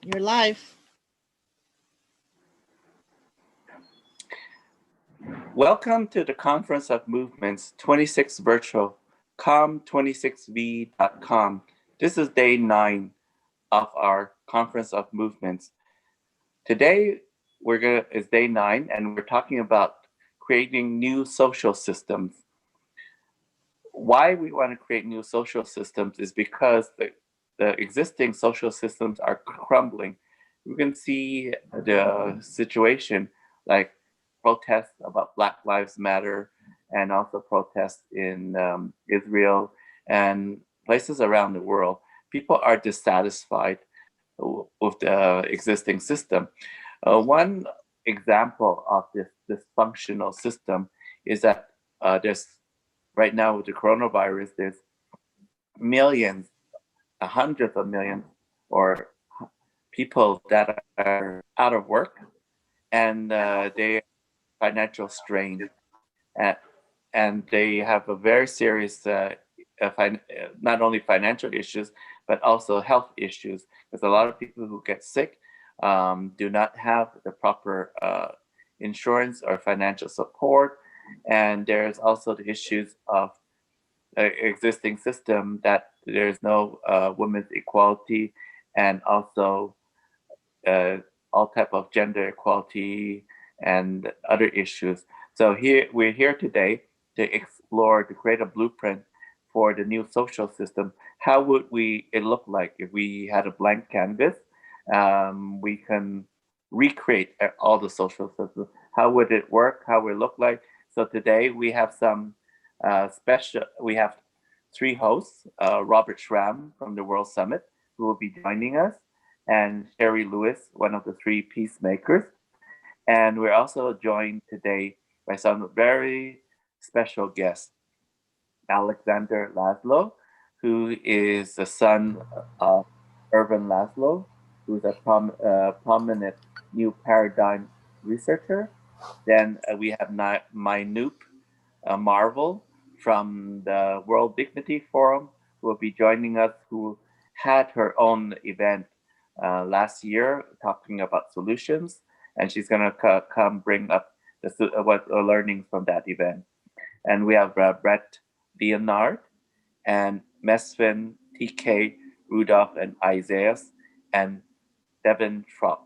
You're live. Welcome to the Conference of Movements 26 Virtual, com26v.com. This is day 9 of our Conference of Movements. Today is day 9, and we're talking about creating new social systems. Why we want to create new social systems is because the existing social systems are crumbling. You can see the situation like protests about Black Lives Matter and also protests in Israel and places around the world. People are dissatisfied with the existing system. One example of this dysfunctional system is that there's right now with the coronavirus, there's millions, hundreds of millions, or people that are out of work, and they are financial strain, and they have a very serious, not only financial issues, but also health issues. There's a lot of people who get sick, do not have the proper insurance or financial support. And there's also the issues of existing system that there's no women's equality, and also all type of gender equality and other issues. So we're here today to explore, to create a blueprint for the new social system. How would it look like if we had a blank canvas? We can recreate all the social systems. How would it work? How would it look like? So today we have some we have 3 hosts, Robert Schramm from the World Summit, who will be joining us, and Sherry Lewis, one of the 3 peacemakers. And we're also joined today by some very special guests, Alexander Laszlo, who is the son of Irvin Laszlo, who's a prominent new paradigm researcher. Then we have Mainoop Marvel from the World Dignity Forum, who will be joining us, who had her own event last year talking about solutions, and she's going to come bring up what learnings from that event. And we have Brett Leonard and Mesfin, TK, Rudolph, and Isaias, and Devin Trop.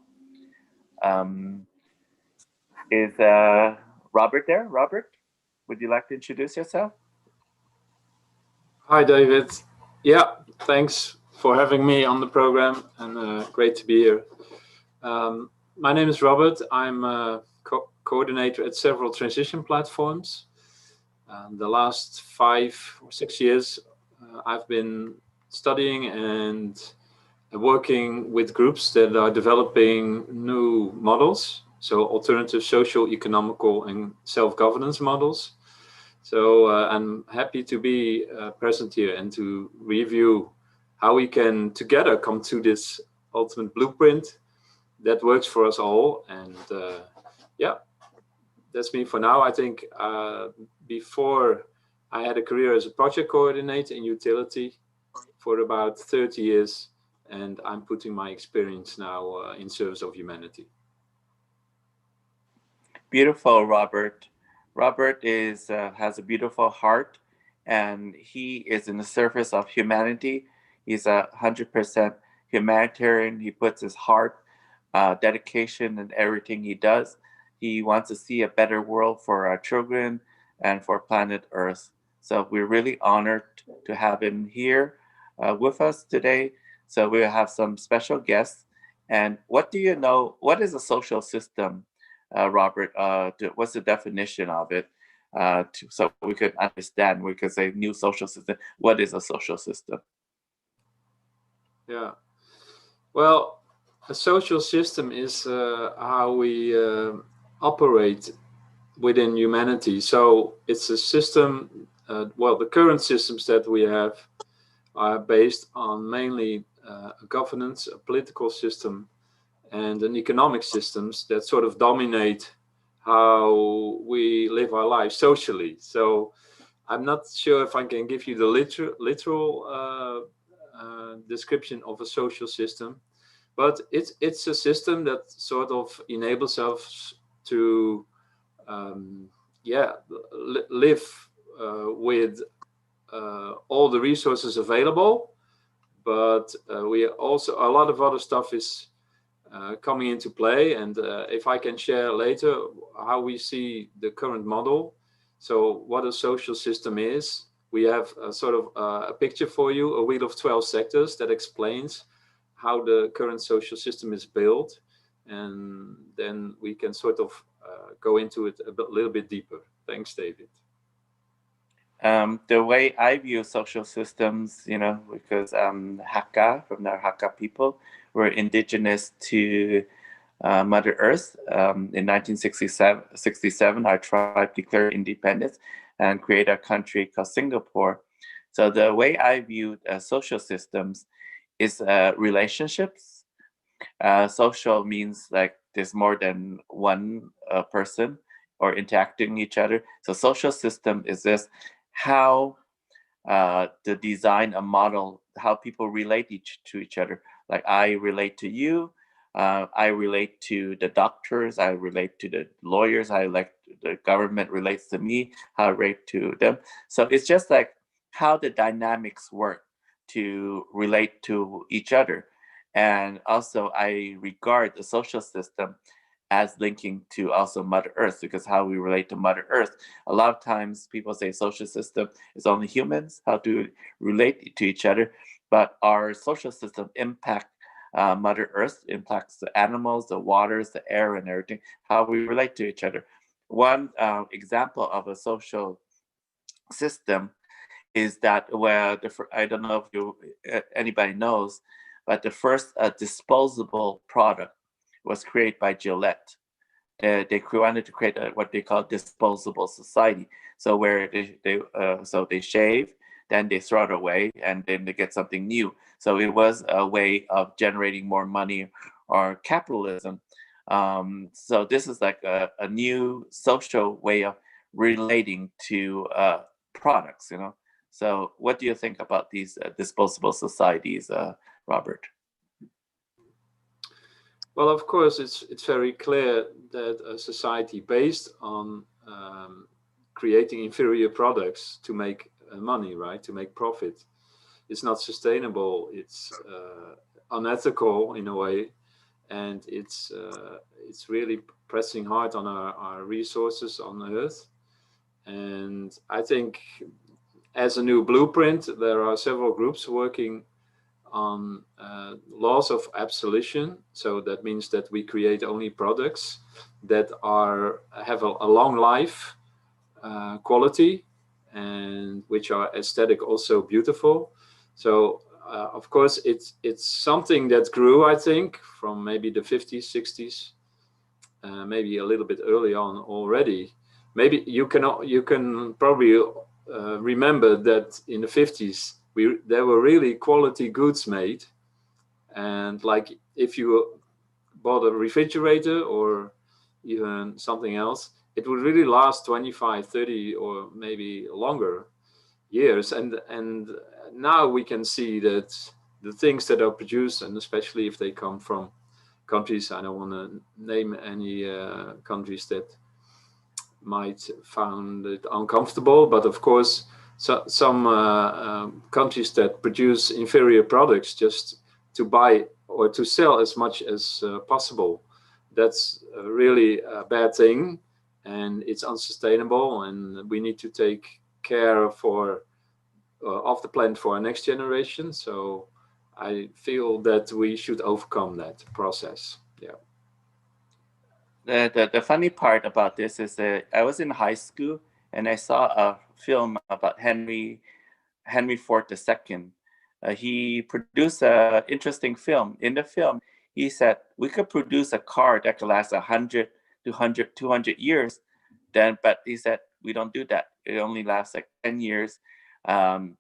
Is Robert there? Robert, would you like to introduce yourself? Hi, David. Yeah, thanks for having me on the program, and great to be here. My name is Robert. I'm a coordinator at several transition platforms. The last 5 or 6 years, I've been studying and working with groups that are developing new models, so alternative social, economical, and self-governance models. So I'm happy to be present here and to review how we can together come to this ultimate blueprint that works for us all. And yeah, that's me for now. I think before I had a career as a project coordinator in utility for about 30 years, and I'm putting my experience now in service of humanity. Beautiful, Robert. Robert has a beautiful heart, and he is in the service of humanity. He's 100% humanitarian. He puts his heart, dedication in everything he does. He wants to see a better world for our children and for planet Earth. So we're really honored to have him here with us today. So we'll have some special guests. And what do you know? What is a social system, Robert? What's the definition of it? So we could understand, we could say new social system. What is a social system? Yeah. Well, a social system is how we operate within humanity. So it's a system, well, the current systems that we have are based on mainly a governance, a political system, and an economic systems that sort of dominate how we live our lives socially. So I'm not sure if I can give you the literal description of a social system, but it's a system that sort of enables us to live with all the resources available, but we also, a lot of other stuff is coming into play. And if I can share later how we see the current model, so what a social system is, we have a sort of a picture for you, a wheel of 12 sectors that explains how the current social system is built, and then we can sort of go into it a little bit deeper. Thanks, David. The way I view social systems, because Hakka, from the Hakka people, were indigenous to Mother Earth. In 1967, our tribe declared independence and created a country called Singapore. So the way I view social systems is relationships. Social means like there's more than one person or interacting with each other. So social system is this how to design a model, how people relate to each other. Like I relate to you, I relate to the doctors, I relate to the lawyers, the government relates to me, how I relate to them. So it's just like how the dynamics work to relate to each other. And also I regard the social system as linking to also Mother Earth, because how we relate to Mother Earth. A lot of times people say social system is only humans, how to relate to each other, but our social system impact Mother Earth, impacts the animals, the waters, the air, and everything, how we relate to each other. One example of a social system is that where I don't know if anybody knows, but the first disposable product was created by Gillette. They wanted to create what they call disposable society. So where they shave, then they throw it away, and then they get something new. So it was a way of generating more money or capitalism. So this is like a new social way of relating to products, So what do you think about these disposable societies, Robert? Well, of course, it's very clear that a society based on creating inferior products to make money, right, to make profit, is not sustainable. It's unethical in a way, and it's really pressing hard on our resources on Earth. And I think as a new blueprint, there are several groups working on laws of absolution. So that means that we create only products that have a long life quality, and which are aesthetic also beautiful. So of course it's something that grew, I think, from maybe the 50s, 60s, maybe a little bit early on already. Maybe you can probably remember that in the 50s there were really quality goods made, and like if you bought a refrigerator or even something else, it would really last 25, 30, or maybe longer years. And now we can see that the things that are produced, and especially if they come from countries, I don't want to name any countries that might find it uncomfortable, but of course some countries that produce inferior products just to buy or to sell as much as possible, that's really a bad thing, and it's unsustainable, and we need to take care of the planet for our next generation. So I feel that we should overcome that process. Yeah. The funny part about this is that I was in high school and I saw a film about Henry Ford II. He produced an interesting film. In the film, he said we could produce a car that could last 100, 200 years. But he said we don't do that. It only lasts like 10 years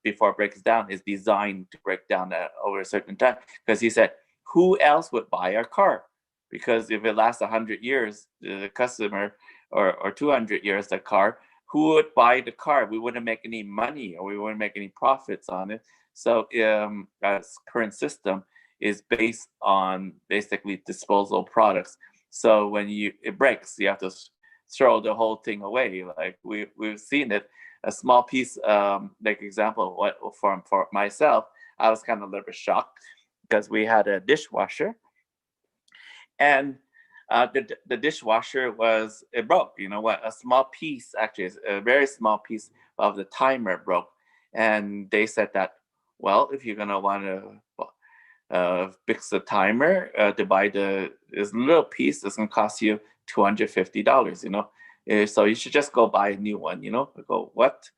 before it breaks down. It's designed to break down over a certain time. Because he said, who else would buy our car? Because if it lasts 100 years, the customer, or 200 years, the car, who would buy the car? We wouldn't make any money, or we wouldn't make any profits on it. So current system is based on basically disposable products. So when it breaks, you have to throw the whole thing away. Like we've seen it, a small piece, like example, what for myself, I was kind of a little bit shocked because we had a dishwasher, and the dishwasher it broke. You know what? A small piece, actually, a very small piece of the timer broke, and they said that, well, if you're gonna want to fix the timer, to buy this little piece, it's gonna cost you $250. You know, so you should just go buy a new one. You know, I go, what?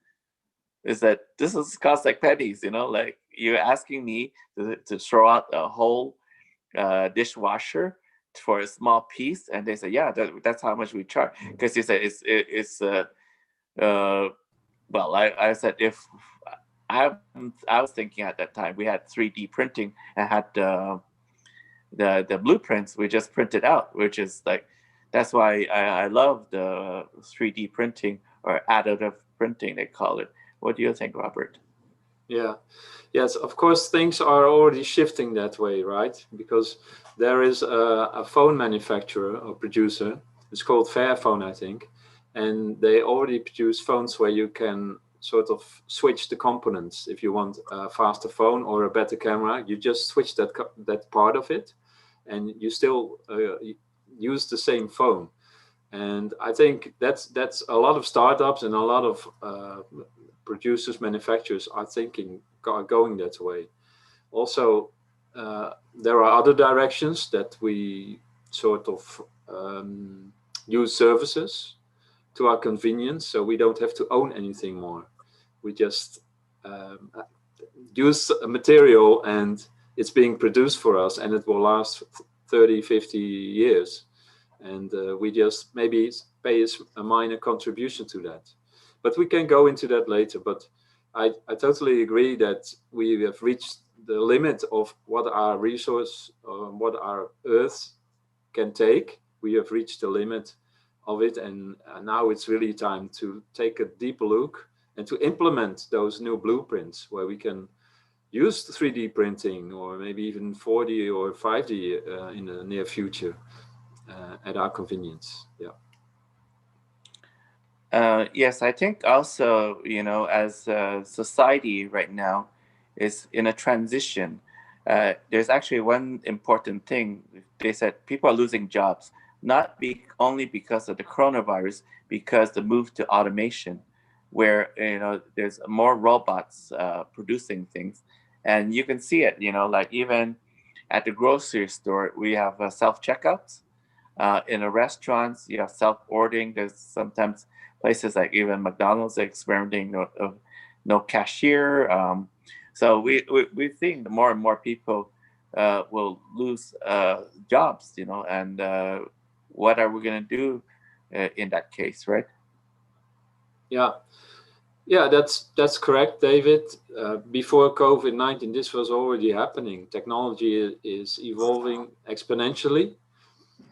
Is that this is cost like pennies? You know, like you're asking me to throw out a whole dishwasher for a small piece, and they say, yeah, that's how much we charge. Because he said it's well, I said, if I was thinking at that time we had 3D printing and had the blueprints we just printed out, which is like, that's why I love the 3D printing, or additive printing they call it. What do you think, Robert? Yeah, yes, of course, things are already shifting that way, right? Because there is a phone manufacturer or producer, it's called Fairphone, I think, and they already produce phones where you can sort of switch the components. If you want a faster phone or a better camera, you just switch that part of it, and you still use the same phone. And I think that's a lot of startups and a lot of producers, manufacturers are going that way. Also, there are other directions that we sort of use services to our convenience, so we don't have to own anything more. We just use a material and it's being produced for us, and it will last 30, 50 years. And we just maybe pay a minor contribution to that. But we can go into that later. But I totally agree that we have reached the limit of what our resource, what our Earth can take. We have reached the limit of it, and now it's really time to take a deeper look and to implement those new blueprints where we can use 3D printing, or maybe even 4D or 5D in the near future. At our convenience. Yeah. Yes, I think also, you know, as society right now is in a transition, there's actually one important thing. They said people are losing jobs, not only because of the coronavirus, because the move to automation, where, you know, there's more robots producing things. And you can see it, you know, like even at the grocery store, we have self-checkouts. In the restaurants, you have self-ordering. There's sometimes places like even McDonald's experimenting no cashier. So we think more and more people will lose jobs, you know, and what are we going to do in that case, right? Yeah, that's correct, David. Before COVID-19, this was already happening. Technology is evolving exponentially.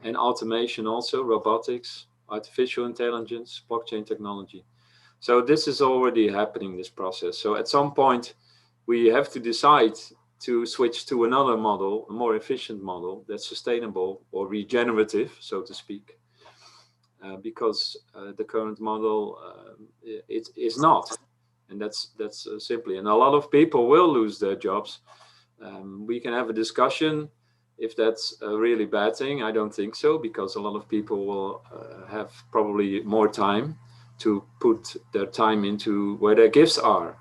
And automation also, robotics, artificial intelligence, blockchain technology. So this is already happening, this process. So at some point, we have to decide to switch to another model, a more efficient model that's sustainable or regenerative, so to speak, because the current model, it is not. And that's simply, and a lot of people will lose their jobs. We can have a discussion if that's a really bad thing. I don't think so, because a lot of people will have probably more time to put their time into where their gifts are,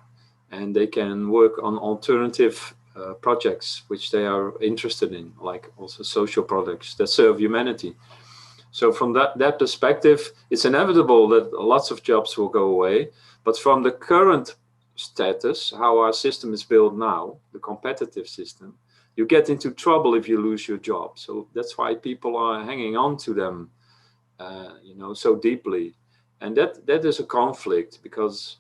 and they can work on alternative projects which they are interested in, like also social projects that serve humanity. So from that perspective, it's inevitable that lots of jobs will go away. But from the current status, how our system is built now, the competitive system, you get into trouble if you lose your job. So that's why people are hanging on to them, you know, so deeply. And that is a conflict, because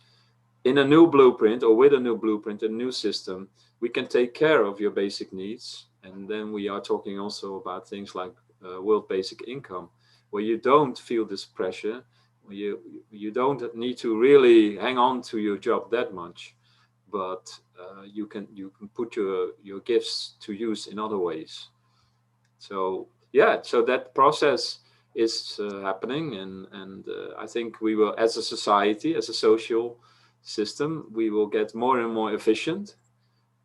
in a new blueprint, or with a new blueprint, a new system, we can take care of your basic needs. And then we are talking also about things like world basic income, where you don't feel this pressure, where you don't need to really hang on to your job that much. but you can put your gifts to use in other ways. So yeah, so that process is happening, and I think we will, as a society, as a social system, we will get more and more efficient,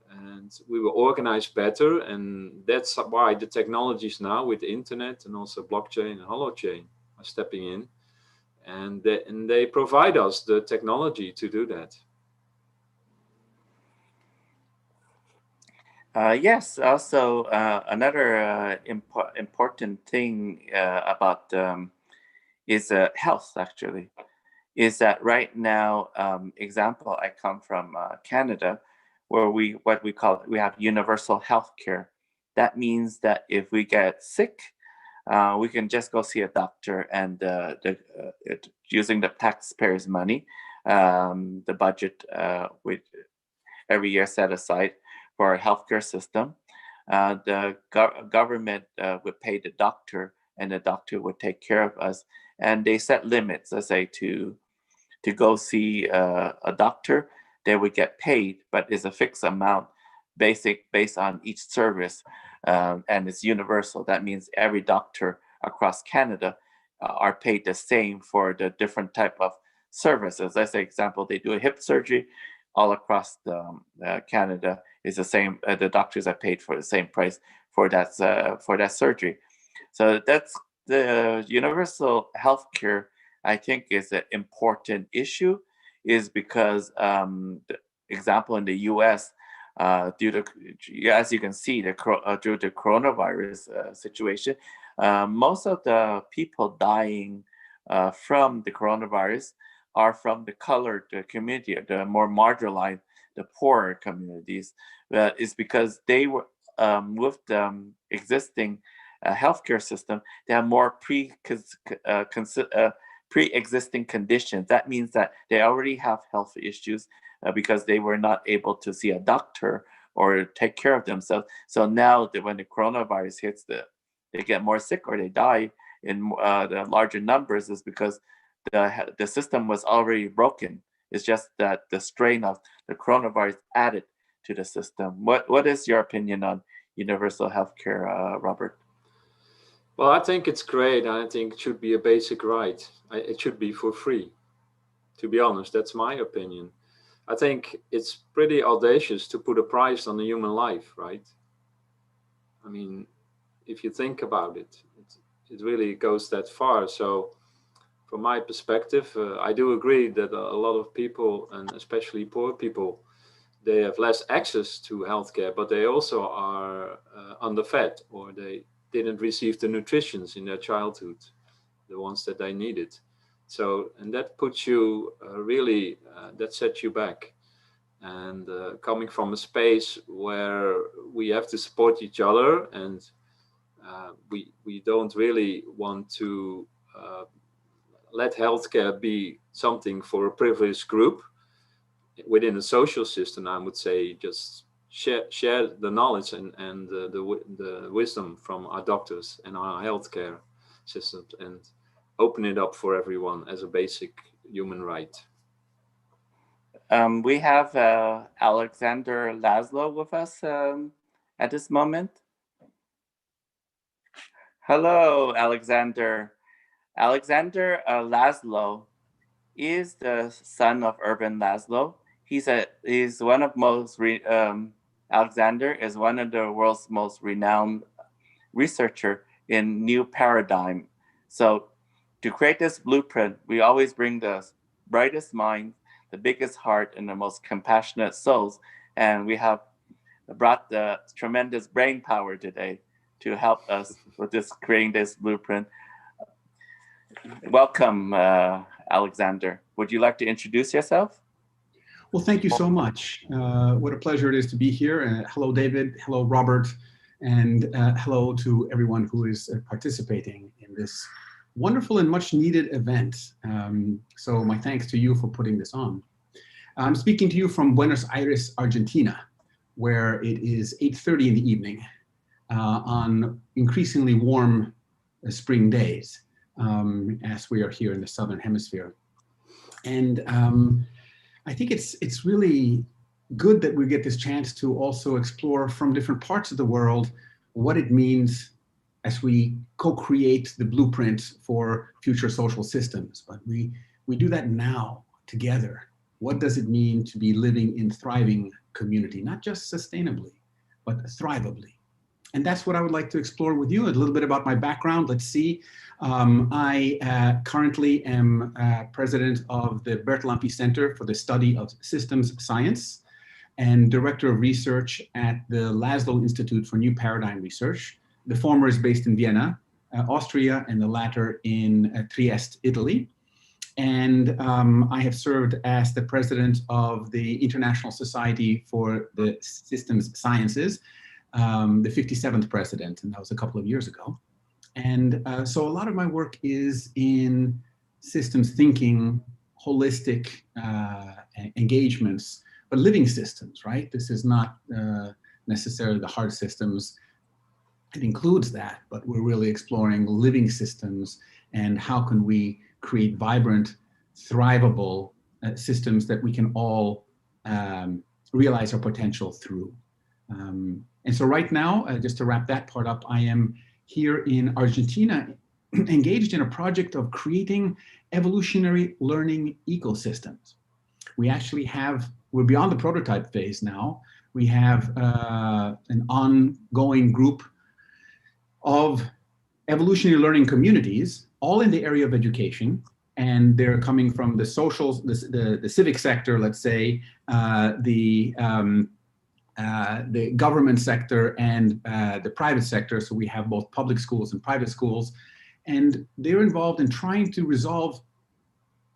and we will organize better. And that's why the technologies now with the internet and also blockchain and holochain are stepping in, and they provide us the technology to do that. Yes, also another important thing about is health, actually, is that right now, example, I come from Canada, where we have universal health care. That means that if we get sick, we can just go see a doctor, and using the taxpayers' money, the budget with every year set aside for our healthcare system, the government would pay the doctor, and the doctor would take care of us. And they set limits, let's say, to go see a doctor. They would get paid, but it's a fixed amount, based on each service, and it's universal. That means every doctor across Canada are paid the same for the different type of services. Let's say, example, they do a hip surgery all across Canada is the same. The doctors are paid for the same price for that surgery. So that's the universal healthcare. I think is an important issue, is because the example in the U.S. Due to, as you can see, due to coronavirus situation, most of the people dying from the coronavirus are from the colored community, the more marginalized, the poorer communities. Is because they were with the existing healthcare system, they have more pre-existing conditions. That means that they already have health issues because they were not able to see a doctor or take care of themselves. So now that when the coronavirus hits, they get more sick or they die in the larger numbers, is because the system was already broken. It's just that the strain of the coronavirus added to the system. What is your opinion on universal healthcare, Robert? Well, I think it's great. I think it should be a basic right. It should be for free. To be honest, that's my opinion. I think it's pretty audacious to put a price on a human life, right? I mean, if you think about it, it really goes that far. So, from my perspective, I do agree that a lot of people, and especially poor people, they have less access to healthcare, but they also are underfed, or they didn't receive the nutritions in their childhood, the ones that they needed. So, and that puts you really, that sets you back. And coming from a space where we have to support each other, and we don't really want to let healthcare be something for a privileged group within a social system. I would say just share the knowledge and the wisdom from our doctors and our healthcare systems, and open it up for everyone as a basic human right. We have Alexander Laszlo with us at this moment. Hello, Alexander. Alexander Laszlo is the son of Urban Laszlo. He's one of Alexander is one of the world's most renowned researcher in new paradigm. So to create this blueprint, we always bring the brightest minds, the biggest heart, and the most compassionate souls. And we have brought the tremendous brain power today to help us with creating this blueprint. Welcome, Alexander. Would you like to introduce yourself? Well, thank you so much. What a pleasure it is to be here. Hello, David. Hello, Robert. And hello to everyone who is participating in this wonderful and much needed event. So my thanks to you for putting this on. I'm speaking to you from Buenos Aires, Argentina, where it is 8:30 in the evening on increasingly warm spring days, as we are here in the Southern Hemisphere. And I think it's really good that we get this chance to also explore from different parts of the world what it means as we co-create the blueprint for future social systems. But we do that now together. What does it mean to be living in thriving community, not just sustainably, but thrivably? And that's what I would like to explore with you. A little bit about my background. Let's see. I currently am president of the Bertalampi Center for the Study of Systems Science and director of research at the Laszlo Institute for New Paradigm Research. The former is based in Vienna, Austria, and the latter in Trieste, Italy. And I have served as the president of the International Society for the Systems Sciences, the 57th president, and that was a couple of years ago. And so a lot of my work is in systems thinking, holistic engagements, but living systems, right? This is not necessarily the hard systems. It includes that, but we're really exploring living systems and how can we create vibrant, thrivable systems that we can all realize our potential through. And so right now, just to wrap that part up, I am here in Argentina, engaged in a project of creating evolutionary learning ecosystems. We actually we're beyond the prototype phase now. We have an ongoing group of evolutionary learning communities, all in the area of education, and they're coming from the socials, the civic sector, let's say, the government sector and the private sector. So we have both public schools and private schools, and they're involved in trying to resolve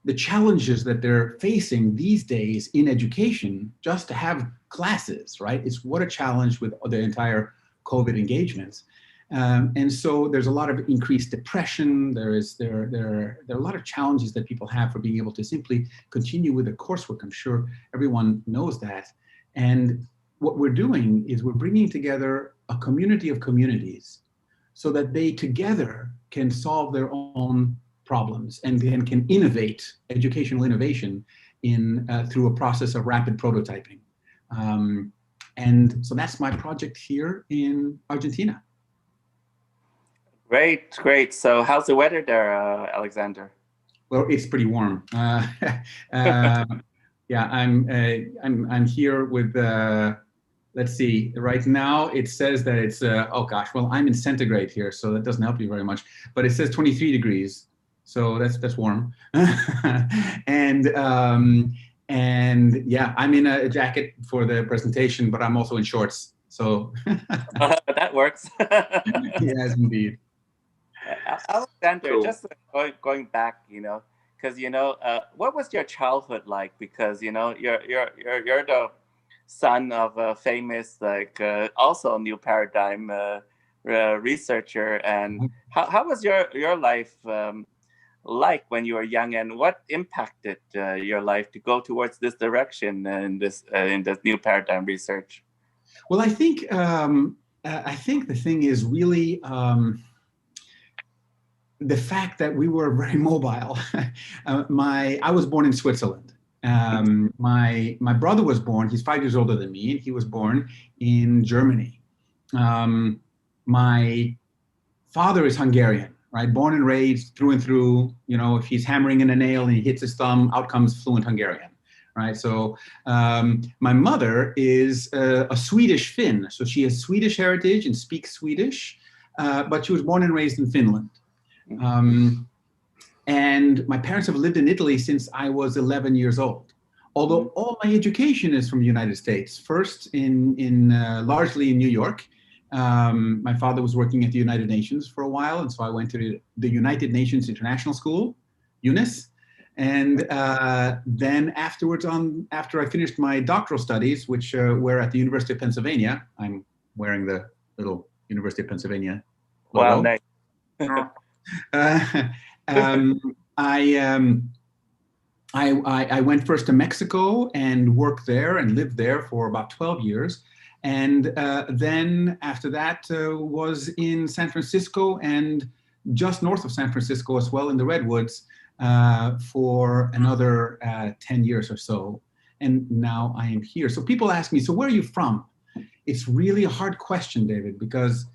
the challenges that they're facing these days in education, just to have classes, right? It's what a challenge with the entire COVID engagements. And so there's a lot of increased depression. There are a lot of challenges that people have for being able to simply continue with the coursework. I'm sure everyone knows that. And what we're doing is we're bringing together a community of communities so that they together can solve their own problems and then can innovate, educational innovation through a process of rapid prototyping. And so that's my project here in Argentina. Great. So how's the weather there, Alexander? Well, it's pretty warm. Yeah, I'm here with, let's see, right now it says that it's, oh gosh, well, I'm in centigrade here, so that doesn't help you very much, but it says 23 degrees. So that's warm. And yeah, I'm in a jacket for the presentation, but I'm also in shorts. So that works. Yes, indeed. Alexander, cool. Just going back, because what was your childhood like? Because you're the son of a famous, also new paradigm researcher, and how was your life like when you were young, and what impacted your life to go towards this direction in this new paradigm research? Well, I think the thing is really the fact that we were very mobile. I was born in Switzerland. My brother was born, he's 5 years older than me, and he was born in Germany. My father is Hungarian, right? Born and raised through and through. If he's hammering in a nail and he hits his thumb, out comes fluent Hungarian, right? So my mother is a Swedish Finn. So she has Swedish heritage and speaks Swedish, but she was born and raised in Finland. And my parents have lived in Italy since I was 11 years old. Although all my education is from the United States. First largely in New York. My father was working at the United Nations for a while, and so I went to the United Nations International School, UNIS. And then afterwards, after I finished my doctoral studies, which were at the University of Pennsylvania, I'm wearing the little University of Pennsylvania logo. Wow, nice. I went first to Mexico and worked there and lived there for about 12 years. And then after that was in San Francisco and just north of San Francisco as well in the Redwoods for another 10 years or so. and now I am here. So people ask me, so where are you from? It's really a hard question, David, because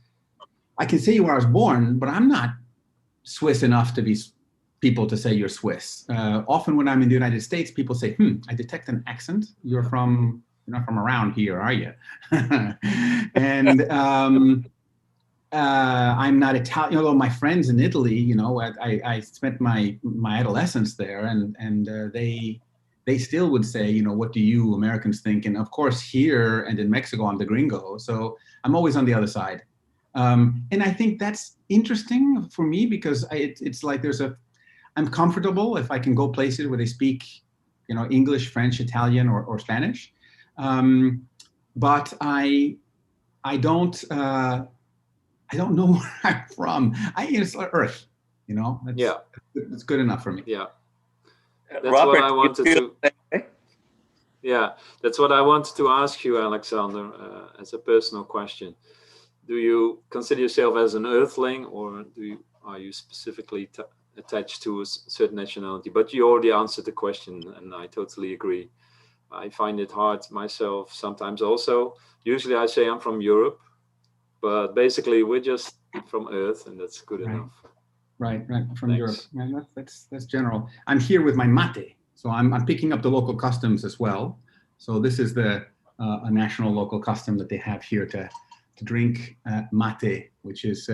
I can say where I was born, but I'm not Swiss enough to be people to say you're Swiss. Often when I'm in the United States, people say, I detect an accent. You're not from around here, are you? And I'm not Italian, although my friends in Italy, you know, I spent my adolescence there, and they still would say, you know, what do you Americans think? And of course here and in Mexico, I'm the gringo. So I'm always on the other side. And I think that's interesting for me because it's like I'm comfortable if I can go places where they speak, you know, English, French, Italian, or Spanish. But I don't know where I'm from. It's Earth, you know. It's good enough for me. Yeah. That's Robert, what I wanted to. Yeah, that's what I wanted to ask you, Alexander, as a personal question. Do you consider yourself as an Earthling, or are you specifically attached to a certain nationality? But you already answered the question, and I totally agree. I find it hard myself sometimes also. Usually I say I'm from Europe, but basically we're just from Earth, and that's good enough. Right, from Europe. Yeah, that's general. I'm here with my mate, so I'm picking up the local customs as well. So this is a national local custom that they have here to drink mate, which is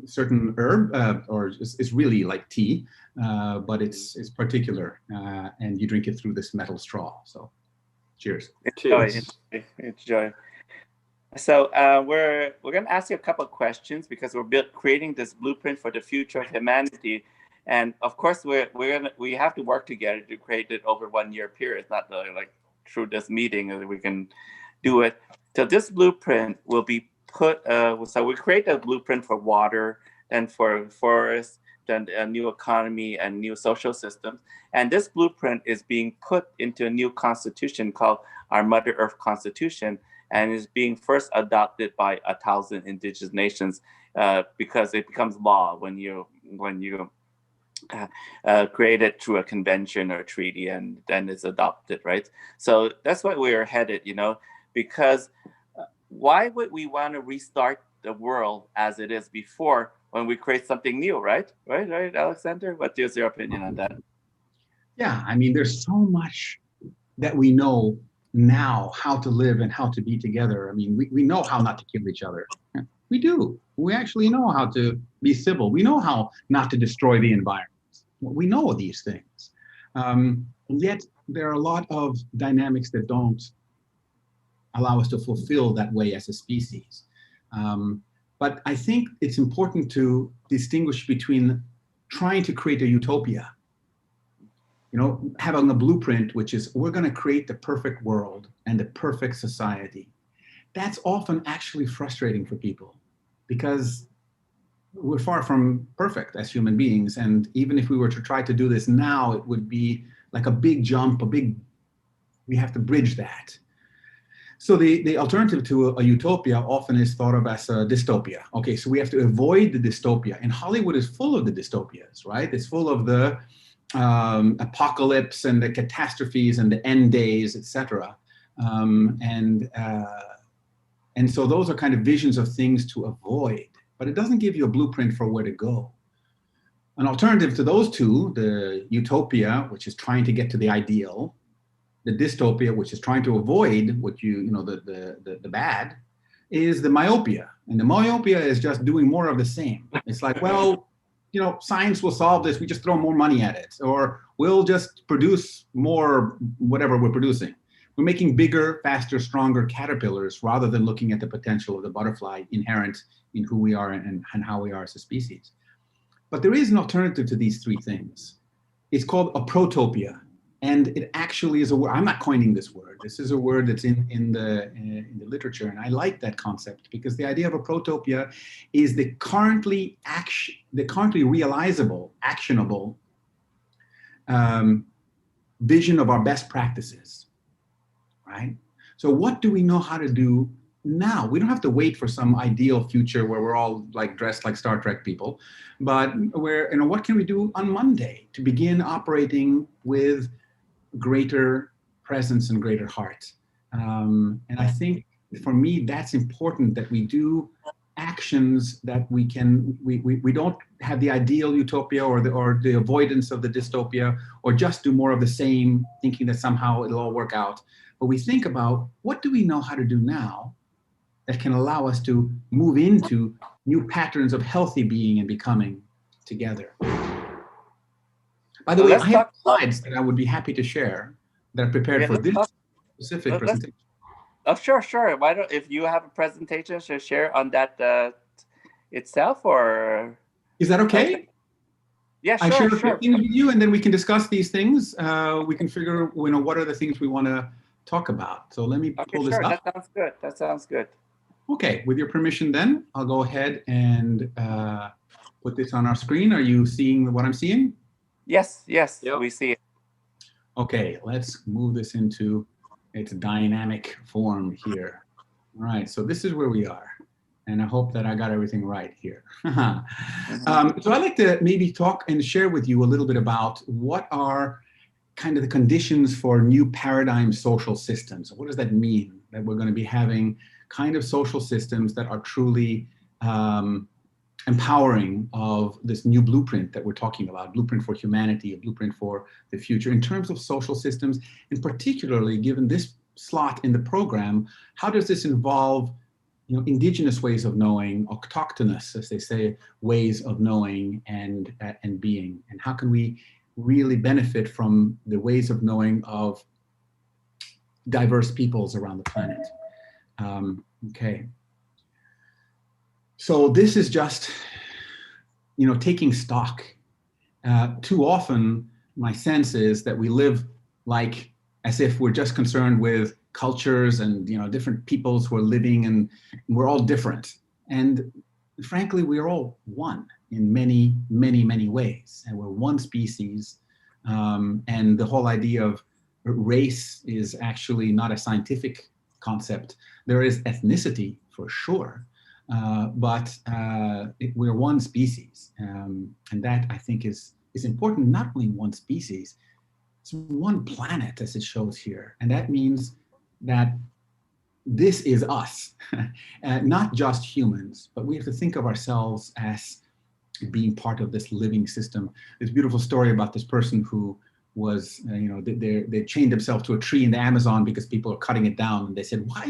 certain herb, or it's really like tea, but it's particular, and you drink it through this metal straw. So, cheers. Enjoy. So we're going to ask you a couple of questions because we're creating this blueprint for the future of humanity, and of course we have to work together to create it over 1 year period. It's not like through this meeting that we can do it. So this blueprint will be put. So we create a blueprint for water, then for forests, then a new economy and new social systems. And this blueprint is being put into a new constitution called our Mother Earth Constitution, and is being first adopted by 1,000 indigenous nations because it becomes law when you create it through a convention or a treaty, and then it's adopted, right? So that's why we're headed, you know, because why would we want to restart the world as it is before when we create something new, right? Right, Alexander? What is your opinion on that? Yeah, I mean, there's so much that we know now how to live and how to be together. I mean, we know how not to kill each other. We do. We actually know how to be civil. We know how not to destroy the environment. We know these things. Yet there are a lot of dynamics that don't allow us to fulfill that way as a species. But I think it's important to distinguish between trying to create a utopia, you know, having a blueprint, which is we're going to create the perfect world and the perfect society. That's often actually frustrating for people because we're far from perfect as human beings. And even if we were to try to do this now, it would be like a big jump, we have to bridge that. So the alternative to a utopia often is thought of as a dystopia. Okay, so we have to avoid the dystopia. And Hollywood is full of the dystopias, right? It's full of the apocalypse and the catastrophes and the end days, etc. And so those are kind of visions of things to avoid, but it doesn't give you a blueprint for where to go. An alternative to those two, the utopia, which is trying to get to the ideal, the dystopia, which is trying to avoid what the bad, is the myopia. And the myopia is just doing more of the same. It's like, well, you know, science will solve this. We just throw more money at it, or we'll just produce more whatever we're producing. We're making bigger, faster, stronger caterpillars rather than looking at the potential of the butterfly inherent in who we are and how we are as a species. But there is an alternative to these three things. It's called a protopia. And it actually is a word. I'm not coining this word. This is a word that's in the literature, and I like that concept because the idea of a protopia is the currently realizable, actionable vision of our best practices, right? So what do we know how to do now? We don't have to wait for some ideal future where we're all like dressed like Star Trek people, but what can we do on Monday to begin operating with greater presence and greater heart. And I think for me, that's important, that we do actions that we don't have the ideal utopia or the avoidance of the dystopia, or just do more of the same, thinking that somehow it'll all work out. But we think about, what do we know how to do now that can allow us to move into new patterns of healthy being and becoming together. By the way, I have slides that I would be happy to share that are prepared for this specific presentation. Oh, sure. Why don't, if you have a presentation to share on that itself, or? Is that okay? Yeah, I share a sure. few things with you, and then we can discuss these things. We can figure, what are the things we want to talk about. So let me pull this up. That sounds good. Okay, with your permission then, I'll go ahead and put this on our screen. Are you seeing what I'm seeing? Yes, yep. We see it. Okay, let's move this into its dynamic form here. All right, so this is where we are. And I hope that I got everything right here. So I'd like to maybe talk and share with you a little bit about what are kind of the conditions for new paradigm social systems. What does that mean, that we're going to be having kind of social systems that are truly empowering of this new blueprint that we're talking about, blueprint for humanity, a blueprint for the future in terms of social systems, and particularly given this slot in the program, how does this involve indigenous ways of knowing, autochthonous, as they say, ways of knowing and being, and how can we really benefit from the ways of knowing of diverse peoples around the planet. Okay. So this is just, taking stock. Too often, my sense is that we live like as if we're just concerned with cultures and different peoples who are living, and we're all different. And frankly, we're all one in many, many, many ways, and we're one species. And the whole idea of race is actually not a scientific concept. There is ethnicity for sure, but we're one species, and that I think is important. Not only one species, it's one planet, as it shows here, and that means that this is us, not just humans, but we have to think of ourselves as being part of this living system. This beautiful story about this person who was, they chained themselves to a tree in the Amazon because people are cutting it down, and they said, why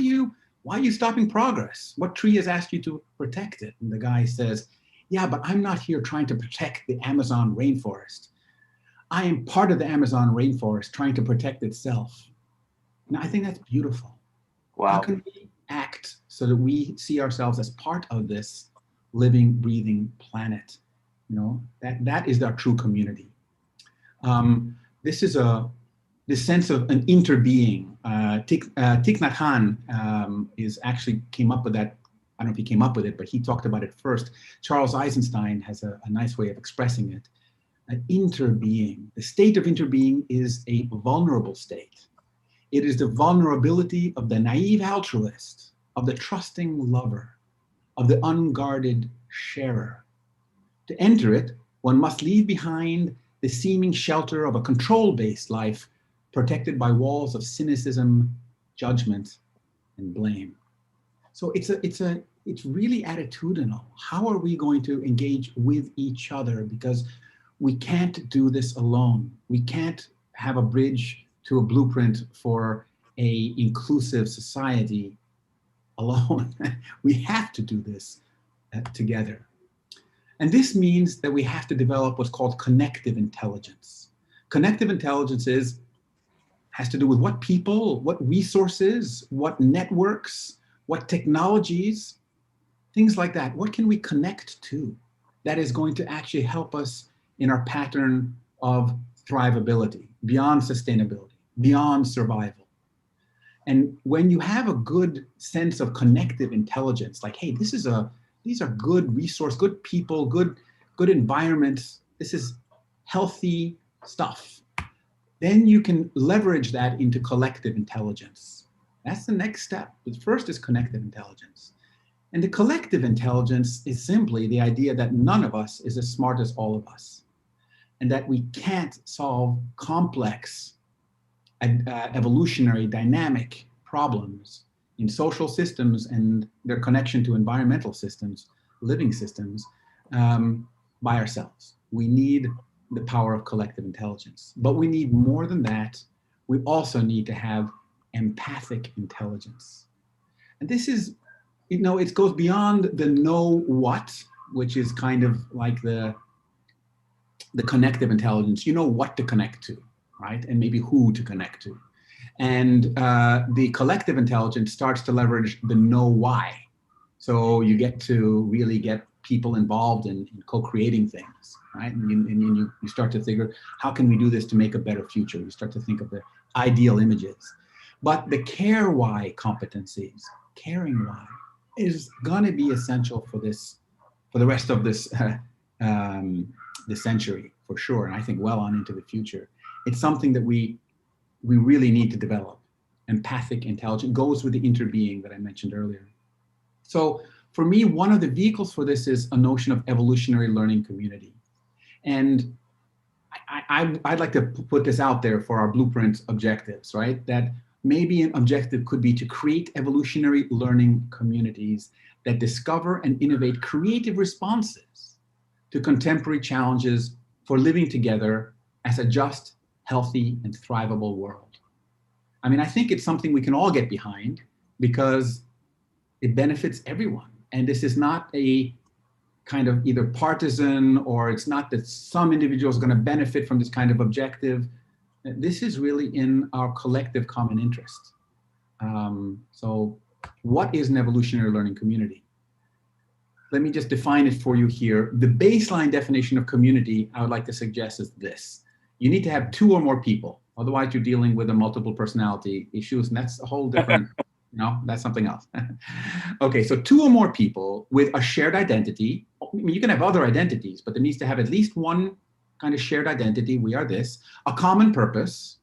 are you stopping progress? What tree has asked you to protect it? And the guy says, yeah, but I'm not here trying to protect the Amazon rainforest. I am part of the Amazon rainforest trying to protect itself. Now, I think that's beautiful. Wow. How can we act so that we see ourselves as part of this living, breathing planet? That is our true community. This is this sense of an interbeing. Thich Nhat Hanh came up with that. I don't know if he came up with it, but he talked about it first. Charles Eisenstein has a nice way of expressing it. An interbeing. The state of interbeing is a vulnerable state. It is the vulnerability of the naive altruist, of the trusting lover, of the unguarded sharer. To enter it, one must leave behind the seeming shelter of a control-based life protected by walls of cynicism, judgment, and blame. So it's really attitudinal. How are we going to engage with each other? Because we can't do this alone. We can't have a bridge to a blueprint for a inclusive society alone. We have to do this together. And this means that we have to develop what's called connective intelligence. Connective intelligence has to do with what people, what resources, what networks, what technologies, things like that. What can we connect to that is going to actually help us in our pattern of thrivability, beyond sustainability, beyond survival? And when you have a good sense of connective intelligence, like, hey, these are good resource, good people, good environments, this is healthy stuff, then you can leverage that into collective intelligence. That's the next step. But first is connective intelligence. And the collective intelligence is simply the idea that none of us is as smart as all of us, and that we can't solve complex evolutionary dynamic problems in social systems and their connection to environmental systems, living systems, by ourselves. We need the power of collective intelligence. But we need more than that. We also need to have empathic intelligence. And this is, it goes beyond the know what, which is kind of like the connective intelligence. You know what to connect to, right? And maybe who to connect to. And the collective intelligence starts to leverage the know why. So you get to really get people involved in co-creating things, right? And you start to figure, how can we do this to make a better future? You start to think of the ideal images. But the care why competencies, caring why, is gonna be essential for this, for the rest of this this century, for sure, and I think well on into the future. It's something that we really need to develop. Empathic intelligence goes with the interbeing that I mentioned earlier. So for me, one of the vehicles for this is a notion of evolutionary learning community. And I'd like to put this out there for our blueprint objectives, right? That maybe an objective could be to create evolutionary learning communities that discover and innovate creative responses to contemporary challenges for living together as a just, healthy, and thrivable world. I mean, I think it's something we can all get behind because it benefits everyone. And this is not a kind of either partisan, or it's not that some individuals are going to benefit from this kind of objective. This is really in our collective common interest. So what is an evolutionary learning community? Let me just define it for you here. The baseline definition of community I would like to suggest is this. You need to have 2 or more people. Otherwise, you're dealing with a multiple personality issues, and that's a whole different, that's something else. Okay, so 2 or more people with a shared identity. I mean, you can have other identities, but there needs to have at least one kind of shared identity. We are this, a common purpose,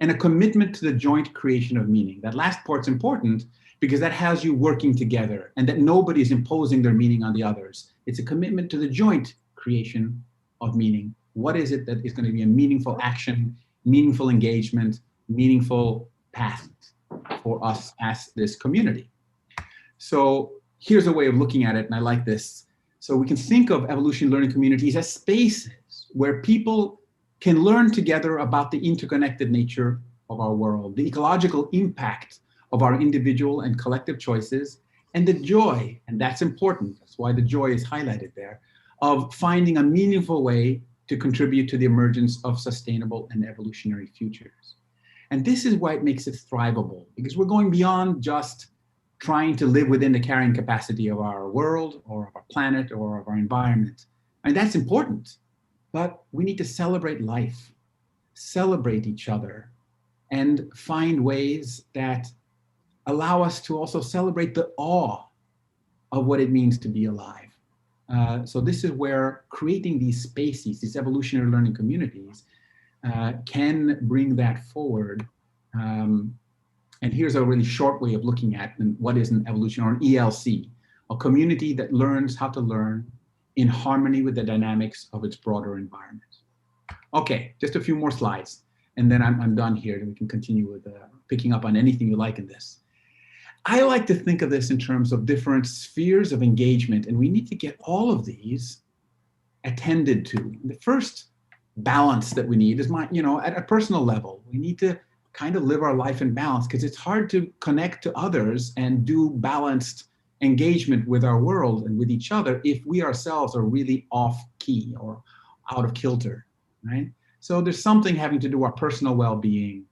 and a commitment to the joint creation of meaning. That last part's important because that has you working together and that nobody is imposing their meaning on the others. It's a commitment to the joint creation of meaning. What is it that is going to be a meaningful action, meaningful engagement, meaningful path for us as this community? So here's a way of looking at it, and I like this. So we can think of evolution learning communities as spaces where people can learn together about the interconnected nature of our world, the ecological impact of our individual and collective choices, and the joy, and that's important, that's why the joy is highlighted there, of finding a meaningful way to contribute to the emergence of sustainable and evolutionary futures. And this is why it makes it thrivable, because we're going beyond just trying to live within the carrying capacity of our world or of our planet or of our environment. And that's important, but we need to celebrate life, celebrate each other, and find ways that allow us to also celebrate the awe of what it means to be alive. So this is where creating these spaces, these evolutionary learning communities, can bring that forward. And here's a really short way of looking at what is an evolution, or an ELC, a community that learns how to learn in harmony with the dynamics of its broader environment. Okay, just a few more slides, and then I'm done here, and we can continue with picking up on anything you like in this. I like to think of this in terms of different spheres of engagement, and we need to get all of these attended to. The first balance that we need is at a personal level. We need to kind of live our life in balance, because it's hard to connect to others and do balanced engagement with our world and with each other if we ourselves are really off key or out of kilter, right? So there's something having to do with our personal well-being,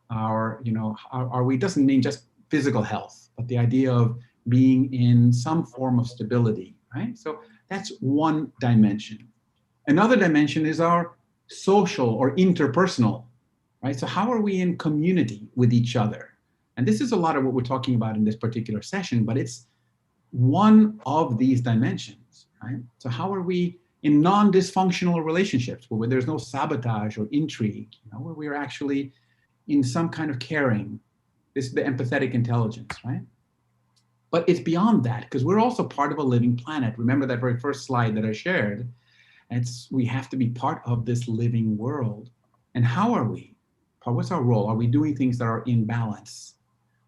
doesn't mean just physical health, but the idea of being in some form of stability, right? So that's one dimension. Another dimension is our social or interpersonal, right? So how are we in community with each other? And this is a lot of what we're talking about in this particular session, but it's one of these dimensions, right? So how are we in non-dysfunctional relationships where there's no sabotage or intrigue, where we're actually in some kind of caring? This is the empathetic intelligence, right? But it's beyond that, because we're also part of a living planet. Remember that very first slide that I shared? We have to be part of this living world. And how are we? part? What's our role? Are we doing things that are in balance?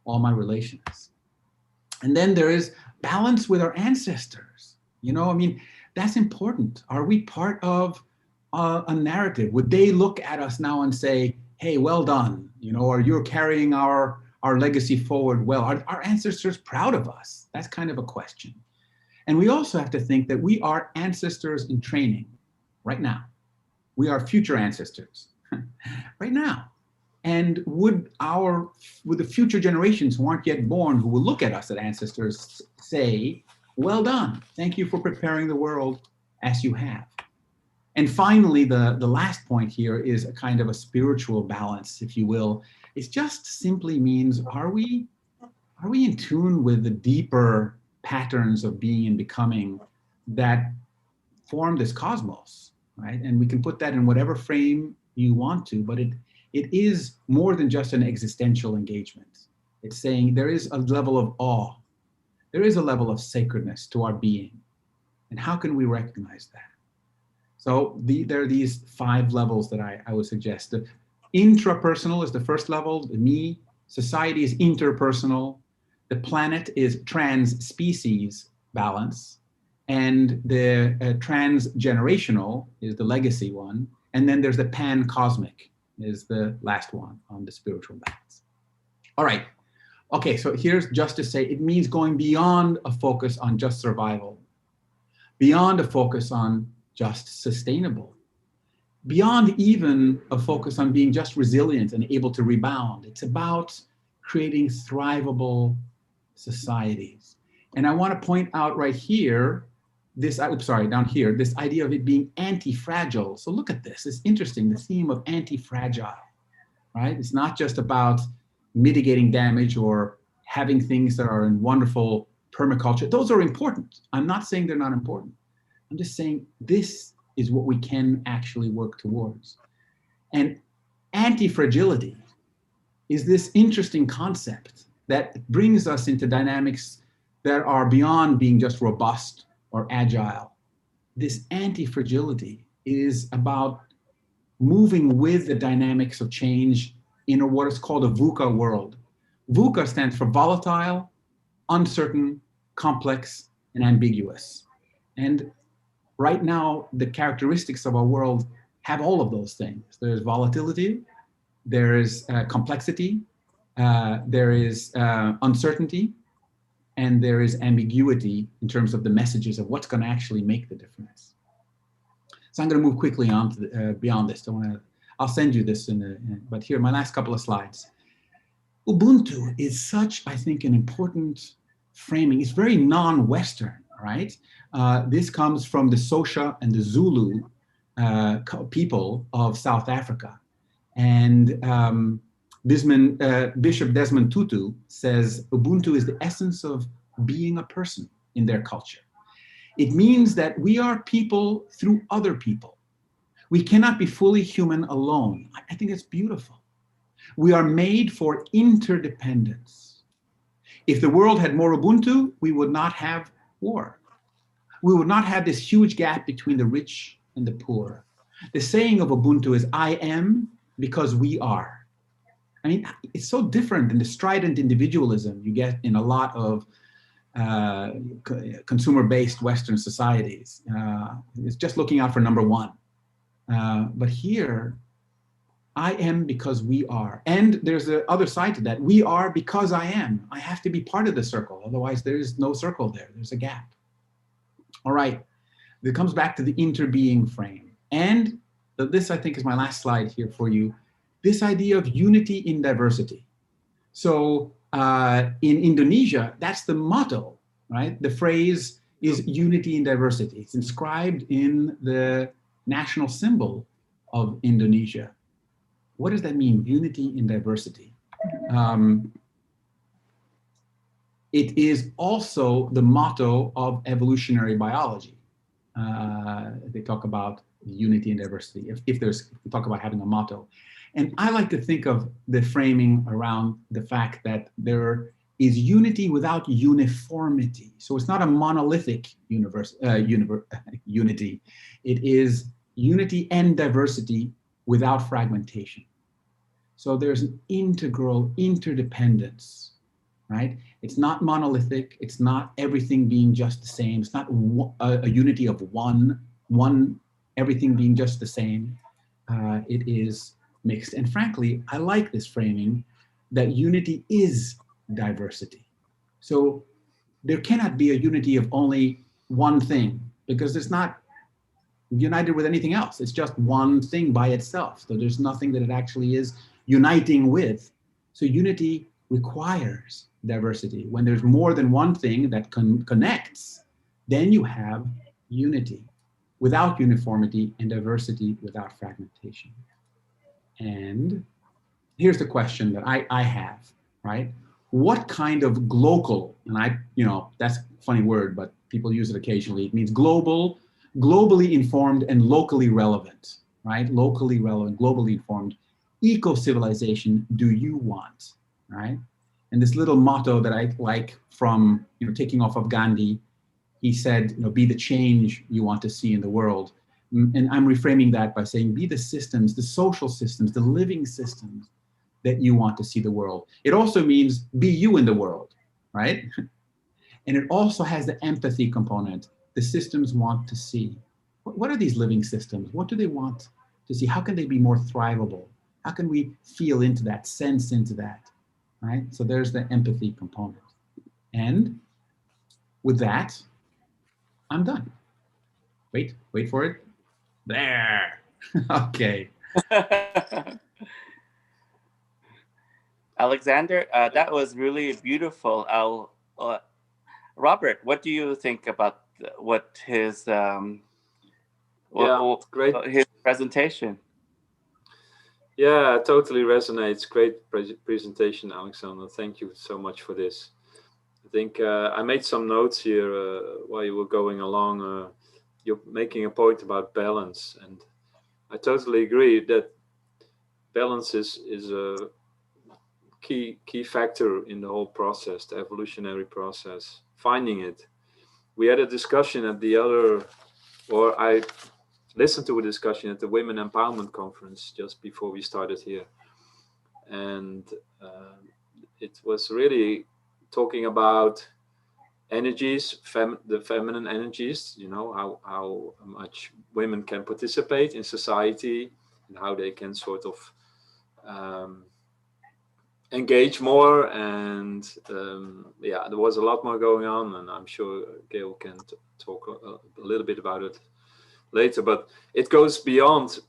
All my relations. And then there is balance with our ancestors. You know, I mean, that's important. Are we part of a narrative? Would they look at us now and say, hey, well done, you know, or you're carrying our legacy forward well? Are our ancestors proud of us? That's kind of a question. And we also have to think that we are ancestors in training right now. We are future ancestors right now. And would the future generations who aren't yet born, who will look at us as ancestors, say, well done, thank you for preparing the world as you have. And finally, the last point here is a kind of a spiritual balance, if you will. It just simply means, are we in tune with the deeper patterns of being and becoming that form this cosmos, right? And we can put that in whatever frame you want to, but it is more than just an existential engagement. It's saying there is a level of awe. There is a level of sacredness to our being. And how can we recognize that? So there are these 5 levels that I would suggest. The intrapersonal is the first level, the me. Society is interpersonal. The planet is trans-species balance. And the transgenerational is the legacy one. And then there's the pan-cosmic is the last one on the spiritual balance. All right. Okay, so here's just to say, it means going beyond a focus on just survival, beyond a focus on just sustainable, beyond even a focus on being just resilient and able to rebound. It's about creating thrivable societies. And I want to point out right here, down here, this idea of it being anti-fragile. So look at this, it's interesting, the theme of anti-fragile, right? It's not just about mitigating damage or having things that are in wonderful permaculture. Those are important. I'm not saying they're not important. I'm just saying this is what we can actually work towards. And anti-fragility is this interesting concept that brings us into dynamics that are beyond being just robust or agile. This anti-fragility is about moving with the dynamics of change in what is called a VUCA world. VUCA stands for volatile, uncertain, complex, and ambiguous. And right now, the characteristics of our world have all of those things. There's volatility, there is complexity, there is uncertainty, and there is ambiguity in terms of the messages of what's going to actually make the difference. So I'm going to move quickly on to beyond this. I'll send you this, but here, my last couple of slides. Ubuntu is such, I think, an important framing. It's very non-Western, right? This comes from the Xhosa and the Zulu people of South Africa. And Bishop Desmond Tutu says Ubuntu is the essence of being a person in their culture. It means that we are people through other people. We cannot be fully human alone. I think it's beautiful. We are made for interdependence. If the world had more Ubuntu, we would not have war. We would not have this huge gap between the rich and the poor. The saying of Ubuntu is, I am because we are. I mean, it's so different than the strident individualism you get in a lot of consumer-based Western societies. It's just looking out for number one. But here, I am because we are. And there's the other side to that. We are because I am. I have to be part of the circle. Otherwise, there is no circle there. There's a gap. All right. It comes back to the interbeing frame. And this, I think, is my last slide here for you. This idea of unity in diversity. So in Indonesia, that's the motto, right? The phrase is unity in diversity. It's inscribed in the national symbol of Indonesia. What does that mean, unity in diversity? It is also the motto of evolutionary biology. They talk about unity and diversity, if we talk about having a motto. And I like to think of the framing around the fact that there is unity without uniformity. So it's not a monolithic unity. It is unity and diversity without fragmentation. So there's an integral interdependence, right? It's not monolithic. It's not everything being just the same. It's not a unity of one, everything being just the same. It is mixed. And frankly, I like this framing that unity is diversity. So there cannot be a unity of only one thing, because it's not united with anything else. It's just one thing by itself. So there's nothing that it actually is uniting with. So unity requires diversity. When there's more than one thing that connects, then you have unity without uniformity, and diversity without fragmentation. And here's the question that I have, right? What kind of global, and that's a funny word, but people use it occasionally. It means global, globally informed and locally relevant, right? Locally relevant, globally informed eco-civilization do you want, right? And this little motto that I like from, taking off of Gandhi, he said, be the change you want to see in the world. And I'm reframing that by saying, be the systems, the social systems, the living systems that you want to see the world. It also means be you in the world, right? And it also has the empathy component. The systems want to see. What are these living systems? What do they want to see? How can they be more thrivable? How can we feel into that, sense into that, right? So there's the empathy component. And with that, I'm done. Wait for it. There. Okay. Alexander, that was really beautiful. Robert, what do you think about what his great his presentation? Yeah, totally resonates. Great presentation, Alexander. Thank you so much for this. I think I made some notes here while you were going along. You're making a point about balance, and I totally agree that balance is a key factor in the whole process, the evolutionary process. Finding it. We had a discussion at I listened to a discussion at the Women Empowerment Conference just before we started here, and it was really talking about energies, the feminine energies, how much women can participate in society and how they can sort of engage more. And there was a lot more going on, and I'm sure Gail can talk a little bit about it later, but it goes beyond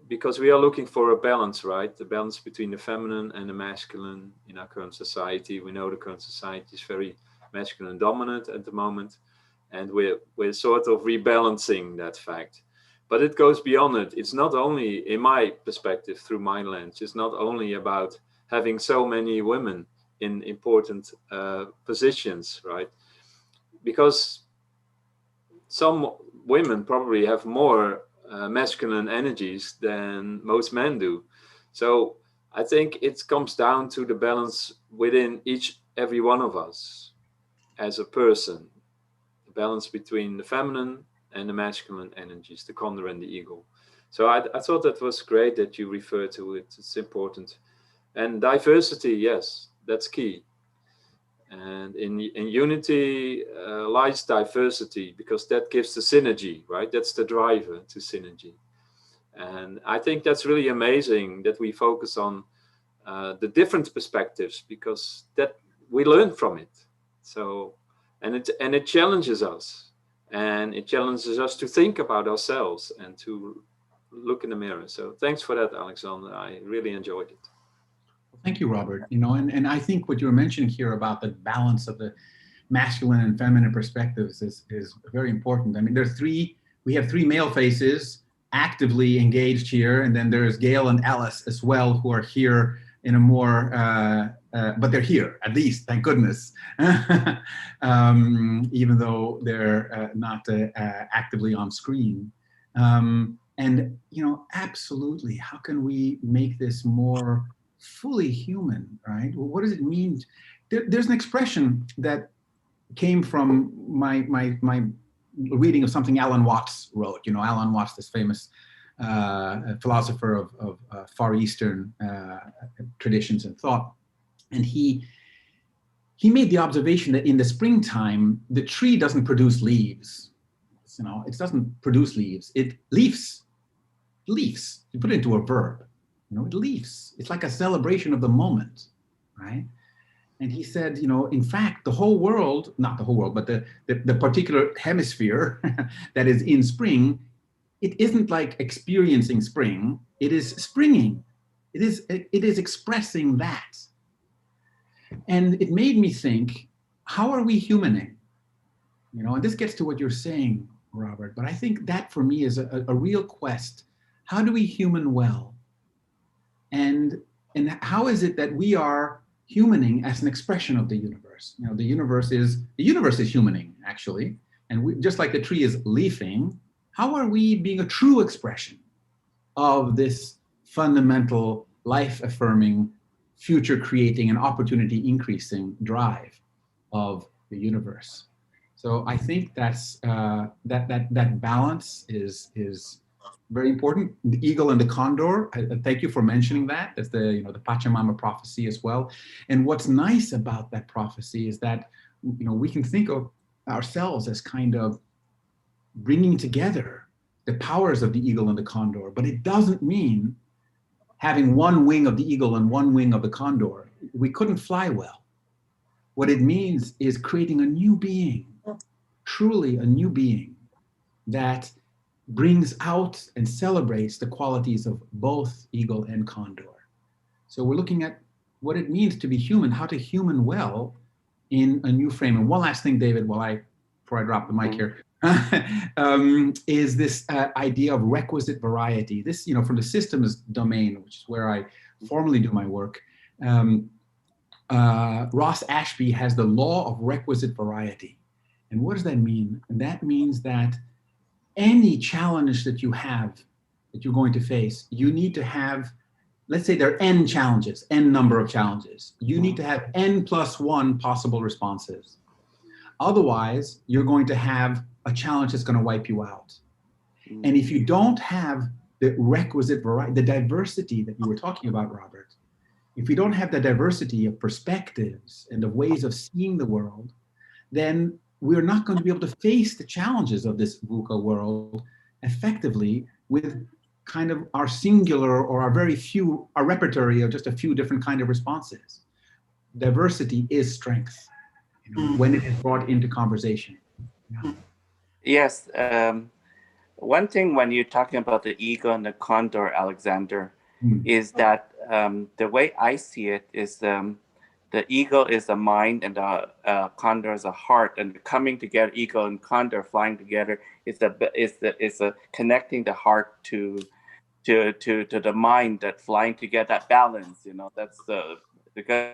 because we are looking for a balance, right? The balance between the feminine and the masculine in our current society. We know the current society is very masculine dominant at the moment, and we're sort of rebalancing that fact. But it goes beyond it. It's not only, in my perspective, through my lens, it's not only about having so many women in important positions, right? Because some women probably have more masculine energies than most men do. So I think it comes down to the balance within every one of us as a person, the balance between the feminine and the masculine energies, the condor and the eagle. So I thought that was great that you refer to it. It's important. And diversity, yes, that's key. And in unity lies diversity, because that gives the synergy, right? That's the driver to synergy. And I think that's really amazing that we focus on the different perspectives, because that we learn from it. So, and it challenges us, and it challenges us to think about ourselves and to look in the mirror. So thanks for that, Alexander. I really enjoyed it. Thank you, Robert. And I think what you were mentioning here about the balance of the masculine and feminine perspectives is very important. I mean, we have three male faces actively engaged here, and then there's Gail and Alice as well, who are here in a more, but they're here at least, thank goodness, even though they're not actively on screen. And absolutely, how can we make this more fully human, right? Well, what does it mean? There's an expression that came from my reading of something Alan Watts wrote. Alan Watts, this famous a philosopher of Far Eastern traditions and thought. And he made the observation that in the springtime, the tree doesn't produce leaves. You know, it doesn't produce leaves. It leaves. Leaves. You put it into a verb. You know, it leaves. It's like a celebration of the moment, right? And he said, you know, in fact, the whole world, not the whole world, but the particular hemisphere that is in spring, it isn't like experiencing spring. It is springing. It is expressing that. And it made me think, how are we humaning? You know, and this gets to what you're saying, Robert, but I think that for me is a real quest. How do we human well? And how is it that we are humaning as an expression of the universe? You know, the universe is humaning, actually. And we, just like the tree is leafing, how are we being a true expression of this fundamental, life-affirming, future-creating and opportunity-increasing drive of the universe? So I think that's that balance is very important. The eagle and the condor. Thank you for mentioning that. That's the the Pachamama prophecy as well. And what's nice about that prophecy is that we can think of ourselves as kind of bringing together the powers of the eagle and the condor, but it doesn't mean having one wing of the eagle and one wing of the condor. We couldn't fly well. What it means is creating a new being, truly a new being that brings out and celebrates the qualities of both eagle and condor. So we're looking at what it means to be human, how to human well in a new frame. And one last thing, David, before I drop the mic here, is this idea of requisite variety. This, from the systems domain, which is where I formally do my work. Ross Ashby has the law of requisite variety. And what does that mean? And that means that any challenge that you have, that you're going to face, you need to have, let's say there are n challenges, n number of challenges. You need to have n+1 possible responses. Otherwise, you're going to have a challenge that's going to wipe you out. And if you don't have the requisite variety, the diversity that you were talking about, Robert, if you don't have the diversity of perspectives and of ways of seeing the world, then we're not going to be able to face the challenges of this VUCA world effectively with kind of our singular or our repertory of just a few different kind of responses. Diversity is strength when it is brought into conversation. Yeah. Yes. One thing when you're talking about the eagle and the condor, Alexander, is that the way I see it is the eagle is the mind and the condor is a heart, and coming together, eagle and condor flying together is the connecting the heart to the mind, that flying together, that balance. That's because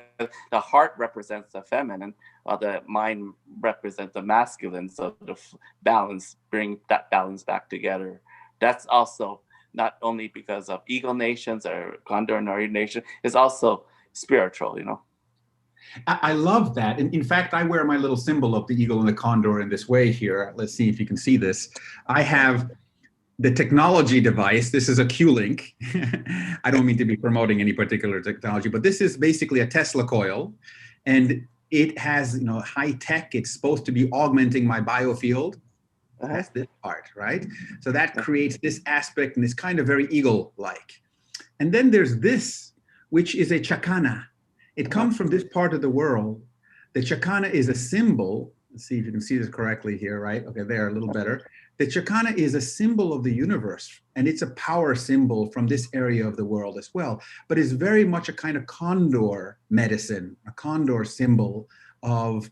the heart represents the feminine, while the mind represents the masculine. So the balance, bring that balance back together. That's also not only because of eagle nations or condor nation, it's also spiritual, I love that. And in fact, I wear my little symbol of the eagle and the condor in this way here. Let's see if you can see this. I have the technology device. This is a Q-Link. I don't mean to be promoting any particular technology, but this is basically a Tesla coil. And it has, high tech. It's supposed to be augmenting my biofield. That's this part, right? So that creates this aspect, and it's kind of very eagle-like. And then there's this, which is a chakana. It comes from this part of the world. The chakana is a symbol. Let's see if you can see this correctly here, right? Okay, there, a little better. The chakana is a symbol of the universe, and it's a power symbol from this area of the world as well. But it's very much a kind of condor medicine, a condor symbol of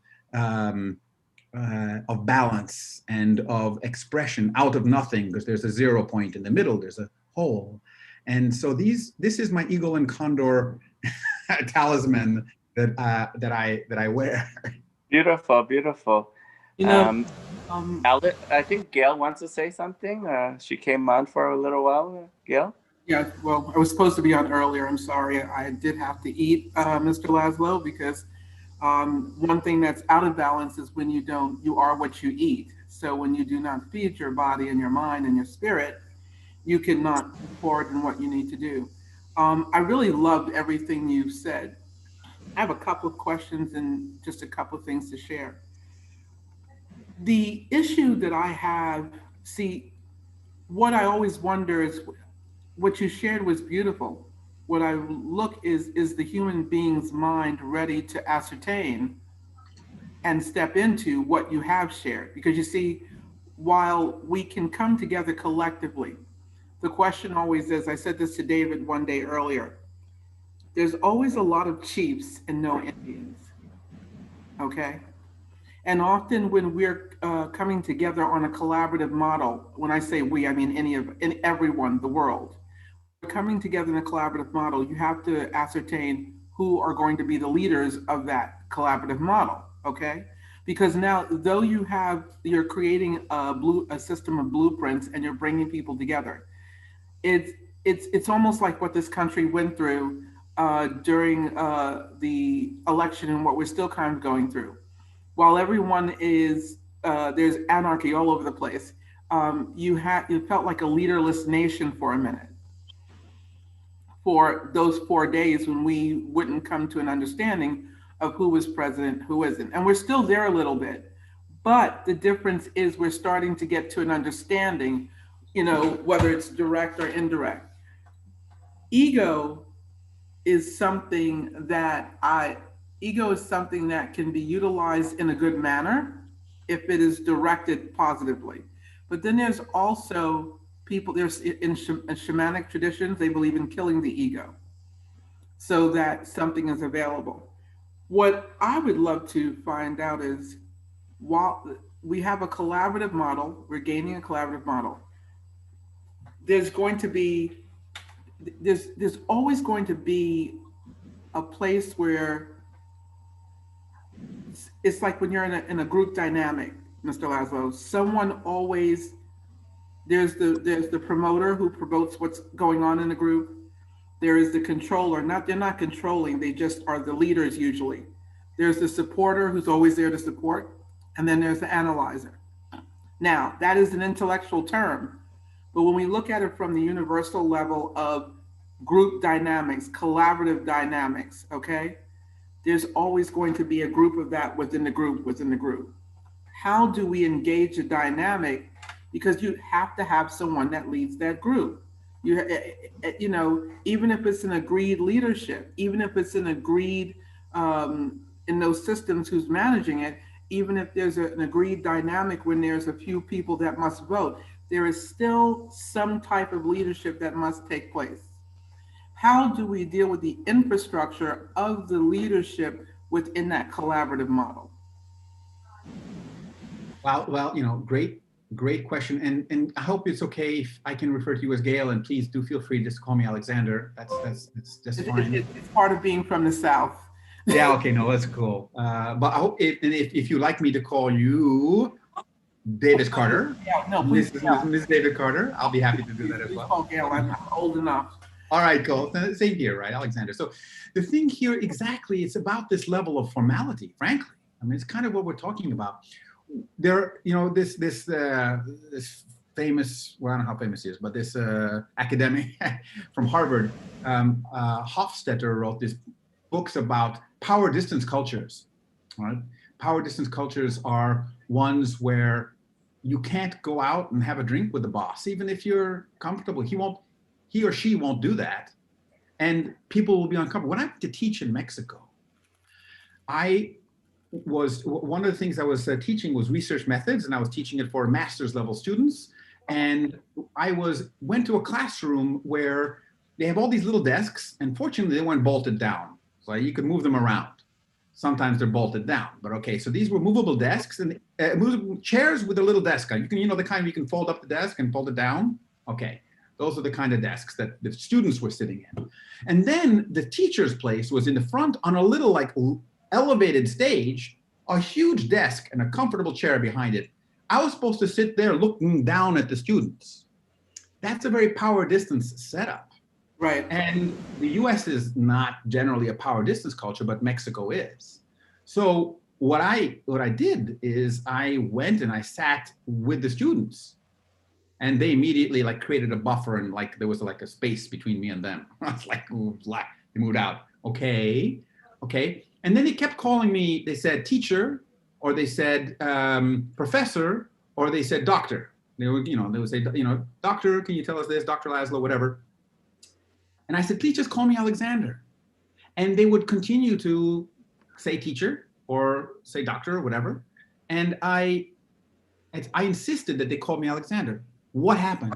balance and of expression out of nothing, because there's a 0 point in the middle, there's a hole. And so this is my eagle and condor talisman that I wear. Beautiful, beautiful. I think Gail wants to say something. She came on for a little while. Gail? Yeah, well, I was supposed to be on earlier. I'm sorry. I did have to eat, Mr. Laszlo, because one thing that's out of balance is when you are what you eat. So when you do not feed your body and your mind and your spirit, you cannot move forward in what you need to do. I really loved everything you've said. I have a couple of questions and just a couple of things to share. The issue that I have, see, what I always wonder is what you shared was beautiful. What I look is the human being's mind ready to ascertain and step into what you have shared? Because you see, while we can come together collectively, the question always is, I said this to David one day earlier, there's always a lot of chiefs and no Indians, okay? And often when we're coming together on a collaborative model, when I say we, I mean everyone, the world, coming together in a collaborative model, you have to ascertain who are going to be the leaders of that collaborative model, okay? Because now, though you're creating a system of blueprints and you're bringing people together, it's almost like what this country went through during the election and what we're still kind of going through. While everyone is, there's anarchy all over the place, you felt like a leaderless nation for a minute. For those 4 days when we wouldn't come to an understanding of who was president, who isn't. And we're still there a little bit. But the difference is we're starting to get to an understanding, whether it's direct or indirect. Ego is something that can be utilized in a good manner if it is directed positively. But then there's also there's in shamanic traditions, they believe in killing the ego so that something is available. What I would love to find out is, while we have a collaborative model, we're gaining a collaborative model, there's always going to be a place where it's like when you're in a group dynamic, Mr. Laszlo, someone always, there's the promoter who promotes what's going on in the group. There is the controller. They're not controlling, they just are the leaders usually. There's the supporter who's always there to support, and then there's the analyzer. Now, that is an intellectual term, but when we look at it from the universal level of group dynamics, collaborative dynamics, okay? There's always going to be a group of that within the group. How do we engage a dynamic? Because you have to have someone that leads that group. Even if it's an agreed leadership, even if it's an agreed in those systems who's managing it, even if there's an agreed dynamic when there's a few people that must vote, there is still some type of leadership that must take place. How do we deal with the infrastructure of the leadership within that collaborative model? Well, great question. And I hope it's okay if I can refer to you as Gail, and please do feel free just to call me Alexander. That's just fine. It's part of being from the South. Yeah, okay, no, that's cool. But I hope if you like me to call you David Carter, Yeah, no, please. Ms. David Carter, I'll be happy to do that as well. Call Gail, I'm old enough. All right, cool. Same here, right, Alexander? So the thing here, exactly, it's about this level of formality, frankly. I mean, it's kind of what we're talking about. There, this famous, well, I don't know how famous he is, but this academic from Harvard, Hofstetter, wrote these books about power distance cultures, right? Power distance cultures are ones where you can't go out and have a drink with the boss, even if you're comfortable. He or she won't do that, and people will be uncomfortable. When I went to teach in Mexico, one of the things I was teaching was research methods, and I was teaching it for master's level students. And I went to a classroom where they have all these little desks, and fortunately they weren't bolted down, so you could move them around. Sometimes they're bolted down, but okay. So these were movable desks and movable chairs with a little desk on. You can, the kind you can fold up the desk and fold it down. Okay. Those are the kind of desks that the students were sitting in. And then the teacher's place was in the front on a little elevated stage, a huge desk and a comfortable chair behind it. I was supposed to sit there looking down at the students. That's a very power distance setup. Right. And the US is not generally a power distance culture, but Mexico is. So what I did is I went and I sat with the students. And they immediately like created a buffer and like there was like a space between me and them. I was like, ooh, they moved out. Okay. And then they kept calling me, they said teacher, or they said professor, or they said doctor. They would, they would say, doctor, can you tell us this? Dr. Laszlo, whatever. And I said, please just call me Alexander. And they would continue to say teacher or say doctor or whatever. And I insisted that they call me Alexander. What happened?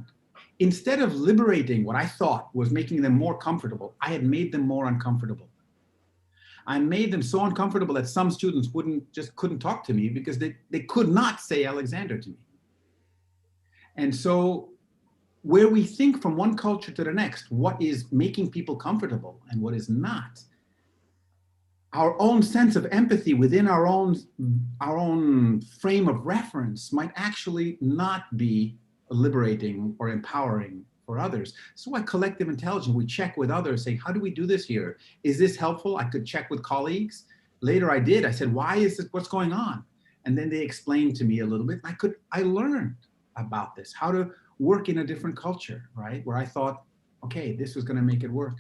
Instead of liberating what I thought was making them more comfortable, I had made them more uncomfortable. I made them so uncomfortable that some students couldn't talk to me because they could not say Alexander to me. And so where we think from one culture to the next, what is making people comfortable and what is not, our own sense of empathy within our own frame of reference might actually not be liberating or empowering for others. So why collective intelligence, we check with others, saying, how do we do this here? Is this helpful? I could check with colleagues. Later I did. I said, why is this, what's going on? And then they explained to me a little bit. I learned about this, how to work in a different culture, right? Where I thought, okay, this was going to make it work.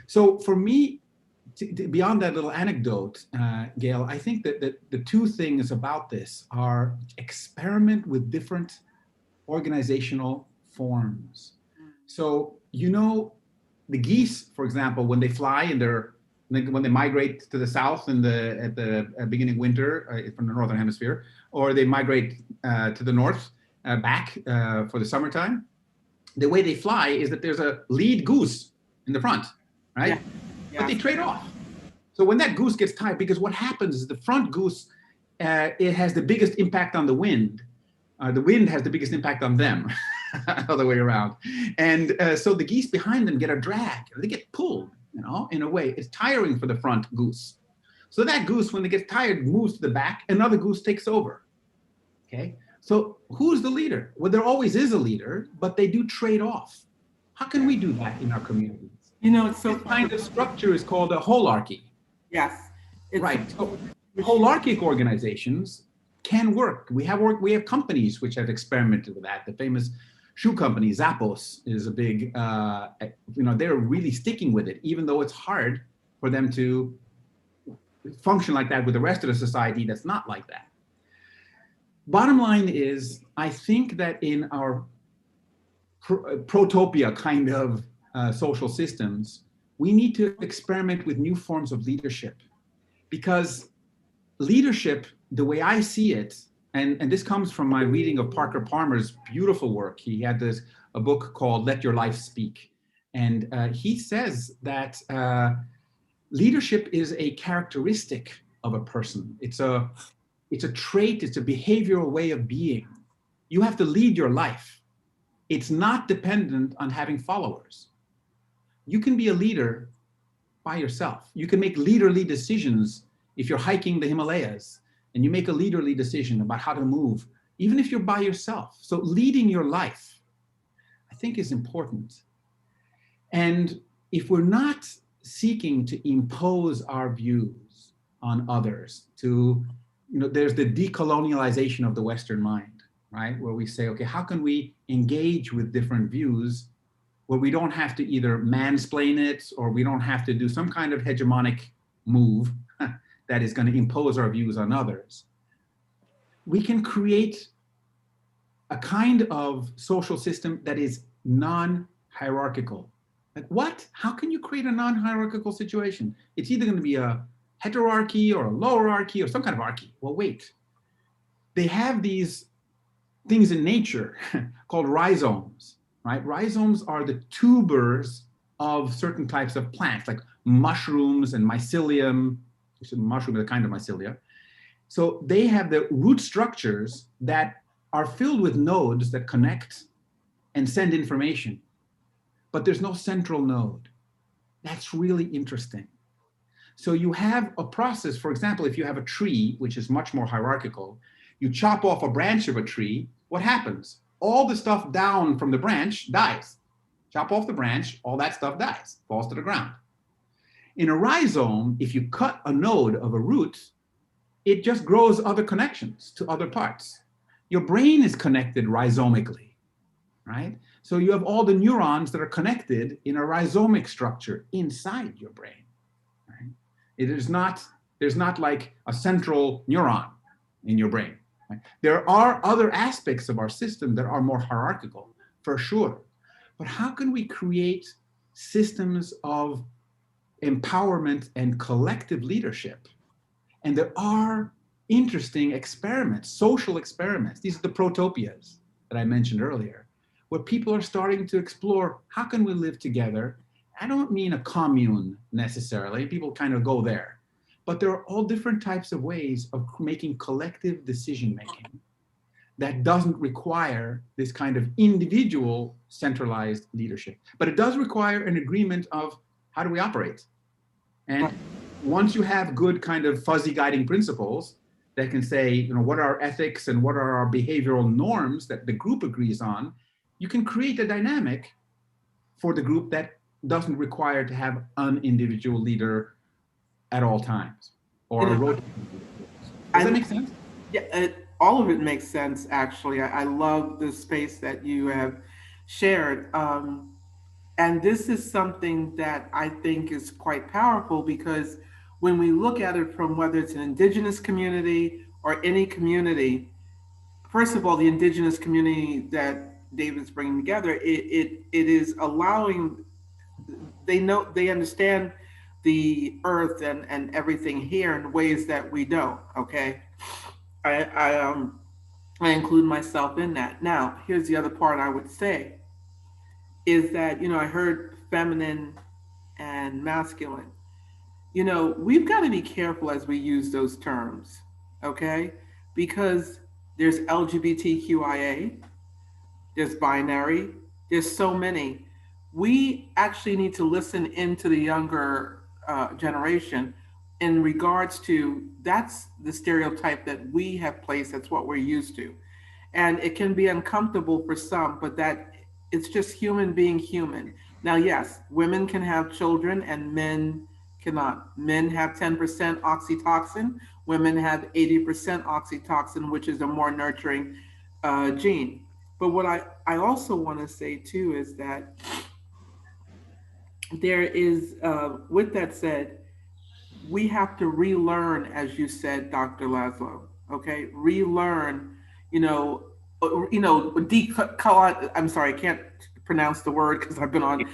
So for me, beyond that little anecdote, Gail, I think that the two things about this are experiment with different organizational forms. So, the geese, for example, when they fly and when they migrate to the south at the beginning of winter from the northern hemisphere, or they migrate to the north back for the summertime, the way they fly is that there's a lead goose in the front, right? Yeah. Yeah. But they trade off. So when that goose gets tired, because what happens is the front goose, it has the biggest impact on the wind. The wind has the biggest impact on them, other way around. And so the geese behind them get a drag, they get pulled, in a way. It's tiring for the front goose. So that goose, when it gets tired, moves to the back, another goose takes over, okay? So who's the leader? Well, there always is a leader, but they do trade off. How can we do that in our communities? It's so this kind of structure is called a holarchy. Yes. Right. So holarchic organizations can work. We have companies which have experimented with that. The famous shoe company, Zappos, is a big, they're really sticking with it, even though it's hard for them to function like that with the rest of the society that's not like that. Bottom line is, I think that in our protopia kind of social systems, we need to experiment with new forms of leadership, because leadership, the way I see it, and this comes from my reading of Parker Palmer's beautiful work. He had a book called Let Your Life Speak. And he says that leadership is a characteristic of a person. It's a trait, it's a behavioral way of being. You have to lead your life. It's not dependent on having followers. You can be a leader by yourself. You can make leaderly decisions if you're hiking the Himalayas, and you make a leaderly decision about how to move, even if you're by yourself. So leading your life, I think, is important. And if we're not seeking to impose our views on others, there's the decolonialization of the Western mind, right? Where we say, okay, how can we engage with different views where we don't have to either mansplain it, or we don't have to do some kind of hegemonic move that is going to impose our views on others. We can create a kind of social system that is non-hierarchical. Like what? How can you create a non-hierarchical situation? It's either going to be a heterarchy or a lowerarchy or some kind of archy. Well, wait. They have these things in nature called rhizomes, right? Rhizomes are the tubers of certain types of plants, like mushrooms and mycelium. Mushroom is a kind of mycelia. So they have the root structures that are filled with nodes that connect and send information, but there's no central node. That's really interesting. So you have a process, for example, if you have a tree, which is much more hierarchical, you chop off a branch of a tree, what happens? All the stuff down from the branch dies. Chop off the branch, all that stuff dies, falls to the ground. In a rhizome, if you cut a node of a root, it just grows other connections to other parts. Your brain is connected rhizomically. right? So you have all the neurons that are connected in a rhizomic structure inside your brain, right? It is not, there's not like a central neuron in your brain. Right? There are other aspects of our system that are more hierarchical, for sure. But how can we create systems of empowerment and collective leadership? And there are interesting experiments, social experiments. These are the protopias that I mentioned earlier, where people are starting to explore, how can we live together? I don't mean a commune necessarily, people kind of go there, but there are all different types of ways of making collective decision-making that doesn't require this kind of individual centralized leadership. But it does require an agreement of how do we operate? And once you have good kind of fuzzy guiding principles that can say, you know, what are ethics and what are our behavioral norms that the group agrees on, you can create a dynamic for the group that doesn't require to have an individual leader at all times or a rotating leader. Does that make sense? Yeah, all of it makes sense, actually. I love the space that you have shared. And this is something that I think is quite powerful because when we look at it from whether it's an indigenous community or any community, first of all, the indigenous community that David's bringing together, it is allowing, they understand the earth and everything here in ways that we don't, okay? I include myself in that. Now, here's the other part I would say is that, you know, I heard feminine and masculine. You know, we've got to be careful as we use those terms, okay? Because there's LGBTQIA, there's binary, there's so many. We actually need to listen into the younger generation in regards to that's the stereotype that we have placed, that's what we're used to. And it can be uncomfortable for some, but that it's just human being human. Now, yes, women can have children and men cannot. Men have 10% oxytocin, women have 80% oxytocin, which is a more nurturing gene. But what I also want to say too is that there is, with that said, we have to relearn, as you said, Dr. Laszlo, okay? Relearn, I'm sorry, I can't pronounce the word because I've been on. The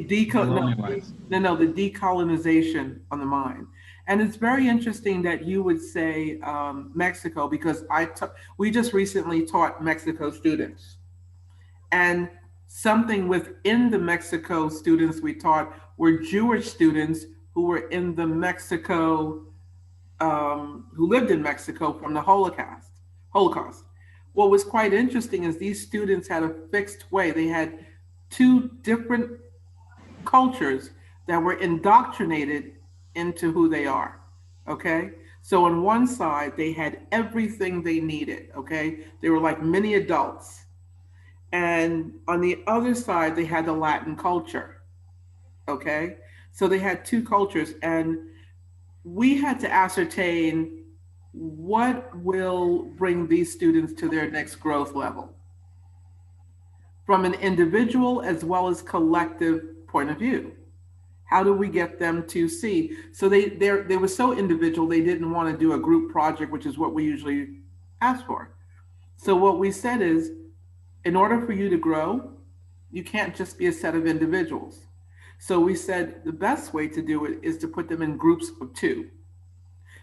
decolonization on the mind. And it's very interesting that you would say Mexico, because we just recently taught Mexico students. And something within the Mexico students we taught were Jewish students who were in the Mexico, who lived in Mexico from the Holocaust. What was quite interesting is these students had a fixed way. They had two different cultures that were indoctrinated into who they are, okay? So on one side, they had everything they needed, okay? They were like mini adults. And on the other side, they had the Latin culture, okay? So they had two cultures, and we had to ascertain what will bring these students to their next growth level from an individual as well as collective point of view. How do we get them to see? So they were so individual, they didn't want to do a group project, which is what we usually ask for. So what we said is, in order for you to grow, you can't just be a set of individuals. So we said the best way to do it is to put them in groups of two.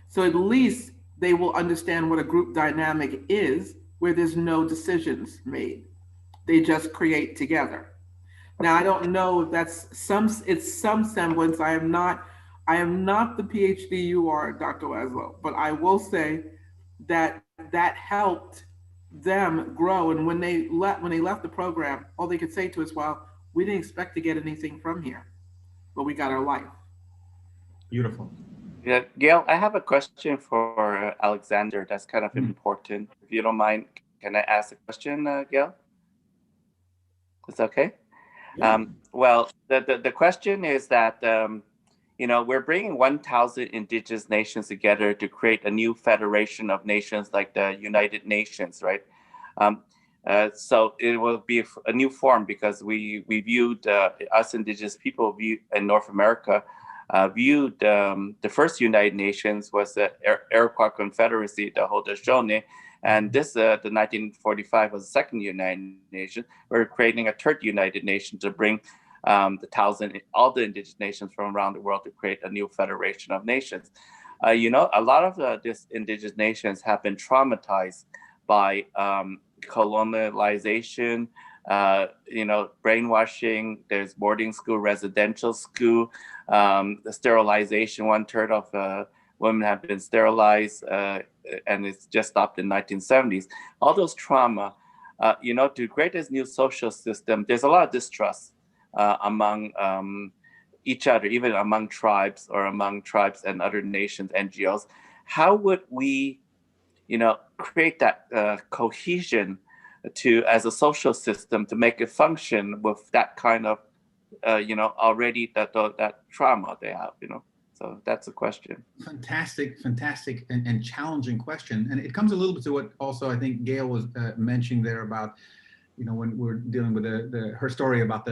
So at least they will understand what a group dynamic is, where there's no decisions made. They just create together. Now, I don't know if it's some semblance. I am not the PhD you are, Dr. Laszlo, but I will say that helped them grow. And when they left the program, all they could say to us, well, we didn't expect to get anything from here, but we got our life. Beautiful. Yeah, Gail, I have a question for Alexander that's kind of important. If you don't mind, can I ask a question, Gail? Is that okay? Yeah. Well, the question is that, we're bringing 1,000 indigenous nations together to create a new federation of nations like the United Nations, right? So it will be a new form because we viewed us indigenous people in North America viewed the first United Nations was the Iroquois Confederacy, the Haudenosaunee, and this the 1945 was the second United Nation. We're creating a third United Nation to bring all the indigenous nations from around the world to create a new federation of nations. You know, a lot of these indigenous nations have been traumatized by colonialization, you know, brainwashing. There's boarding school, residential school, the sterilization. 1/3 of women have been sterilized, and it's just stopped in 1970s. All those trauma, you know, to create this new social system, there's a lot of distrust among each other, even among tribes or among tribes and other nations, NGOs. How would we, you know, create that cohesion as a social system to make it function with that kind of, you know, already that trauma they have, you know? So that's a question. Fantastic, fantastic and challenging question. And it comes a little bit to what also I think Gail was mentioning there about, you know, when we're dealing with her story about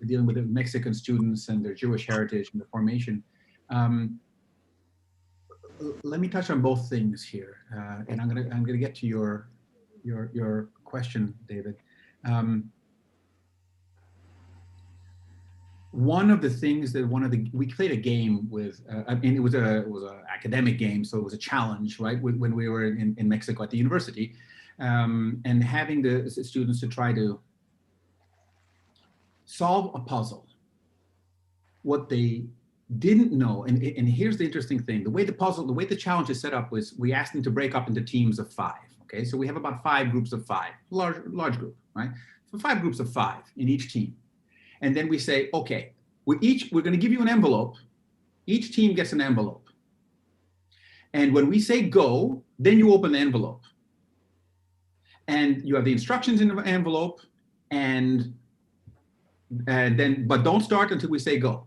dealing with the Mexican students and their Jewish heritage and the formation. Let me touch on both things here, and I'm gonna get to your question, David. One of the things that we played a game with, I mean, it was an academic game, so it was a challenge, right? When we were in Mexico at the university, and having the students to try to solve a puzzle. What they didn't know, and here's the interesting thing, the way the challenge is set up was we asked them to break up into teams of 5, okay? So we have about 5 groups of 5, large group, right? So 5 groups of 5 in each team. And then we say, okay, we're gonna give you an envelope. Each team gets an envelope. And when we say go, then you open the envelope. And you have the instructions in the envelope, but don't start until we say go.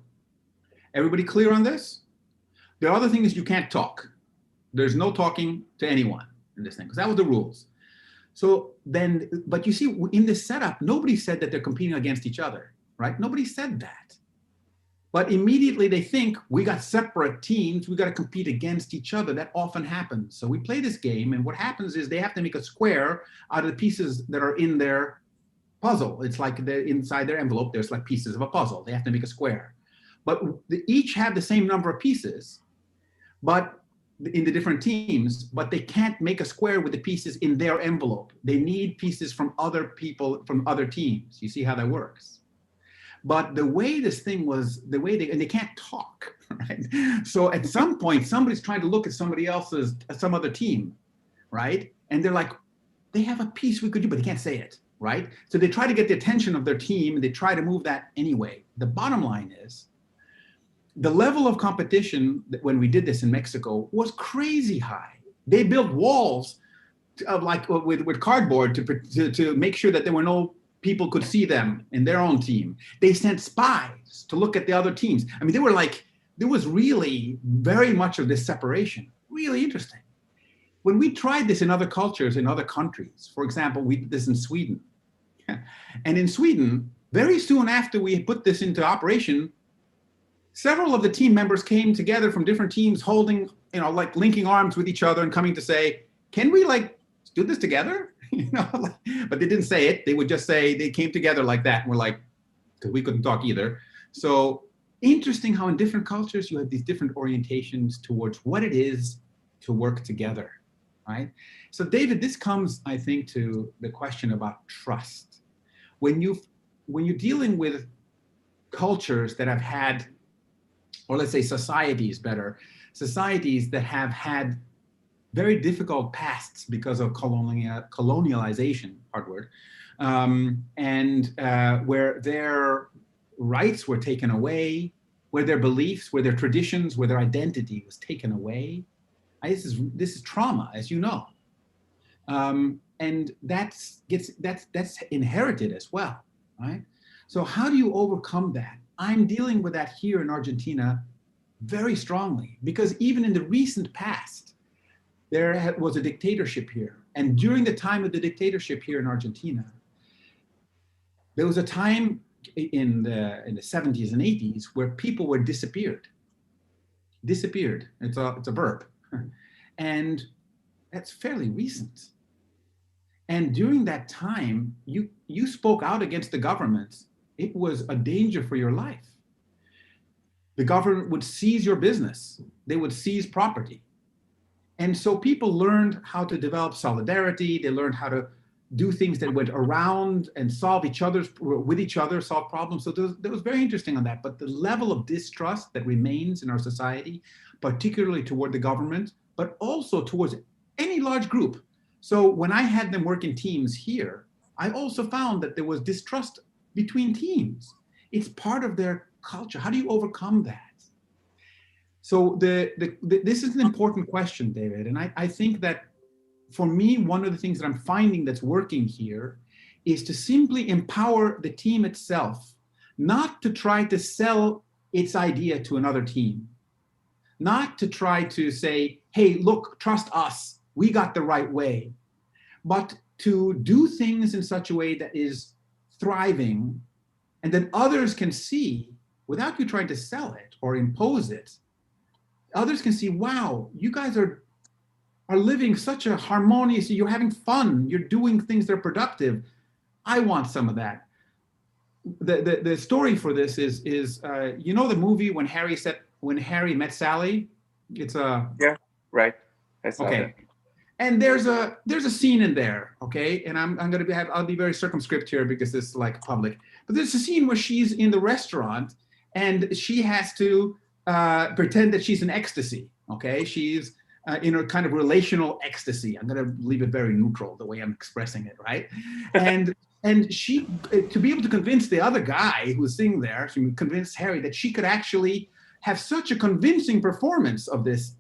Everybody clear on this? The other thing is you can't talk. There's no talking to anyone in this thing, because that was the rules. So then, but you see, in this setup, nobody said that they're competing against each other, right? Nobody said that. But immediately they think we got separate teams, we got to compete against each other. That often happens. So we play this game, and what happens is they have to make a square out of the pieces that are in their puzzle. It's like inside their envelope, there's like pieces of a puzzle. They have to make a square. But they each have the same number of pieces, but in the different teams, but they can't make a square with the pieces in their envelope. They need pieces from other people, from other teams. You see how that works? But the way this thing was, and they can't talk, right? So at some point, somebody's trying to look at some other team, right? And they're like, they have a piece we could do, but they can't say it, right? So they try to get the attention of their team, and they try to move that anyway. The bottom line is, the level of competition when we did this in Mexico was crazy high. They built walls with cardboard to make sure that there were no people could see them in their own team. They sent spies to look at the other teams. I mean, there was really very much of this separation. Really interesting. When we tried this in other cultures, in other countries, for example, we did this in Sweden. And in Sweden, very soon after we put this into operation, several of the team members came together from different teams holding, you know, like linking arms with each other and coming to say, can we like do this together? You know, but they didn't say it. They would just say they came together like that. And we're like, because we couldn't talk either. So interesting how in different cultures you have these different orientations towards what it is to work together, right? So David, this comes, I think, to the question about trust. When you're dealing with cultures that have had, or let's say societies that have had very difficult pasts because of colonialization, hard word, and where their rights were taken away, where their beliefs, where their traditions, where their identity was taken away. This is trauma, as you know, and that's inherited as well, right? So how do you overcome that? I'm dealing with that here in Argentina very strongly, because even in the recent past, there was a dictatorship here And during the time of the dictatorship here in Argentina, there was a time in the 70s and 80s where people were disappeared. Disappeared, it's a verb. And that's fairly recent. And during that time, you spoke out against the government. It was a danger for your life. The government would seize your business. They would seize property. And so people learned how to develop solidarity. They learned how to do things that went around and solve with each other, solve problems. So that was very interesting on that. But the level of distrust that remains in our society, particularly toward the government, but also towards any large group. So when I had them work in teams here, I also found that there was distrust between teams. It's part of their culture. How do you overcome that? So this is an important question, David. And I think that for me, one of the things that I'm finding that's working here is to simply empower the team itself, not to try to sell its idea to another team, not to try to say, hey, look, trust us, we got the right way, but to do things in such a way that is thriving and that others can see without you trying to sell it or impose it. Others can see, wow, you guys are living such a harmonious, you're having fun, you're doing things that are productive. I want some of that. The story for this is you know the movie When Harry Met Sally? It's a Yeah, right. I saw okay. that. And there's a scene in there, okay? And I'll be very circumscript here because this is like public. But there's a scene where she's in the restaurant and she has to pretend that she's in ecstasy, okay? She's in a kind of relational ecstasy. I'm gonna leave it very neutral the way I'm expressing it, right? And she, to be able to convince the other guy who was sitting there, she convinced Harry that she could actually have such a convincing performance of this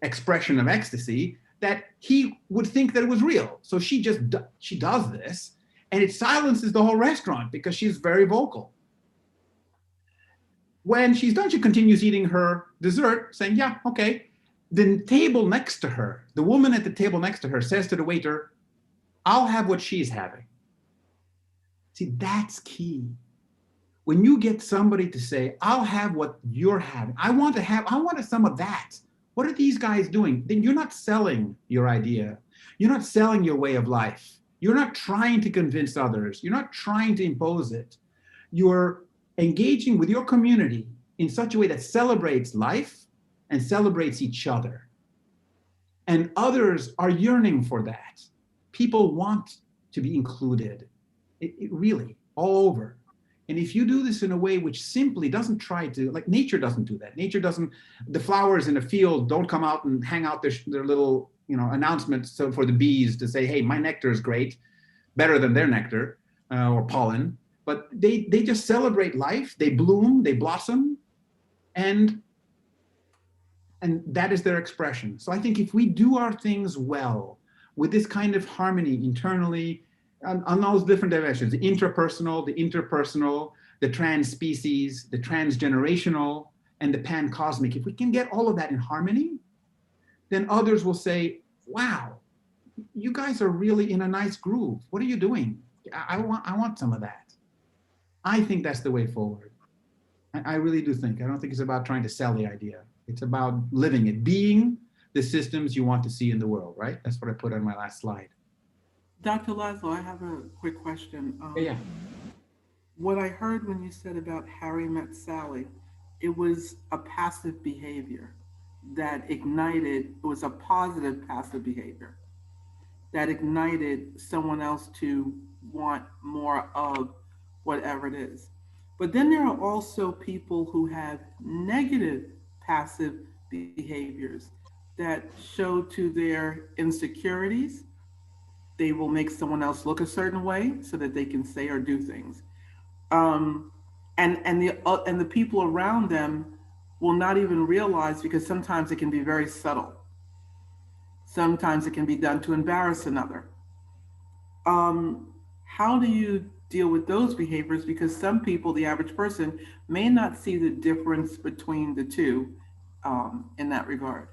expression of ecstasy that he would think that it was real. So she does this, and it silences the whole restaurant because she's very vocal. When she's done, she continues eating her dessert, saying, yeah, okay. The table next to her, the woman at the table next to her says to the waiter, I'll have what she's having. See, that's key. When you get somebody to say, I'll have what you're having, I want some of that. What are these guys doing? Then you're not selling your idea. You're not selling your way of life. You're not trying to convince others. You're not trying to impose it. You're engaging with your community in such a way that celebrates life and celebrates each other. And others are yearning for that. People want to be included. It really, all over. And if you do this in a way which simply doesn't try to, like nature doesn't do that. Nature doesn't, the flowers in a field don't come out and hang out their little, announcements for the bees to say, hey, my nectar is great, better than their nectar or pollen. But they just celebrate life. They bloom, they blossom, and that is their expression. So I think if we do our things well with this kind of harmony internally, on those different dimensions, the intrapersonal, the interpersonal, the trans species, the transgenerational, and the pan-cosmic, if we can get all of that in harmony, then others will say, wow, you guys are really in a nice groove. What are you doing? I want some of that. I think that's the way forward. I really do think. I don't think it's about trying to sell the idea. It's about living it, being the systems you want to see in the world, right? That's what I put on my last slide. Dr. Laszlo, I have a quick question. Yeah. What I heard when you said about Harry Met Sally, it was a passive behavior that ignited, it was a positive passive behavior that ignited someone else to want more of whatever it is. But then there are also people who have negative passive behaviors that show to their insecurities. They will make someone else look a certain way so that they can say or do things. And the people around them will not even realize, because sometimes it can be very subtle. Sometimes it can be done to embarrass another. How do you deal with those behaviors? Because some people, the average person, may not see the difference between the two in that regard.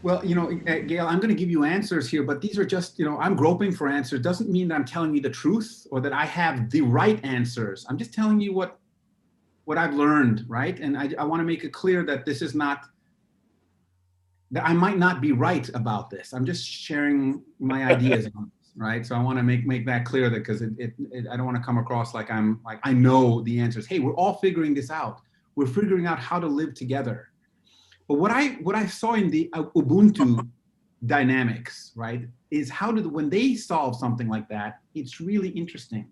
Well, Gail, I'm going to give you answers here, but these are just, I'm groping for answers. Doesn't mean that I'm telling you the truth or that I have the right answers. I'm just telling you what I've learned, right? And I want to make it clear that this is not, that I might not be right about this. I'm just sharing my ideas on this, right? So I want to make that clear, that because I don't want to come across like I know the answers. Hey, we're all figuring this out. We're figuring out how to live together. But what I saw in the Ubuntu dynamics, right, is when they solve something like that, it's really interesting.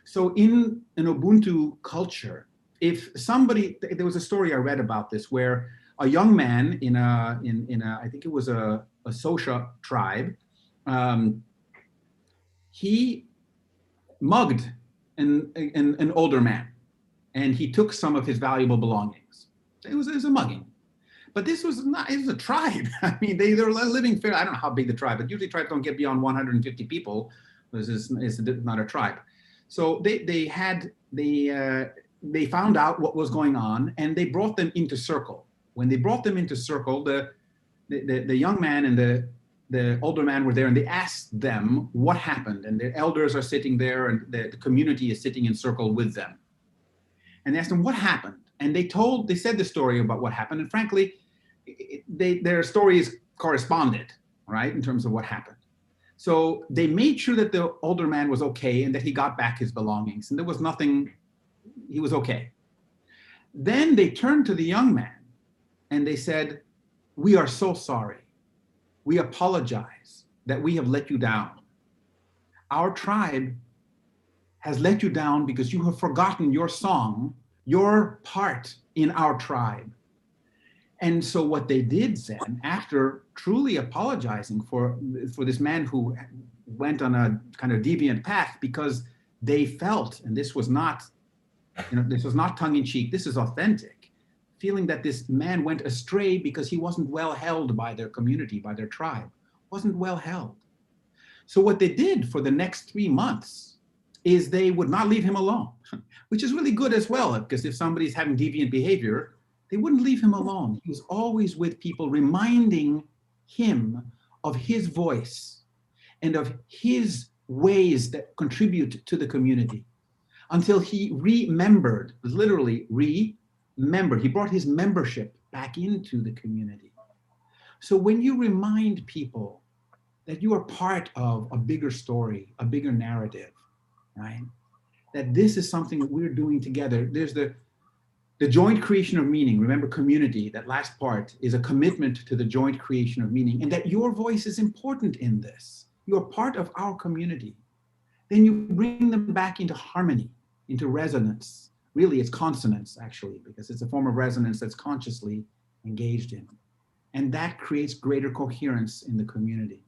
So in an Ubuntu culture, if somebody, there was a story I read about this where a young man in a I think it was a Xhosa tribe, he mugged an older man, and he took some of his valuable belongings. It was a mugging. But this was not, it was a tribe. I mean, they're living fair. I don't know how big the tribe, but usually tribes don't get beyond 150 people. This is not a tribe. So they found out what was going on, and they brought them into circle. When they brought them into circle, the young man and the older man were there, and they asked them what happened. And the elders are sitting there, and the community is sitting in circle with them. And they asked them what happened. And they said the story about what happened. And frankly, their stories corresponded, right, in terms of what happened. So they made sure that the older man was okay and that he got back his belongings, and there was nothing, he was okay. Then they turned to the young man and they said, "We are so sorry. We apologize that we have let you down. Our tribe has let you down because you have forgotten your song, your part in our tribe." And so what they did then, after truly apologizing for this man who went on a kind of deviant path, because they felt, and this was not tongue-in-cheek, this is authentic, feeling that this man went astray because he wasn't well held by their community, by their tribe, wasn't well held. So what they did for the next 3 months is they would not leave him alone, which is really good as well, because if somebody's having deviant behavior, they wouldn't leave him alone. He was always with people, reminding him of his voice and of his ways that contribute to the community, until he remembered, literally remembered. He brought his membership back into the community. So when you remind people that you are part of a bigger story, a bigger narrative, right? That this is something that we're doing together. There's the joint creation of meaning. Remember, community, that last part, is a commitment to the joint creation of meaning, and that your voice is important in this. You are part of our community. Then you bring them back into harmony, into resonance. Really, it's consonance, actually, because it's a form of resonance that's consciously engaged in. And that creates greater coherence in the community.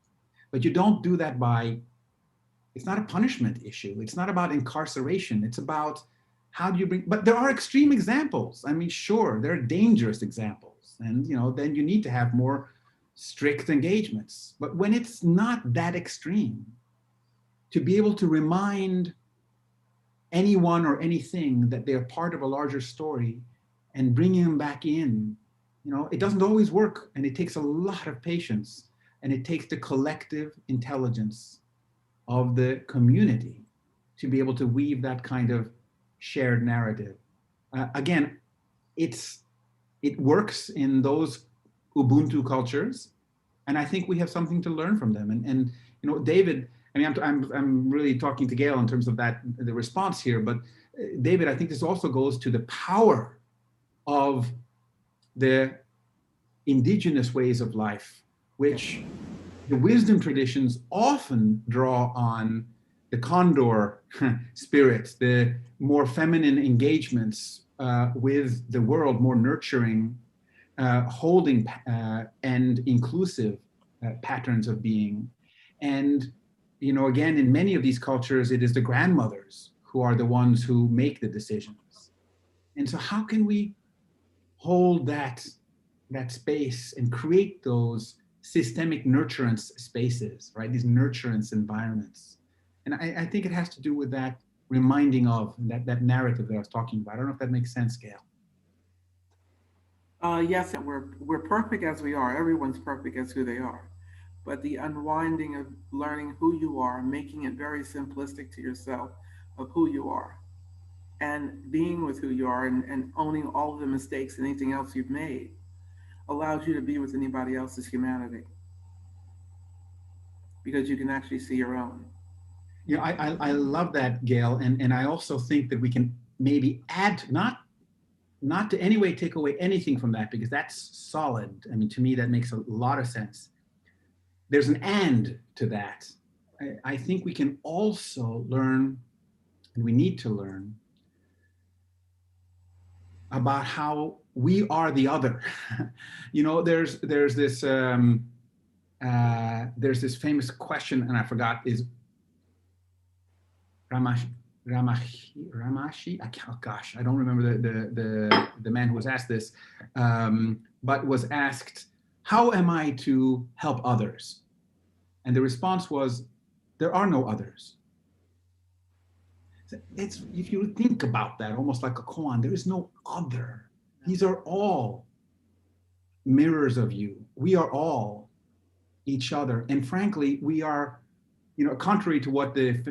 But you don't do that by, it's not a punishment issue. It's not about incarceration. It's about how do you bring, but there are extreme examples. I mean, sure, there are dangerous examples. And, then you need to have more strict engagements. But when it's not that extreme, to be able to remind anyone or anything that they're part of a larger story and bringing them back in, it doesn't always work. And it takes a lot of patience, and it takes the collective intelligence of the community to be able to weave that kind of shared narrative. Again, it works in those Ubuntu cultures, and I think we have something to learn from them. And David, I mean, I'm really talking to Gail in terms of the response here, but David, I think this also goes to the power of the indigenous ways of life, which the wisdom traditions often draw on the condor spirits, the more feminine engagements with the world, more nurturing, holding and inclusive patterns of being. And, again, in many of these cultures, it is the grandmothers who are the ones who make the decisions. And so how can we hold that space and create those systemic nurturance spaces, right? These nurturance environments. And I think it has to do with that reminding of that narrative that I was talking about. I don't know if that makes sense, Gail. Yes, we're perfect as we are. Everyone's perfect as who they are. But the unwinding of learning who you are, making it very simplistic to yourself of who you are, and being with who you are, and owning all of the mistakes and anything else you've made, allows you to be with anybody else's humanity because you can actually see your own. You know, I love that, Gail, and I also think that we can maybe add, not to any way take away anything from that, because that's solid. I mean, to me, that makes a lot of sense. There's an and to that. I think we can also learn, and we need to learn, about how we are the other. You know, there's this famous question, and I forgot, is Ramashi, oh gosh, I don't remember the man who was asked this, but was asked, how am I to help others? And the response was, there are no others. It's, if you think about that, almost like a koan, there is no other. These are all mirrors of you. We are all each other. And frankly, we are, you know, contrary to what the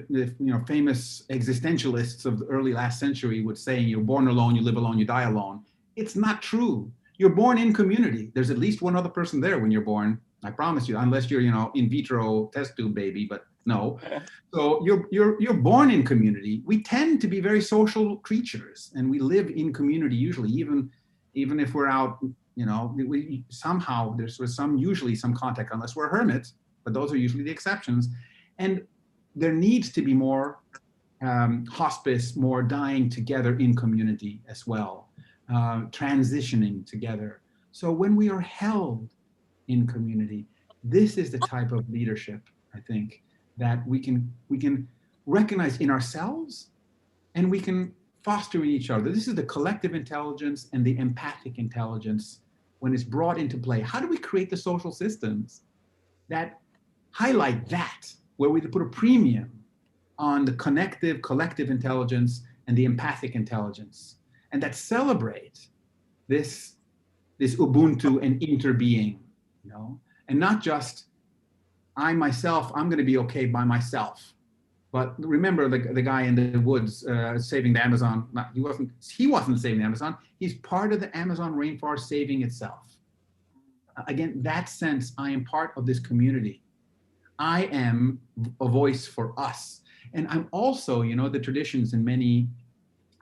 famous existentialists of the early last century would say, you're born alone, you live alone, you die alone. It's not true. You're born in community. There's at least one other person there when you're born. I promise you, unless you're, you know, in vitro test tube baby, but no. So you're born in community. We tend to be very social creatures, and we live in community usually, even if we're out, you know, we somehow there's usually some contact, unless we're hermits, but those are usually the exceptions. And there needs to be more hospice, more dying together in community as well, transitioning together. So when we are held in community, this is the type of leadership, I think, that we can recognize in ourselves, and we can foster in each other. This is the collective intelligence and the empathic intelligence when it's brought into play. How do we create the social systems that highlight that, where we put a premium on the connective, collective intelligence and the empathic intelligence, and that celebrate this Ubuntu and interbeing, you know, and not just I'm going to be okay by myself. But remember the guy in the woods saving the Amazon. He wasn't saving the Amazon. He's part of the Amazon rainforest saving itself. Again, that sense, I am part of this community. I am a voice for us. And I'm also, you know, the traditions in many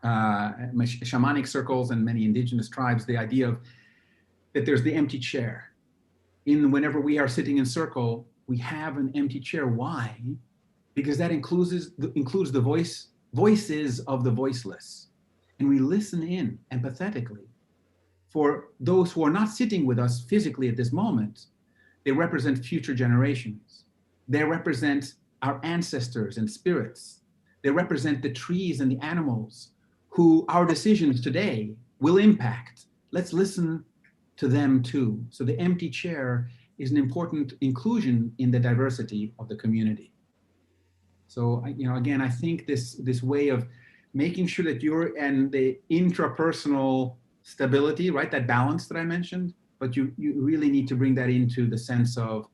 shamanic circles and many indigenous tribes, the idea of that there's the empty chair. Whenever we are sitting in circle, we have an empty chair. Why? Because that includes the voices of the voiceless. And we listen in empathetically. For those who are not sitting with us physically at this moment, they represent future generations. They represent our ancestors and spirits. They represent the trees and the animals who our decisions today will impact. Let's listen to them too. So the empty chair is an important inclusion in the diversity of the community. So, you know, again, I think this way of making sure that you're in the intrapersonal stability, right, that balance that I mentioned, but you really need to bring that into the sense of,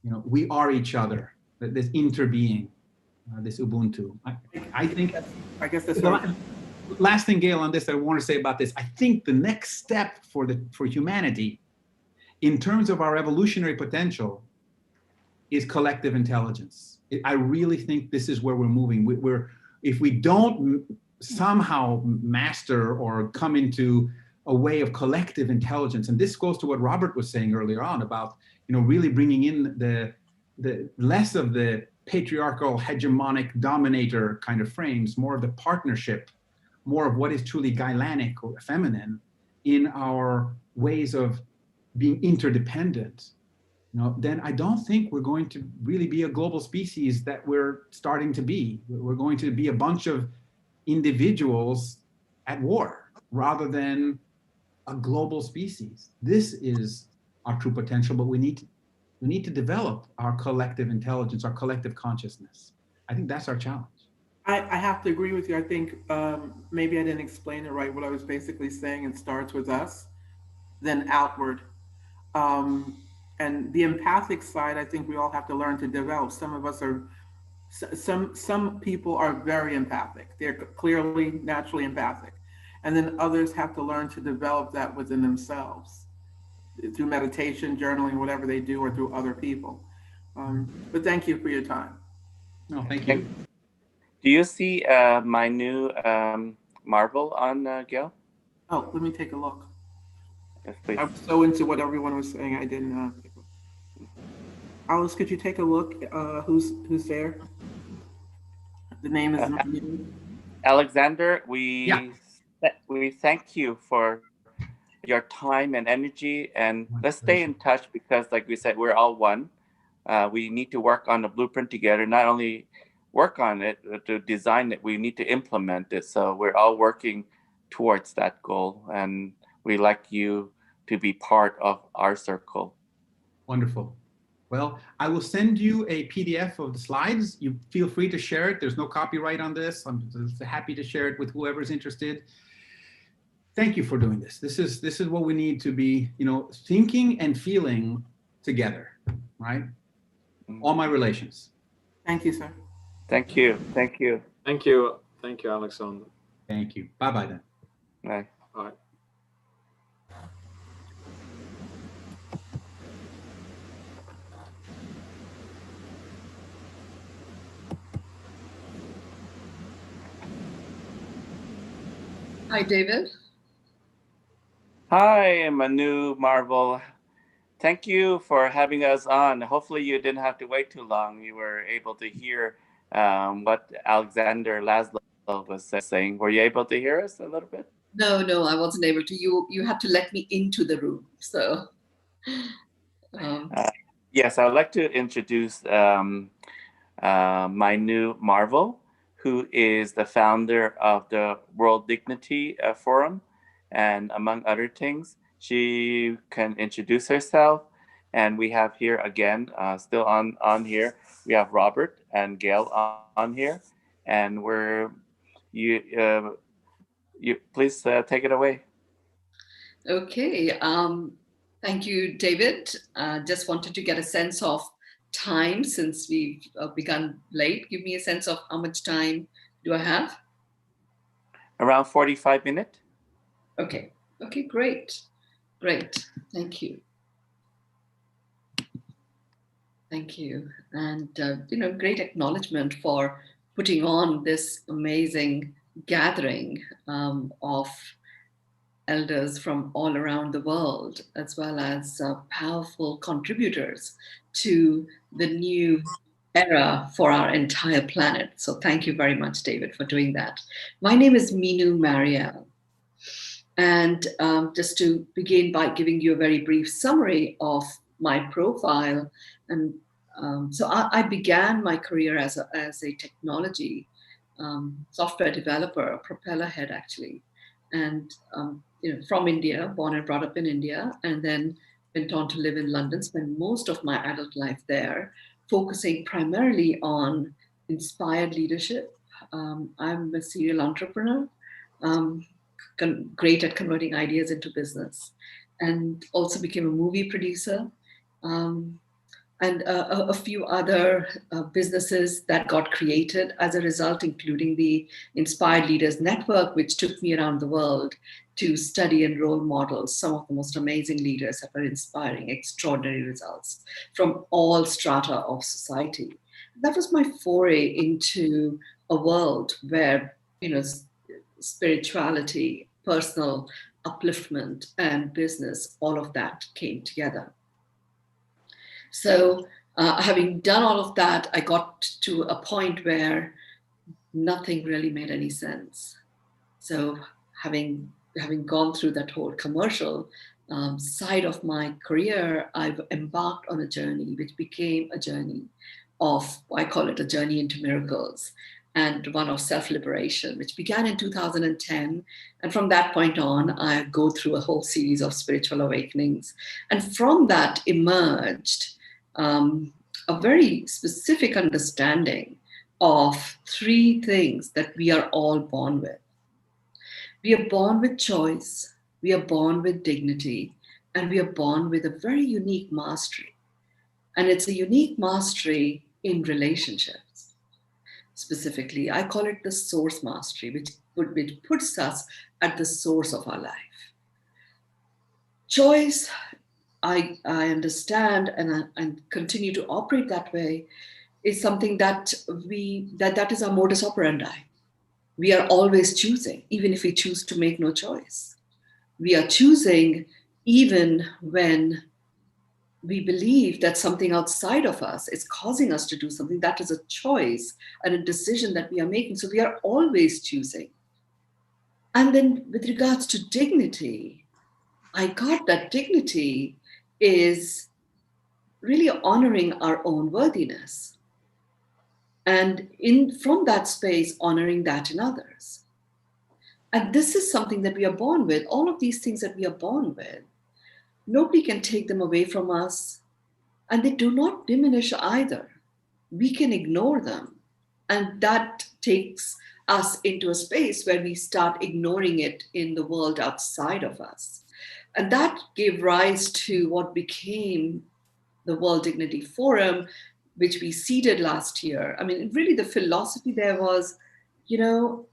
you know, we are each other, this interbeing, this Ubuntu. I think, I guess that's the last thing, Gail, on this I want to say about this, I think the next step for humanity in terms of our evolutionary potential is collective intelligence. I really think this is where we're moving. If we don't somehow master or come into a way of collective intelligence, and this goes to what Robert was saying earlier on about, you know, really bringing in the less of the patriarchal, hegemonic, dominator kind of frames, more of the partnership, more of what is truly Gailanic or feminine in our ways of being interdependent, you know, then I don't think we're going to really be a global species that we're starting to be. We're going to be a bunch of individuals at war rather than a global species. This is our true potential, but we need to develop our collective intelligence, our collective consciousness. I think that's our challenge. I have to agree with you. I think maybe I didn't explain it right. What I was basically saying, it starts with us. than outward. And the empathic side, I think we all have to learn to develop. Some of us are, some people are very empathic. They're clearly naturally empathic. And then others have to learn to develop that within themselves through meditation, journaling, whatever they do, or through other people. But thank you for your time. No, thank you. Do you see my new Marvel on, Gail? Oh, let me take a look. Yes, please. I'm so into what everyone was saying, I didn't. Alice, could you take a look? Who's there? The name is Alexander, Yeah. we thank you for your time and energy, and let's stay in touch because, like we said, we're all one. We need to work on the blueprint together, not only work on it, to design it, we need to implement it. So we're all working towards that goal, and we like you to be part of our circle. Wonderful. Well, I will send you a PDF of the slides. You feel free to share it. There's no copyright on this. I'm just happy to share it with whoever's interested. Thank you for doing this. This is what we need to be, thinking and feeling together, right? All my relations. Thank you, sir. Thank you. Thank you. Thank you. Thank you, Alexander. Thank you. Bye-bye then. Bye. Bye. Hi, David. Hi, Manu Marvel. Thank you for having us on. Hopefully you didn't have to wait too long. You were able to hear what Alexander Laszlo was saying. Were you able to hear us a little bit? No, I wasn't able to. You had to let me into the room. So, yes, I would like to introduce Manu Marvel, who is the founder of the World Dignity Forum. And among other things, she can introduce herself. And we have here again, still on here, we have Robert and Gail on here. And you please take it away. okay. Thank you, David. Just wanted to get a sense of time since we've begun late. Give me a sense of how much time do I have? Around 45 minutes. Okay. Okay, great. Thank you. Thank you. And, great acknowledgement for putting on this amazing gathering of elders from all around the world, as well as powerful contributors to the new era for our entire planet. So thank you very much, David, for doing that. My name is Minu Mariel. And just to begin by giving you a very brief summary of my profile. And so I began my career as a technology software developer, a propeller head actually. And from India, born and brought up in India, and then went on to live in London, spent most of my adult life there, focusing primarily on inspired leadership. I'm a serial entrepreneur, great at converting ideas into business, and also became a movie producer, and a few other businesses that got created as a result, including the Inspired Leaders Network, which took me around the world to study and role model some of the most amazing leaders that were inspiring extraordinary results from all strata of society. That was my foray into a world where, spirituality, personal upliftment, and business, all of that came together. So having done all of that, I got to a point where nothing really made any sense. So having gone through that whole commercial side of my career, I've embarked on a journey which became a journey of, I call it a journey into miracles, and one of self-liberation, which began in 2010. And from that point on, I go through a whole series of spiritual awakenings. And from that emerged a very specific understanding of three things that we are all born with. We are born with choice, we are born with dignity, and we are born with a very unique mastery. And it's a unique mastery in relationships. Specifically, I call it the source mastery, which puts us at the source of our life. Choice, I understand and continue to operate that way, is something that that is our modus operandi. We are always choosing, even if we choose to make no choice. We are choosing even when we believe that something outside of us is causing us to do something. That is a choice and a decision that we are making. So we are always choosing. And then with regards to dignity, I got that dignity is really honoring our own worthiness. And from that space, honoring that in others. And this is something that we are born with. All of these things that we are born with, nobody can take them away from us. And they do not diminish either. We can ignore them. And that takes us into a space where we start ignoring it in the world outside of us. And that gave rise to what became the World Dignity Forum, which we seeded last year. I mean, really the philosophy there was, when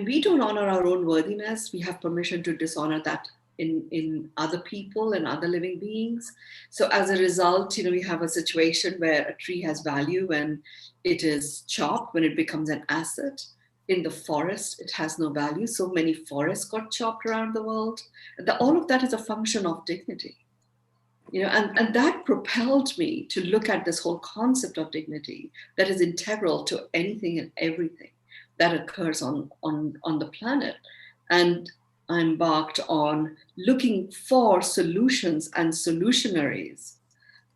we don't honor our own worthiness, we have permission to dishonor that in other people and other living beings. So as a result, we have a situation where a tree has value when it is chopped, when it becomes an asset. In the forest, it has no value. So many forests got chopped around the world. All of that is a function of dignity. And that propelled me to look at this whole concept of dignity that is integral to anything and everything that occurs on the planet. And I embarked on looking for solutions and solutionaries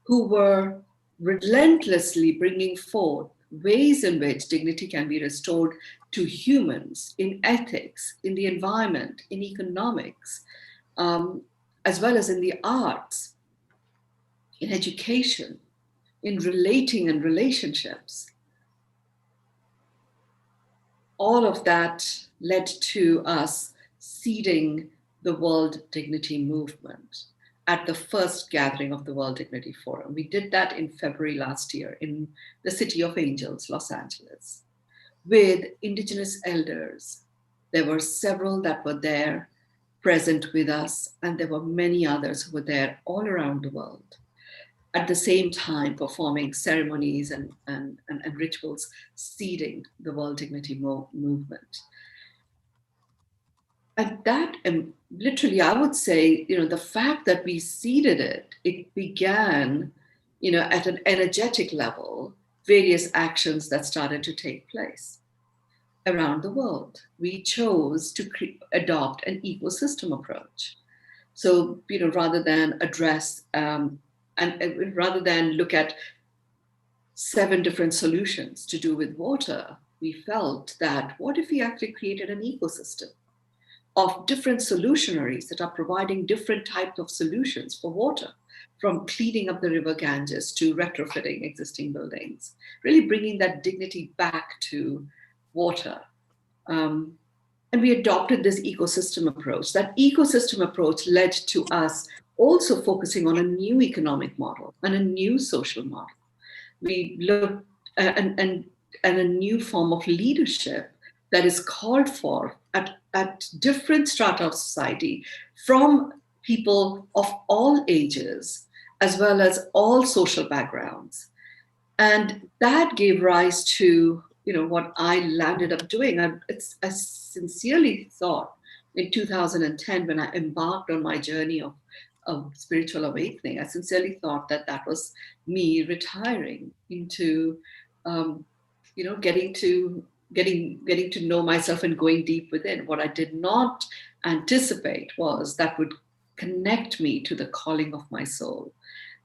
who were relentlessly bringing forth ways in which dignity can be restored to humans in ethics, in the environment, in economics, as well as in the arts, in education, in relating and relationships. All of that led to us seeding the World Dignity Movement at the first gathering of the World Dignity Forum. We did that in February last year in the City of Angels, Los Angeles, with Indigenous elders. There were several that were there present with us, and there were many others who were there all around the world, at the same time performing ceremonies and rituals seeding the World Dignity Movement. And that, literally, I would say, the fact that we seeded it began, at an energetic level, various actions that started to take place around the world. We chose to adopt an ecosystem approach. So, rather than address and rather than look at 7 different solutions to do with water, we felt that what if we actually created an ecosystem of different solutionaries that are providing different types of solutions for water, from cleaning up the river Ganges to retrofitting existing buildings, really bringing that dignity back to water. And we adopted this ecosystem approach. That ecosystem approach led to us also focusing on a new economic model and a new social model. We looked and a new form of leadership that is called for at different strata of society, from people of all ages, as well as all social backgrounds. And that gave rise to what I landed up doing. I sincerely thought in 2010, when I embarked on my journey of spiritual awakening, I sincerely thought that was me retiring into, getting to know myself and going deep within. What I did not anticipate was that would connect me to the calling of my soul.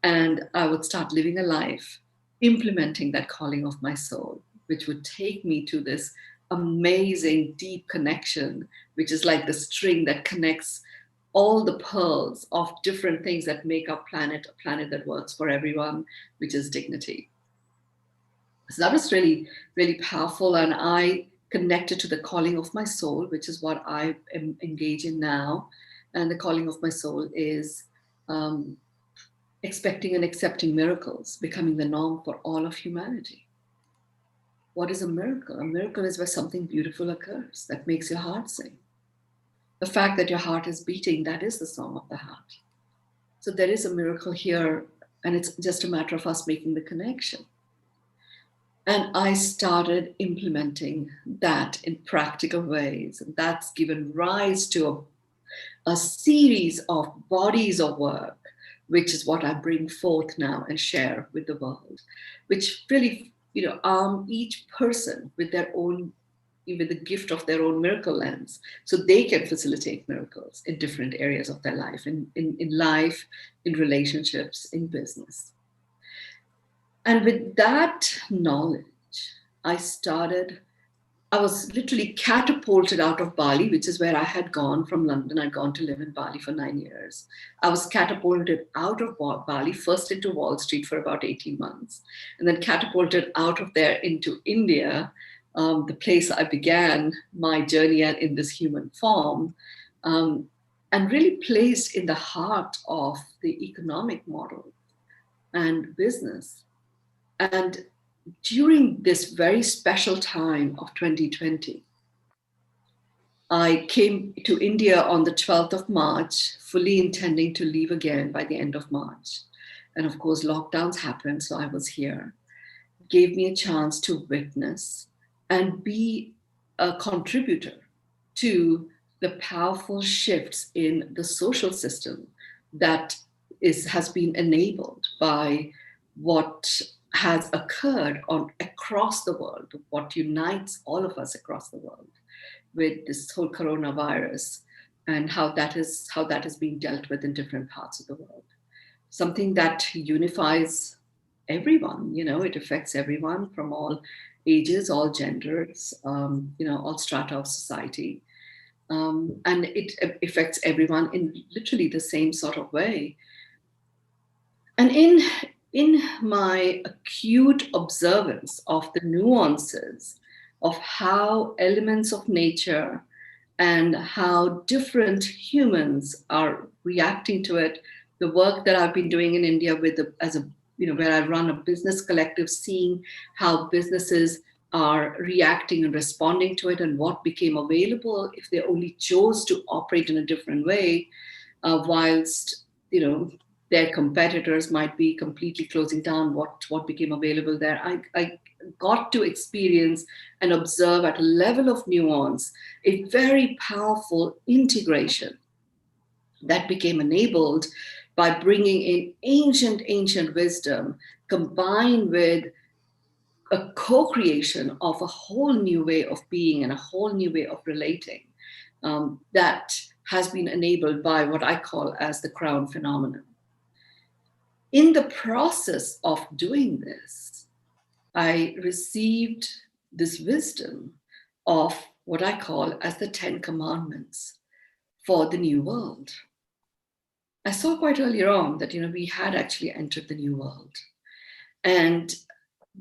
And I would start living a life implementing that calling of my soul, which would take me to this amazing deep connection, which is like the string that connects all the pearls of different things that make our planet a planet that works for everyone, which is dignity. So that was really, really powerful. And I connected to the calling of my soul, which is what I am engaged in now. And the calling of my soul is expecting and accepting miracles, becoming the norm for all of humanity. What is a miracle? A miracle is where something beautiful occurs that makes your heart sing. The fact that your heart is beating, that is the song of the heart. So there is a miracle here, and it's just a matter of us making the connection. And I started implementing that in practical ways. And that's given rise to a series of bodies of work, which is what I bring forth now and share with the world, which really, arm each person with their own, with the gift of their own miracle lens, so they can facilitate miracles in different areas of their life, in life, in relationships, in business. And with that knowledge, I was literally catapulted out of Bali, which is where I had gone from London. I'd gone to live in Bali for 9 years. I was catapulted out of Bali, first into Wall Street for about 18 months, and then catapulted out of there into India, the place I began my journey at in this human form, and really placed in the heart of the economic model and business. And during this very special time of 2020, I came to India on the 12th of March, fully intending to leave again by the end of March. And of course, lockdowns happened, so I was here. Gave me a chance to witness and be a contributor to the powerful shifts in the social system that has been enabled by what has occurred across the world, what unites all of us across the world with this whole coronavirus, and how that is being dealt with in different parts of the world. Something that unifies everyone, it affects everyone from all ages, all genders, all strata of society. And it affects everyone in literally the same sort of way. And in my acute observance of the nuances of how elements of nature and how different humans are reacting to it, the work that I've been doing in India where I run a business collective, seeing how businesses are reacting and responding to it, and what became available if they only chose to operate in a different way, whilst their competitors might be completely closing down what became available there. I got to experience and observe at a level of nuance a very powerful integration that became enabled by bringing in ancient wisdom combined with a co-creation of a whole new way of being and a whole new way of relating that has been enabled by what I call as the crown phenomenon. In the process of doing this, I received this wisdom of what I call as the 10 Commandments for the New World. I saw quite earlier on that we had actually entered the New World. And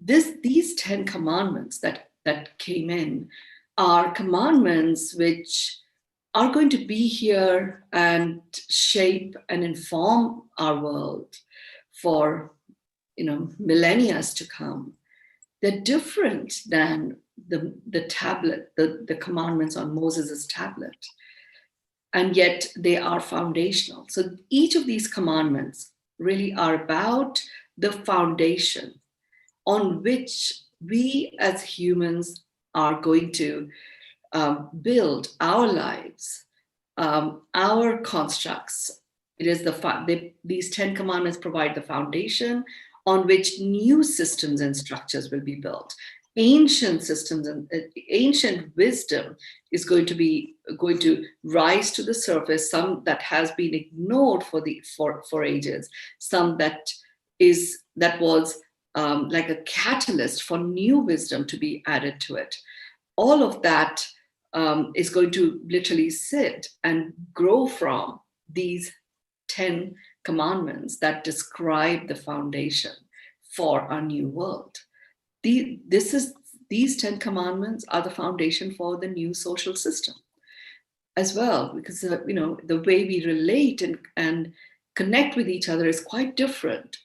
these 10 commandments that came in are commandments which are going to be here and shape and inform our world for millennia to come. They're different than the tablet, the commandments on Moses' tablet. And yet they are foundational. So each of these commandments really are about the foundation on which we as humans are going to build our lives, our constructs. It is these 10 commandments provide the foundation on which new systems and structures will be built. Ancient systems and ancient wisdom is going to rise to the surface. Some that has been ignored for ages. Some that was like a catalyst for new wisdom to be added to it. All of that is going to literally sit and grow from these 10 commandments that describe the foundation for our new world. These 10 commandments are the foundation for the new social system. as well, because the way we relate and connect with each other is quite different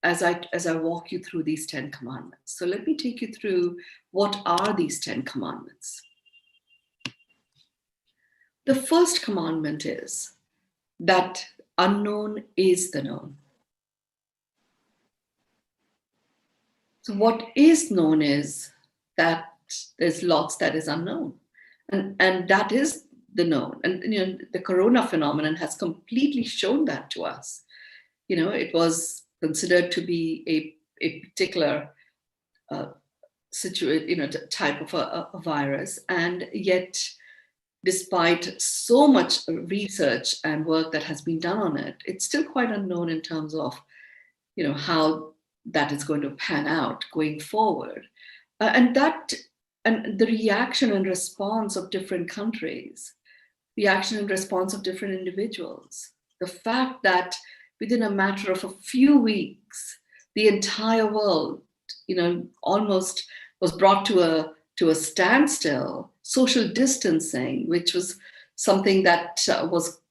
as I walk you through these 10 commandments. So let me take you through what are these 10 commandments. The first commandment is that unknown is the known. So what is known is that there's lots that is unknown, and that is the known. And the corona phenomenon has completely shown that to us. It was considered to be a particular type of a virus, and yet, despite so much research and work that has been done on it, it's still quite unknown in terms of how that is going to pan out going forward. And the reaction and response of different countries, reaction and response of different individuals, the fact that within a matter of a few weeks, the entire world, almost was brought to a standstill. Social distancing, which was something that was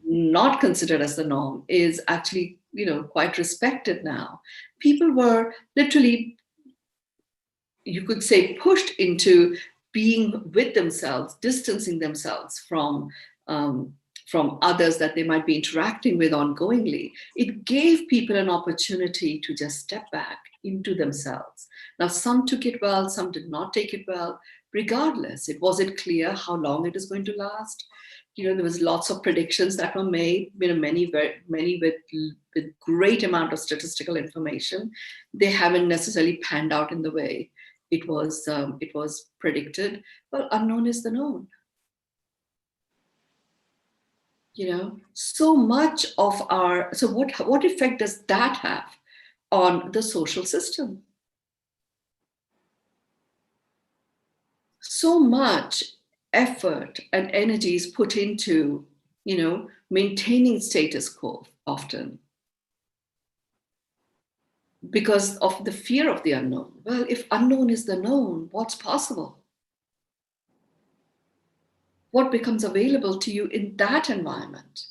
not considered as the norm, is actually quite respected now. People were literally, you could say, pushed into being with themselves, distancing themselves from others that they might be interacting with ongoingly. It gave people an opportunity to just step back into themselves. Now, some took it well, some did not take it well. Regardless, it wasn't clear how long it is going to last. There was lots of predictions that were made, many with great amount of statistical information. They haven't necessarily panned out in the way it was predicted. Well, unknown is the known. So much of what effect does that have on the social system? So much effort and energy is put into, maintaining status quo often because of the fear of the unknown. Well, if unknown is the known, what's possible? What becomes available to you in that environment?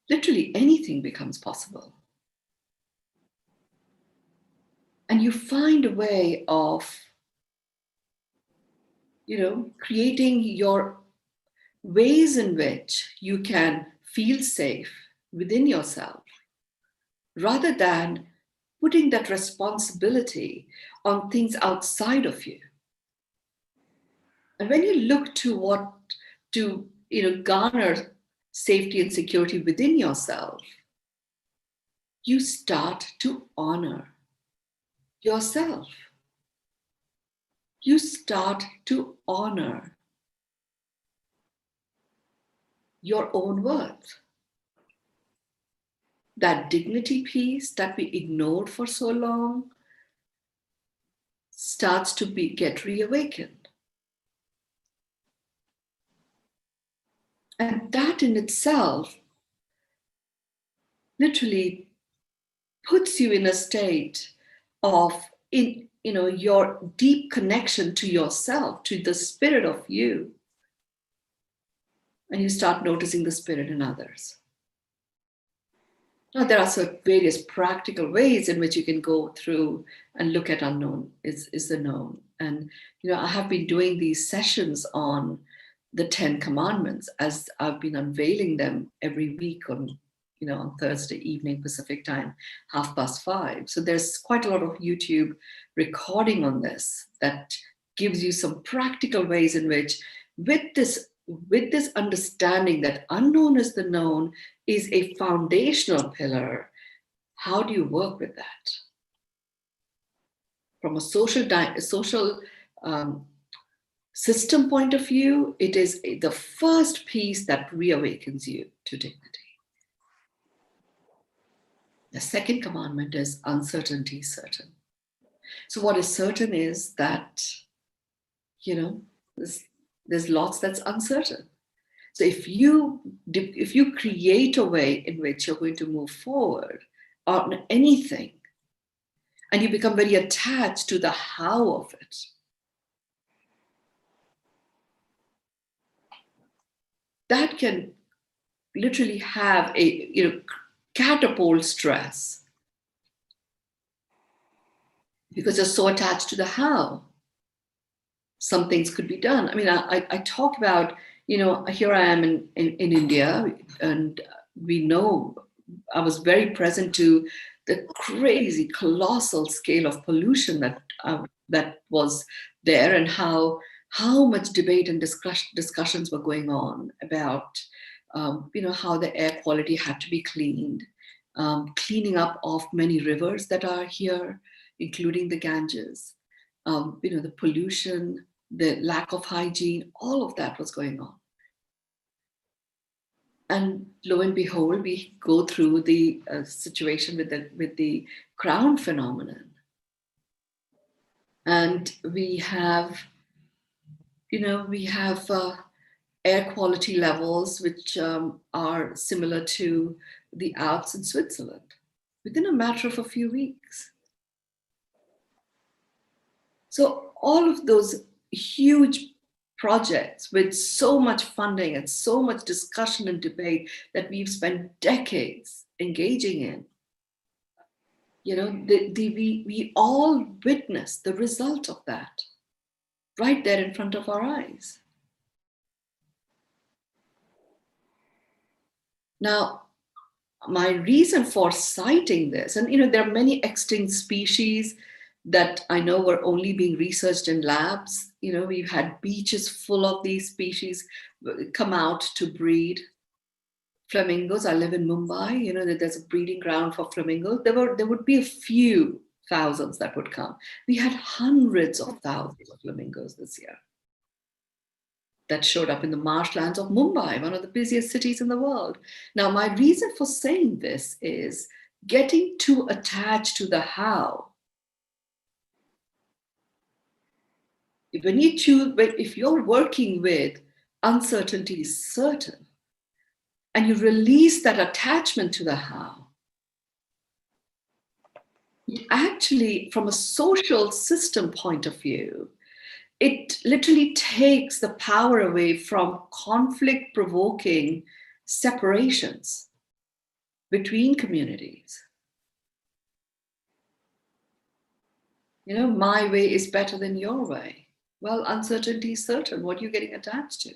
Literally anything becomes possible. And you find a way of, creating your ways in which you can feel safe within yourself, rather than putting that responsibility on things outside of you. And when you look to garner safety and security within yourself, you start to honor yourself. You start to honor your own worth. That dignity piece that we ignored for so long starts to get reawakened. And that in itself literally puts you in a state of your deep connection to yourself, to the spirit of you. And you start noticing the spirit in others. Now, there are various practical ways in which you can go through and look at unknown is the known. And, I have been doing these sessions on the 10 commandments as I've been unveiling them every week on Thursday evening Pacific time, 5:30. So there's quite a lot of YouTube recording on this that gives you some practical ways in which, with this understanding that unknown is the known is a foundational pillar, how do you work with that? From a social system point of view, it is the first piece that reawakens you to dignity. The second commandment is uncertainty is certain. So what is certain is that, there's lots that's uncertain. So if you create a way in which you're going to move forward on anything, and you become very attached to the how of it. That can literally have a catapult stress because you're so attached to the how. Some things could be done. I mean, I talk about, here I am in India, and we know I was very present to the crazy, colossal scale of pollution that was there, and how much debate and discussions were going on about, how the air quality had to be cleaned, cleaning up of many rivers that are here, including the Ganges, the pollution, the lack of hygiene, all of that was going on. And lo and behold, we go through the situation with the crown phenomenon. And we have air quality levels which are similar to the Alps in Switzerland within a matter of a few weeks. So all of those huge projects with so much funding and so much discussion and debate that we've spent decades engaging in, we all witness the result of that right there in front of our eyes. Now, my reason for citing this, and there are many extinct species that I know were only being researched in labs. We've had beaches full of these species come out to breed. Flamingos, I live in Mumbai, that there's a breeding ground for flamingos. There would be a few thousands that would come. We had hundreds of thousands of flamingos this year that showed up in the marshlands of Mumbai, one of the busiest cities in the world. Now, my reason for saying this is getting too attached to the how. If you're working with uncertainty is certain, and you release that attachment to the how, actually, from a social system point of view, it literally takes the power away from conflict-provoking separations between communities. My way is better than your way. Well, uncertainty is certain. What are you getting attached to?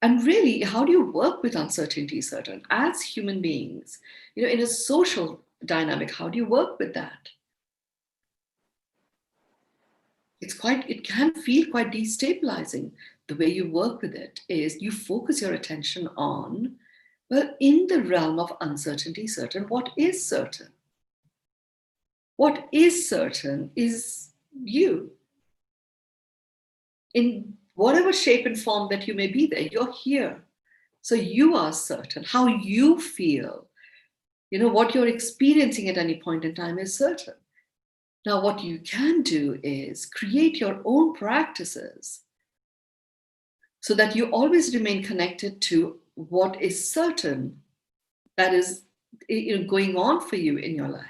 And really, how do you work with uncertainty certain as human beings? In a social dynamic, how do you work with that? It can feel quite destabilizing. The way you work with it is you focus your attention on, well, in the realm of uncertainty certain, what is certain? What is certain is you. In whatever shape and form that you may be there, you're here. So you are certain. How you feel, what you're experiencing at any point in time is certain. Now, what you can do is create your own practices so that you always remain connected to what is certain that is going on for you in your life.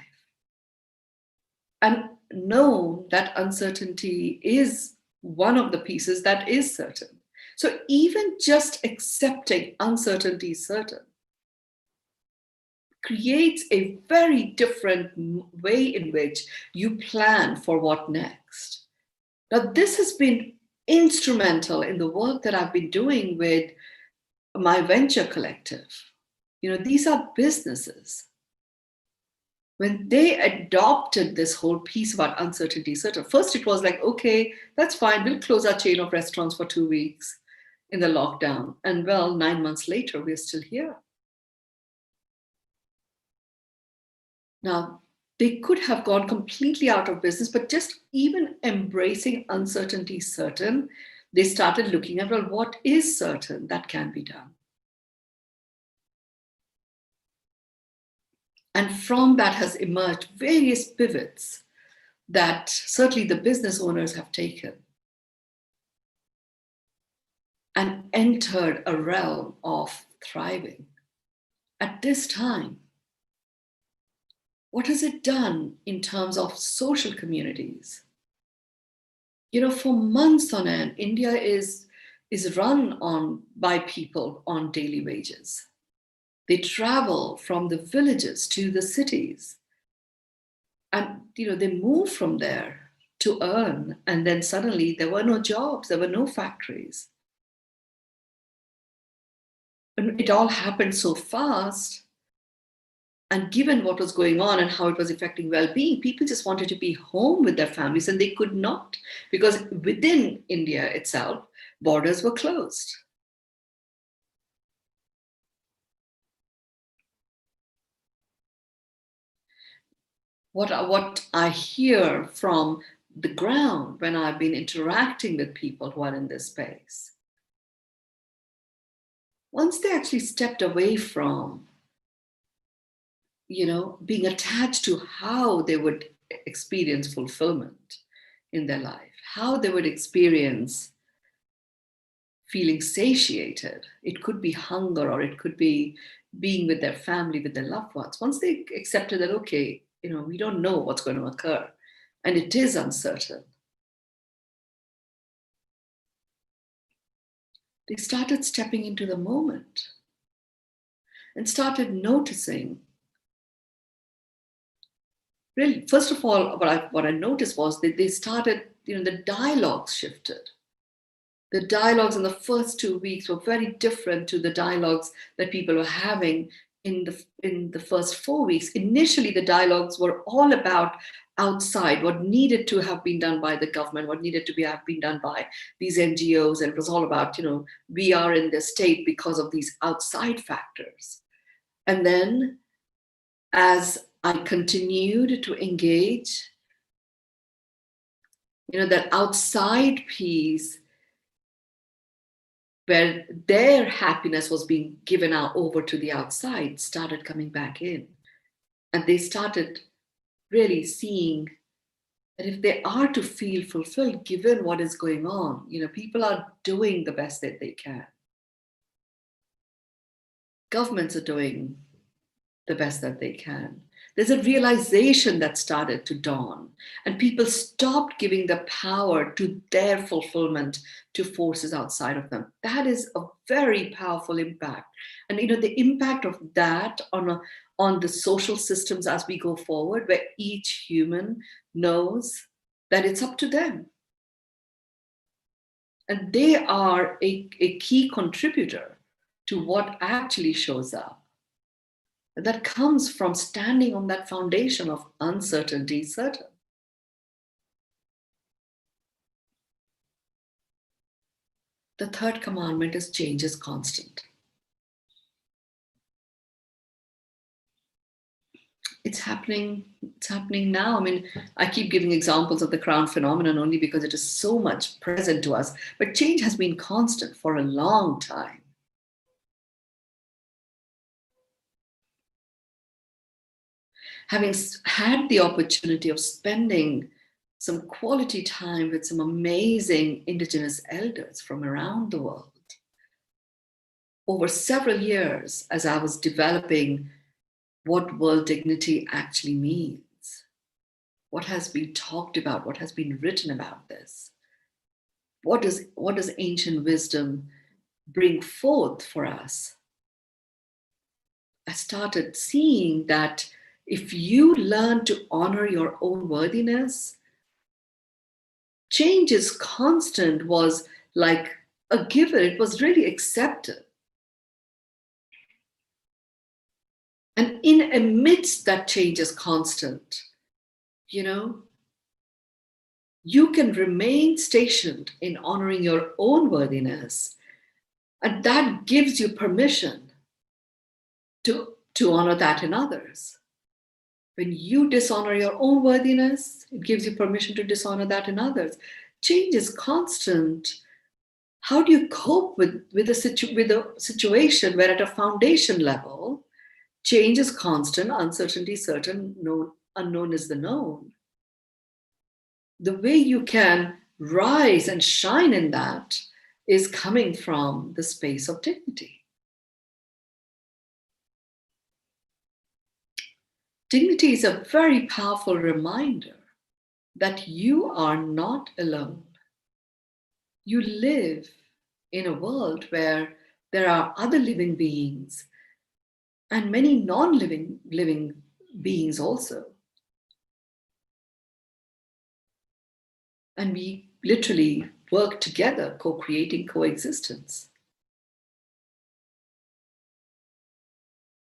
And know that uncertainty is one of the pieces that is certain. So even just accepting uncertainty certain creates a very different way in which you plan for what next. Now, this has been instrumental in the work that I've been doing with my venture collective. These are businesses. When they adopted this whole piece about uncertainty certain, first it was like, okay, that's fine. We'll close our chain of restaurants for 2 weeks in the lockdown. And well, 9 months later, we're still here. Now, they could have gone completely out of business, but just even embracing uncertainty certain, they started looking at, well, what is certain that can be done? And from that has emerged various pivots that certainly the business owners have taken and entered a realm of thriving. At this time, What has it done in terms of social communities? You know, for months on end, India is run by people on daily wages. They travel from the villages to the cities, and you know, they move from there to earn, and then suddenly there were no jobs, there were no factories. And it all happened so fast. And given what was going on and how it was affecting well-being, people just wanted to be home with their families, and they could not, because within India itself, borders were closed. What I hear from the ground when I've been interacting with people who are in this space, once they actually stepped away from, you know, being attached to how they would experience fulfillment in their life, how they would experience feeling satiated. It could be hunger, or it could be being with their family, with their loved ones. Once they accepted that, okay, you know, we don't know what's going to occur, and it is uncertain, they started stepping into the moment and started noticing. Really, first of all, what I noticed was that they started, you know, the dialogues shifted. The dialogues in the first 2 weeks were very different to the dialogues that people were having in the first 4 weeks. Initially, the dialogues were all about outside, what needed to have been done by the government, what needed to have been done by these NGOs, and it was all about, you know, we are in this state because of these outside factors. And then, as I continued to engage, you know, that outside piece, where their happiness was being given out over to the outside, started coming back in. And they started really seeing that if they are to feel fulfilled, given what is going on, you know, people are doing the best that they can. Governments are doing the best that they can. There's a realization that started to dawn, and people stopped giving the power to their fulfillment to forces outside of them. That is a very powerful impact. And you know, the impact of that on the social systems as we go forward, where each human knows that it's up to them. And they are a key contributor to what actually shows up. That comes from standing on that foundation of uncertainty, certain. The third commandment is change is constant. It's happening now. I mean, I keep giving examples of the crown phenomenon only because it is so much present to us, but change has been constant for a long time. Having had the opportunity of spending some quality time with some amazing Indigenous elders from around the world over several years, as I was developing what world dignity actually means, what has been talked about, what has been written about this, what does ancient wisdom bring forth for us, I started seeing that if you learn to honor your own worthiness, change is constant was like a given. It was really accepted. And in amidst that change is constant, you know, you can remain stationed in honoring your own worthiness. And that gives you permission to honor that in others. When you dishonor your own worthiness, it gives you permission to dishonor that in others. Change is constant. How do you cope with a situation where at a foundation level, change is constant, uncertainty certain, unknown is the known? The way you can rise and shine in that is coming from the space of dignity. Dignity is a very powerful reminder that you are not alone. You live in a world where there are other living beings and many non-living beings also. And we literally work together, co-creating coexistence.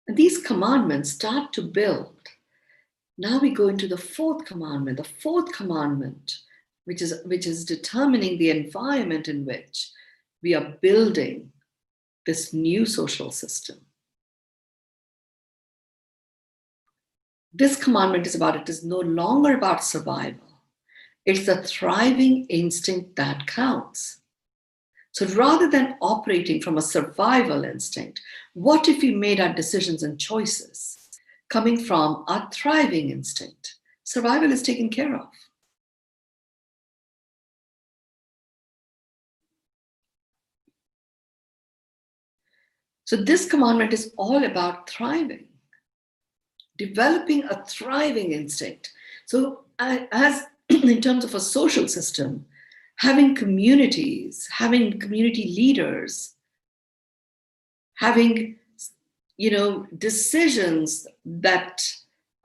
And these commandments start to build. Now we go into the fourth commandment. The fourth commandment, which is determining the environment in which we are building this new social system. This commandment is about, it is no longer about survival. It's the thriving instinct that counts. So rather than operating from a survival instinct, what if we made our decisions and choices coming from a thriving instinct? Survival is taken care of. So this commandment is all about thriving, developing a thriving instinct. So as in terms of a social system, having communities, having community leaders, having, decisions that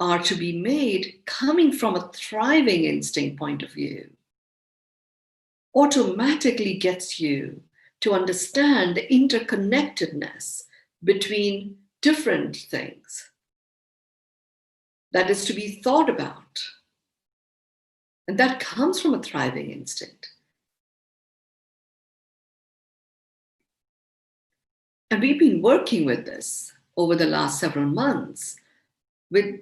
are to be made coming from a thriving instinct point of view automatically gets you to understand the interconnectedness between different things that is to be thought about. And that comes from a thriving instinct. And we've been working with this over the last several months with,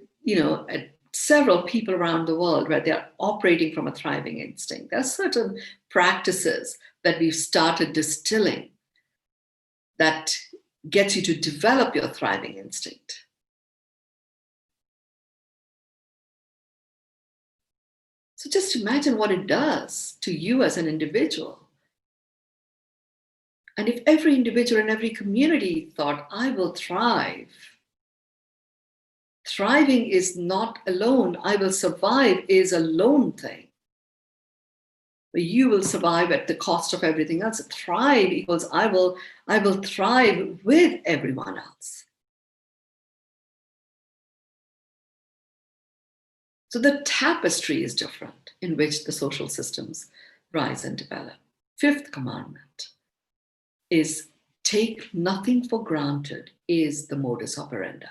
several people around the world where they're operating from a thriving instinct. There are certain practices that we've started distilling that gets you to develop your thriving instinct. So just imagine what it does to you as an individual. And if every individual in every community thought, I will thrive. Thriving is not alone. I will survive is a lone thing. But you will survive at the cost of everything else. Thrive equals I will thrive with everyone else. So the tapestry is different in which the social systems rise and develop. Fifth commandment is take nothing for granted is the modus operandi.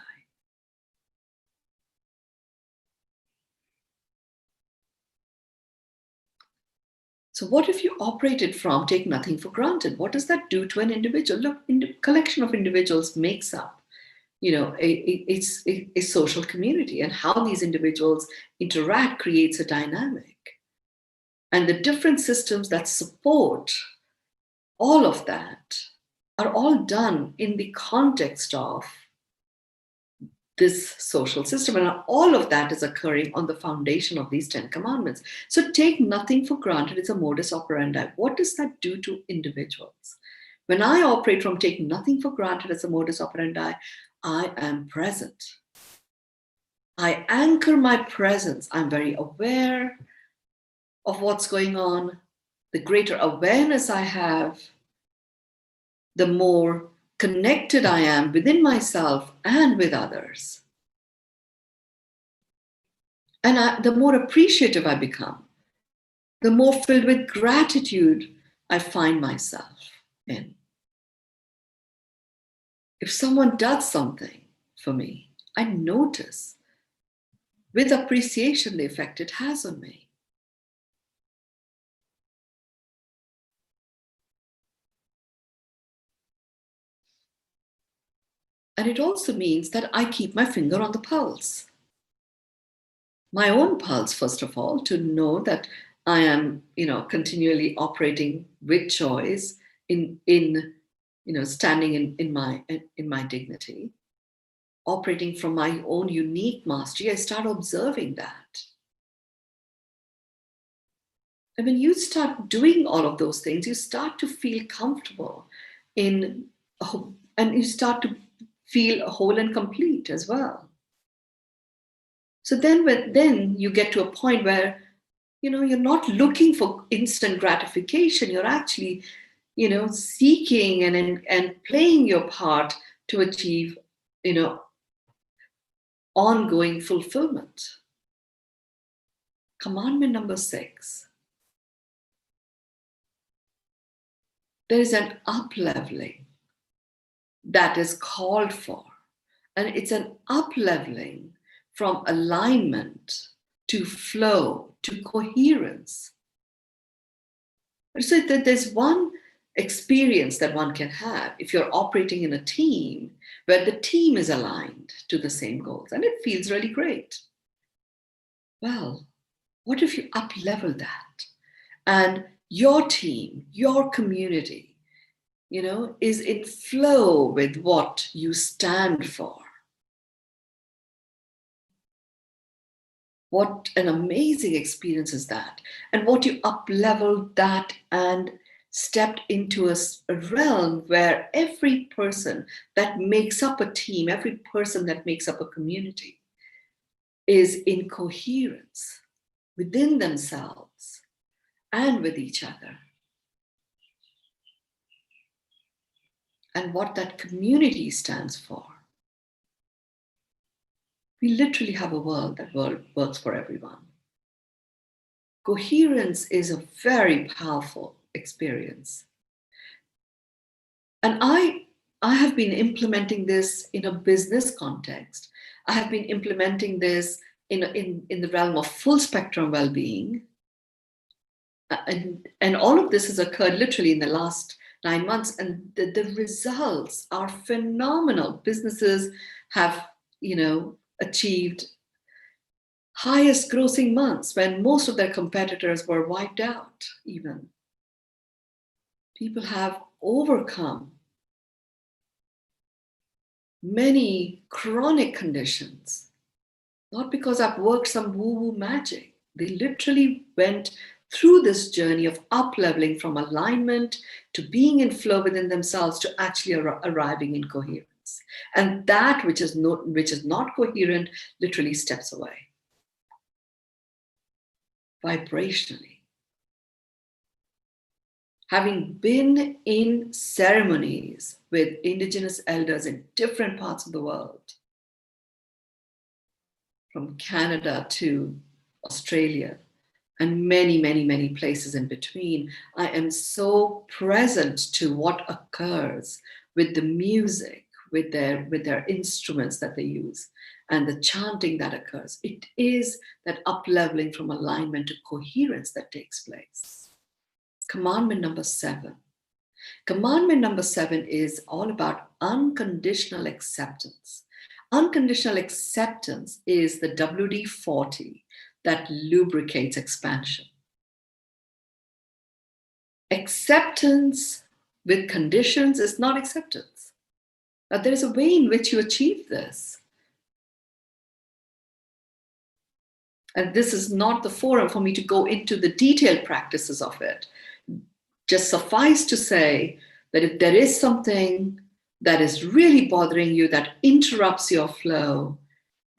So what if you operated from take nothing for granted? What does that do to an individual? Look, a collection of individuals makes up, a social community, and how these individuals interact creates a dynamic. And the different systems that support all of that are all done in the context of this social system. And all of that is occurring on the foundation of these 10 commandments. So take nothing for granted is a modus operandi. What does that do to individuals? When I operate from take nothing for granted as a modus operandi, I am present. I anchor my presence. I'm very aware of what's going on. The greater awareness I have, the more connected I am within myself and with others. And the more appreciative I become, the more filled with gratitude I find myself in. If someone does something for me, I notice with appreciation the effect it has on me. And it also means that I keep my finger on the pulse. My own pulse, first of all, to know that I am, continually operating with choice in standing in my dignity, operating from my own unique mastery. I start observing that. And when you start doing all of those things, you start to feel comfortable and you start to feel whole and complete as well. So then you get to a point where, you're not looking for instant gratification. You're actually, seeking and playing your part to achieve, ongoing fulfillment. Commandment number 6. There is an up-leveling that is called for. And it's an up-leveling from alignment to flow to coherence. So that there's one experience that one can have if you're operating in a team where the team is aligned to the same goals, and it feels really great. Well, what if you up-level that and your team, your community, is in flow with what you stand for? What an amazing experience is that. And what you up-leveled that and stepped into a realm where every person that makes up a team, every person that makes up a community is in coherence within themselves and with each other. And what that community stands for. We literally have a world that works for everyone. Coherence is a very powerful experience. And I have been implementing this in a business context. I have been implementing this in the realm of full spectrum well-being. And all of this has occurred literally in the last 9 months, and the results are phenomenal. Businesses have, achieved highest grossing months when most of their competitors were wiped out even. People have overcome many chronic conditions, not because I've worked some woo-woo magic. They literally went through this journey of up-leveling from alignment to being in flow within themselves to actually arriving in coherence. And that which is not coherent literally steps away vibrationally. Having been in ceremonies with indigenous elders in different parts of the world, from Canada to Australia, and many, many, many places in between, I am so present to what occurs with the music, with their instruments that they use, and the chanting that occurs. It is that up-leveling from alignment to coherence that takes place. Commandment number 7. Commandment number 7 is all about unconditional acceptance. Unconditional acceptance is the WD-40 that lubricates expansion. Acceptance with conditions is not acceptance. Now, there is a way in which you achieve this. And this is not the forum for me to go into the detailed practices of it. Just suffice to say that if there is something that is really bothering you, that interrupts your flow,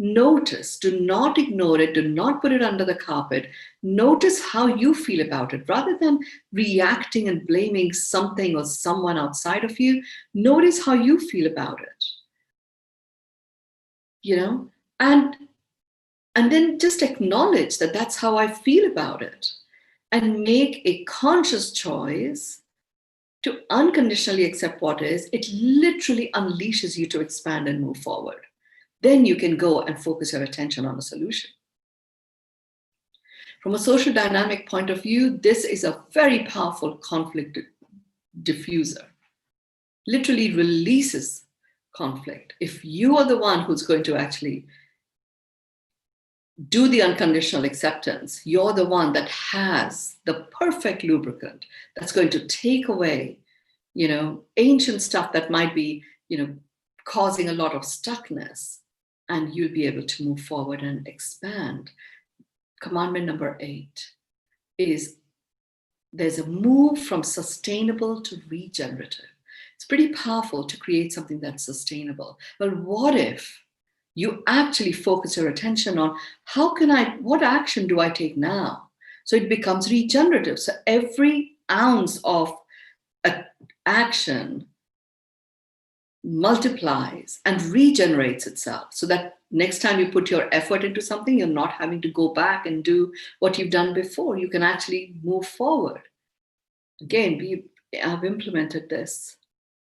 notice, do not ignore it, do not put it under the carpet. Notice how you feel about it. Rather than reacting and blaming something or someone outside of you, notice how you feel about it. And then just acknowledge that that's how I feel about it, and make a conscious choice to unconditionally accept what is. It literally unleashes you to expand and move forward. Then you can go and focus your attention on a solution. From a social dynamic point of view, this is a very powerful conflict diffuser. Literally releases conflict. If you are the one who's going to actually do the unconditional acceptance, you're the one that has the perfect lubricant that's going to take away, ancient stuff that might be, causing a lot of stuckness, and you'll be able to move forward and expand. Commandment number 8 is there's a move from sustainable to regenerative. It's pretty powerful to create something that's sustainable. But what if you actually focus your attention on what action do I take now? So it becomes regenerative. So every ounce of action multiplies and regenerates itself, so that next time you put your effort into something, you're not having to go back and do what you've done before. You can actually move forward. Again, we have implemented this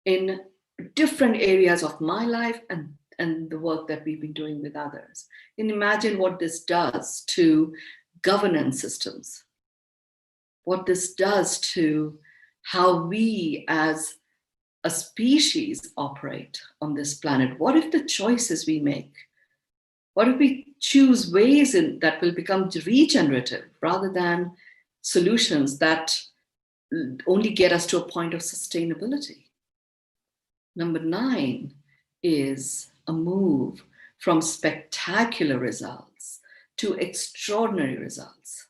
in different areas of my life and the work that we've been doing with others. And imagine what this does to governance systems, what this does to how we as a species operate on this planet. What if the choices we make, what if we choose ways that will become regenerative rather than solutions that only get us to a point of sustainability? Number 9 is a move from spectacular results to extraordinary results.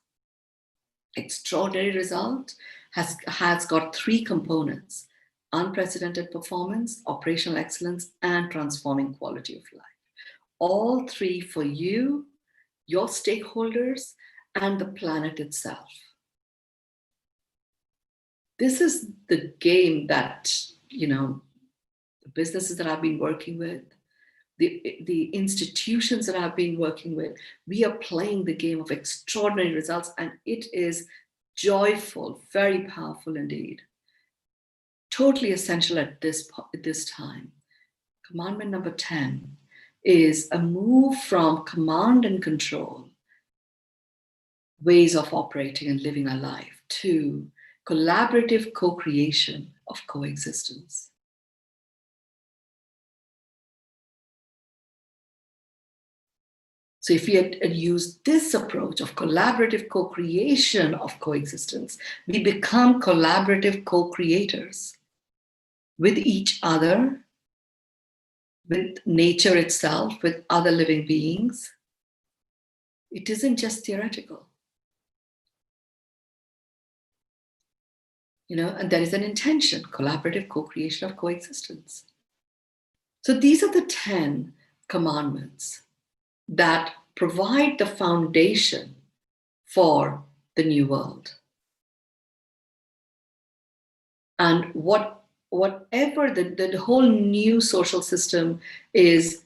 Extraordinary result has got 3 components: unprecedented performance, operational excellence, and transforming quality of life. All 3 for you, your stakeholders, and the planet itself. This is the game that, the businesses that I've been working with, the institutions that I've been working with, we are playing the game of extraordinary results, and it is joyful, very powerful indeed. Totally essential at this time. Commandment number 10 is a move from command and control ways of operating and living our life to collaborative co-creation of coexistence. So if we had used this approach of collaborative co-creation of coexistence, we become collaborative co-creators with each other, with nature itself, with other living beings. It isn't just theoretical. And there is an intention, collaborative co-creation of coexistence. So these are the 10 commandments that provide the foundation for the new world. And whatever the whole new social system is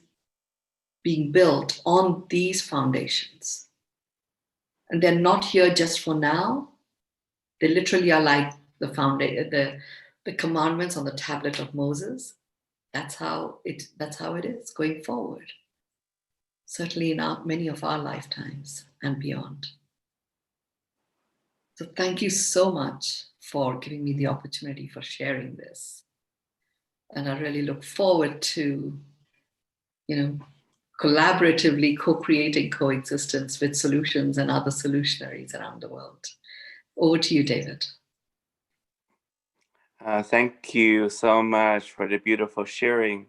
being built on these foundations. And they're not here just for now. They literally are like the commandments on the tablet of Moses. That's how it is going forward. Certainly in many of our lifetimes and beyond. So thank you so much for giving me the opportunity for sharing this. And I really look forward to, collaboratively co-creating coexistence with solutions and other solutionaries around the world. Over to you, David. Thank you so much for the beautiful sharing.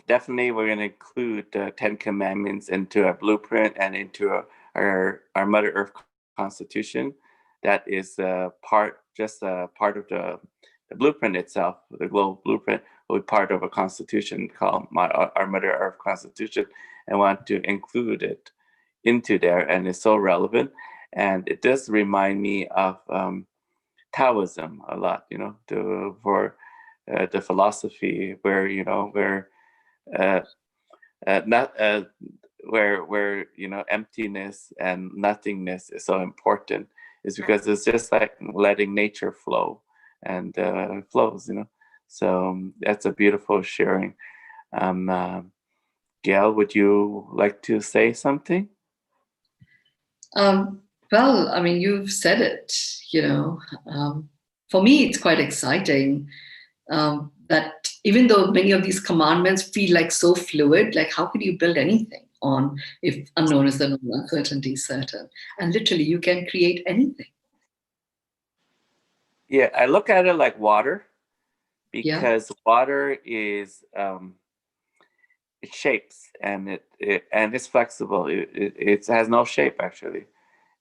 Definitely, we're going to include the 10 Commandments into our blueprint and into our Mother Earth Constitution. That is part of the blueprint itself. The global blueprint will be part of a constitution called our Mother Earth Constitution, and want to include it into there. And it's so relevant. And it does remind me of Taoism a lot, for the philosophy where emptiness and nothingness is so important, is because it's just like letting nature flow, and it flows, So that's a beautiful sharing. Gail, would you like to say something? Well, you've said it, for me, it's quite exciting that even though many of these commandments feel like so fluid, like how could you build anything on if unknown is the known, uncertainty is certain? And literally you can create anything. Yeah, I look at it like water, because water is, it shapes, and it's flexible. It has no shape actually,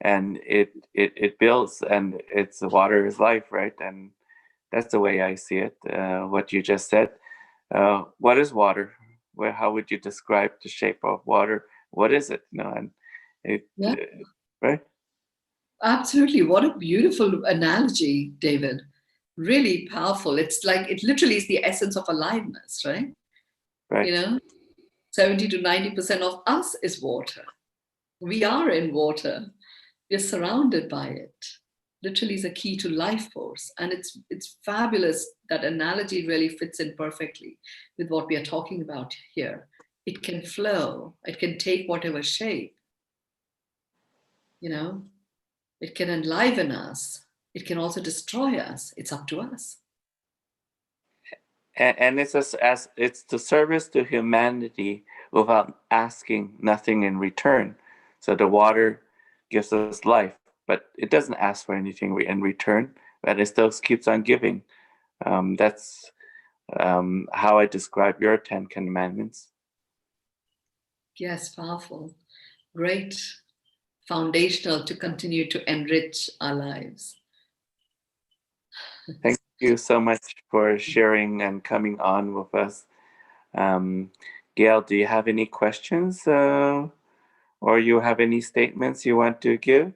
and it builds, and water is life, right? And that's the way I see it. What you just said. What is water? Well, how would you describe the shape of water? What is it? And it, Yeah. right? Absolutely. What a beautiful analogy, David. Really powerful. It's like, it literally is the essence of aliveness, right? Right. 70 to 90% of us is water. We are in water. We're surrounded by it. Literally is a key to life force. And it's fabulous. That analogy really fits in perfectly with what we are talking about here. It can flow. It can take whatever shape. It can enliven us. It can also destroy us. It's up to us. And it's as it's the service to humanity without asking nothing in return. So the water gives us life, but it doesn't ask for anything in return, but it still keeps on giving. That's how I describe your 10 commandments. Yes, powerful. Great. Foundational to continue to enrich our lives. Thank you so much for sharing and coming on with us. Gail, do you have any questions or you have any statements you want to give?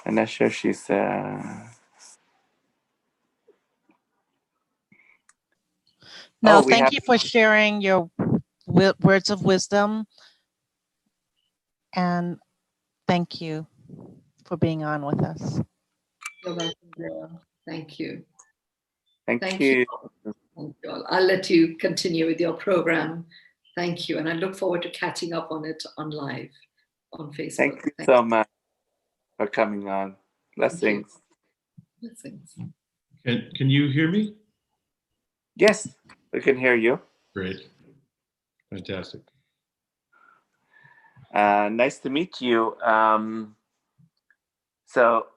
I'm not sure she's... No, thank you for sharing your words of wisdom. And thank you for being on with us. You're welcome, Gail. Thank you. Thank you. Thank you all. I'll let you continue with your program. Thank you. And I look forward to catching up on it on live on Facebook. Thank you so much for coming on. Blessings. Blessings. Can you hear me? Yes, we can hear you. Great. Fantastic. Nice to meet you. So,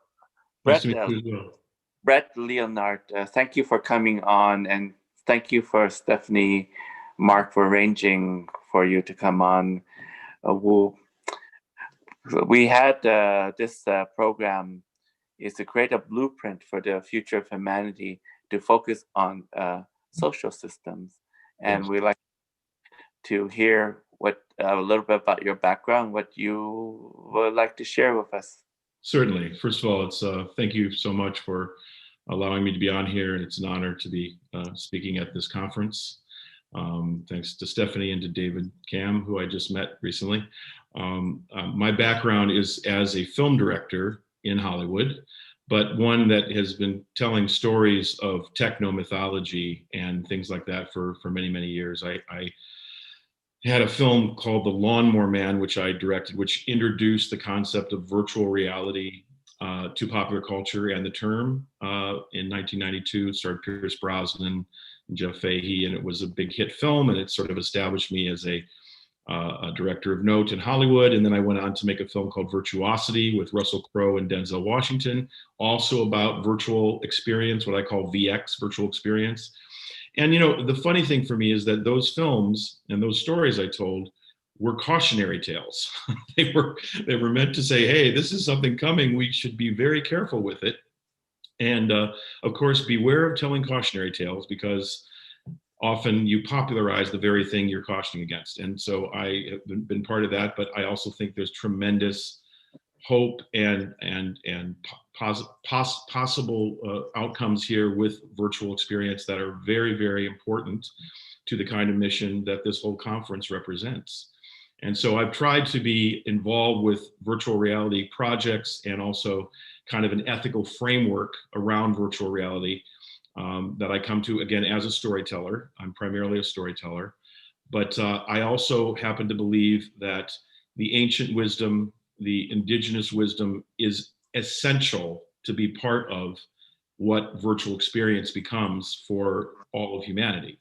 Nice to meet you as well. Brett Leonard, thank you for coming on, and thank you for Stephanie, Mark, for arranging for you to come on. We had this program is to create a blueprint for the future of humanity to focus on social systems, and we like to hear a little bit about your background, what you would like to share with us. Certainly. First of all, it's thank you so much for allowing me to be on here, and it's an honor to be speaking at this conference. Thanks to Stephanie and to David Cam, who I just met recently. My background is as a film director in Hollywood, but one that has been telling stories of techno mythology and things like that for many, many years. I had a film called The Lawnmower Man, which I directed, which introduced the concept of virtual reality to popular culture and the term in 1992. It starred Pierce Brosnan and Jeff Fahey, and it was a big hit film, and it sort of established me as a director of note in Hollywood. And then I went on to make a film called Virtuosity with Russell Crowe and Denzel Washington, also about virtual experience, what I call VX, virtual experience. And the funny thing for me is that those films and those stories I told were cautionary tales. they were meant to say, hey, this is something coming. We should be very careful with it. And of course, beware of telling cautionary tales, because often you popularize the very thing you're cautioning against. And so I have been part of that, but I also think there's tremendous hope and possible outcomes here with virtual experience that are very, very important to the kind of mission that this whole conference represents. And so I've tried to be involved with virtual reality projects and also kind of an ethical framework around virtual reality that I come to, again, as a storyteller. I'm primarily a storyteller, but I also happen to believe that the ancient wisdom, the indigenous wisdom, is essential to be part of what virtual experience becomes for all of humanity.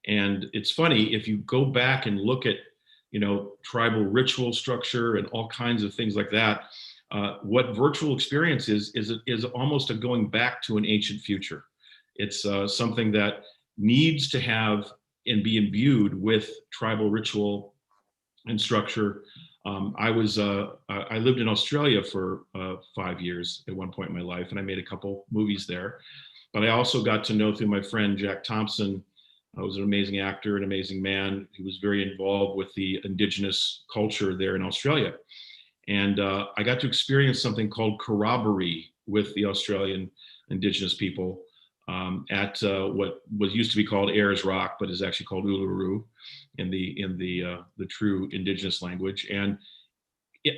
And it's funny, if you go back and look at, tribal ritual structure and all kinds of things like that, what virtual experience is almost a going back to an ancient future. It's something that needs to have and be imbued with tribal ritual and structure. I lived in Australia for 5 years at one point in my life, and I made a couple movies there. but I also got to know through my friend Jack Thompson, who was an amazing actor, an amazing man. He was very involved with the indigenous culture there in Australia. And I got to experience something called corroboree with the Australian indigenous people at what was used to be called Ayers Rock, but is actually called Uluru in the true indigenous language. And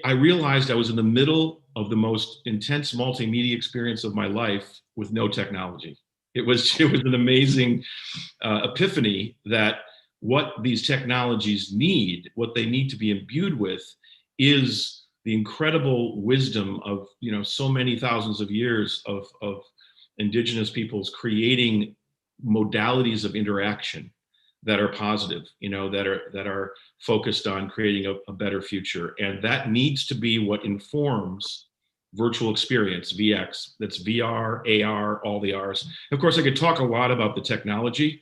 I realized I was in the middle of the most intense multimedia experience of my life with no technology. It was an amazing epiphany that what these technologies need, what they need to be imbued with, is the incredible wisdom of so many thousands of years of indigenous peoples creating modalities of interaction that are positive, that are focused on creating a better future. And that needs to be what informs virtual experience, VX. That's VR, AR, all the R's. Of course, I could talk a lot about the technology,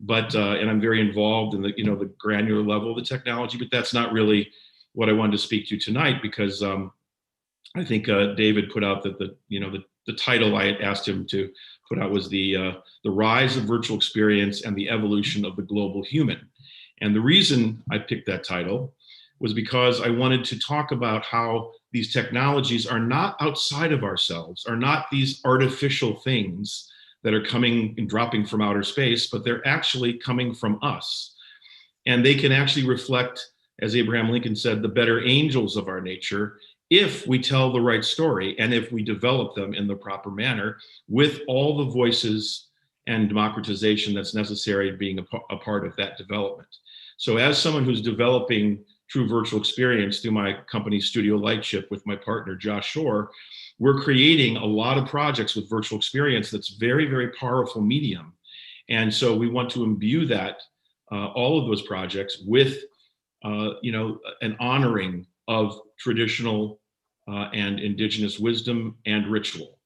but and I'm very involved in the granular level of the technology, but that's not really what I wanted to speak to tonight, because I think David put out that the title I had asked him to put out was the rise of virtual experience and the evolution of the global human. And the reason I picked that title was because I wanted to talk about how these technologies are not outside of ourselves, are not these artificial things that are coming and dropping from outer space, but they're actually coming from us. And they can actually reflect, as Abraham Lincoln said, the better angels of our nature, if we tell the right story and if we develop them in the proper manner with all the voices and democratization that's necessary being a part of that development. So as someone who's developing true virtual experience through my company Studio Lightship with my partner Josh Shore, we're creating a lot of projects with virtual experience that's very, very powerful medium. And so we want to imbue that, all of those projects with an honoring of traditional and indigenous wisdom and ritual.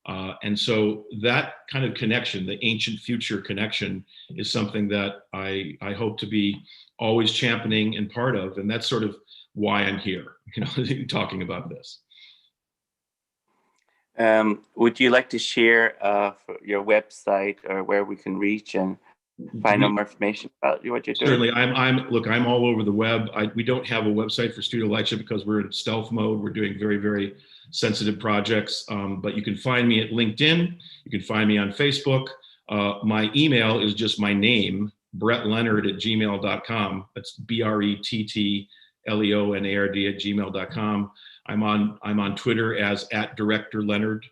And so that kind of connection, the ancient future connection, is something that I hope to be always championing and part of. And that's sort of why I'm here, talking about this. Would you like to share your website or where we can reach and find out more information about what you're doing? Certainly. I'm all over the web. We don't have a website for Studio Lightship because we're in stealth mode. We're doing very, very sensitive projects. But you can find me at LinkedIn. You can find me on Facebook. My email is just my name, brettleonard@gmail.com. That's BRETTLEONARD@gmail.com. I'm on Twitter as @DirectorLeonard.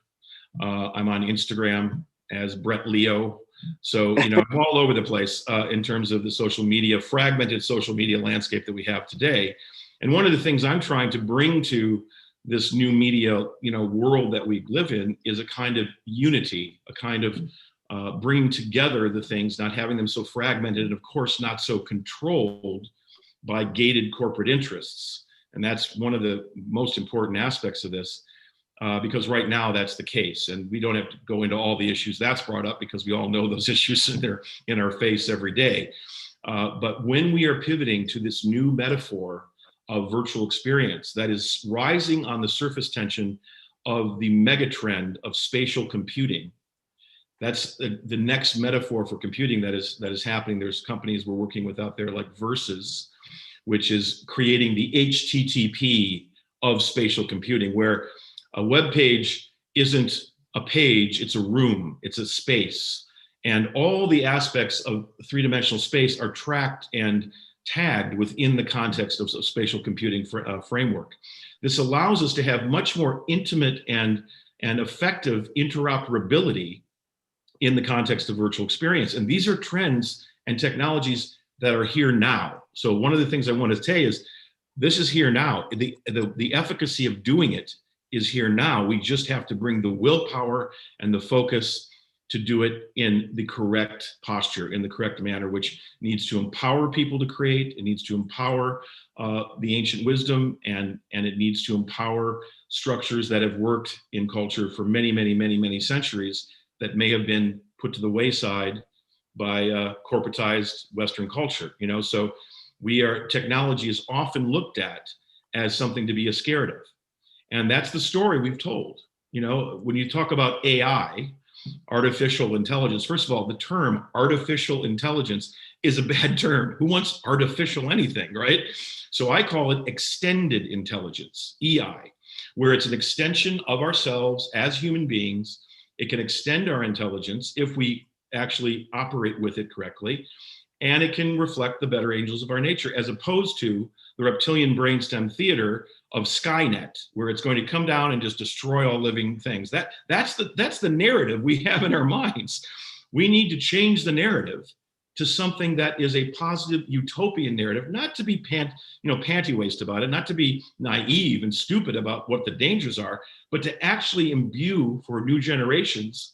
I'm on Instagram as Brett Leo. So, I'm all over the place in terms of the fragmented social media landscape that we have today. And one of the things I'm trying to bring to this new media, world that we live in is a kind of unity, a kind of bringing together the things, not having them so fragmented, and of course, not so controlled by gated corporate interests. And that's one of the most important aspects of this. Because right now that's the case, and we don't have to go into all the issues that's brought up because we all know those issues, and they're in our face every day. But when we are pivoting to this new metaphor of virtual experience that is rising on the surface tension of the megatrend of spatial computing, that's the next metaphor for computing that is happening. There's companies we're working with out there like Versus, which is creating the HTTP of spatial computing, where a web page isn't a page, it's a room, it's a space. And all the aspects of three-dimensional space are tracked and tagged within the context of spatial computing framework. This allows us to have much more intimate and effective interoperability in the context of virtual experience. And these are trends and technologies that are here now. So one of the things I want to say is, this is here now. The efficacy of doing it is here now. We just have to bring the willpower and the focus to do it in the correct posture, in the correct manner, which needs to empower people to create. It needs to empower the ancient wisdom, and it needs to empower structures that have worked in culture for many, many, many, many centuries that may have been put to the wayside by corporatized Western culture. So technology is often looked at as something to be scared of. And that's the story we've told. When you talk about AI, artificial intelligence. First of all, the term artificial intelligence is a bad term. Who wants artificial anything, right? So I call it extended intelligence, EI, where it's an extension of ourselves as human beings. It can extend our intelligence if we actually operate with it correctly, and it can reflect the better angels of our nature, as opposed to the reptilian brainstem theater of Skynet, where it's going to come down and just destroy all living things. That's the narrative we have in our minds. We need to change the narrative to something that is a positive utopian narrative, not to be panty-waist about it, not to be naive and stupid about what the dangers are, but to actually imbue for new generations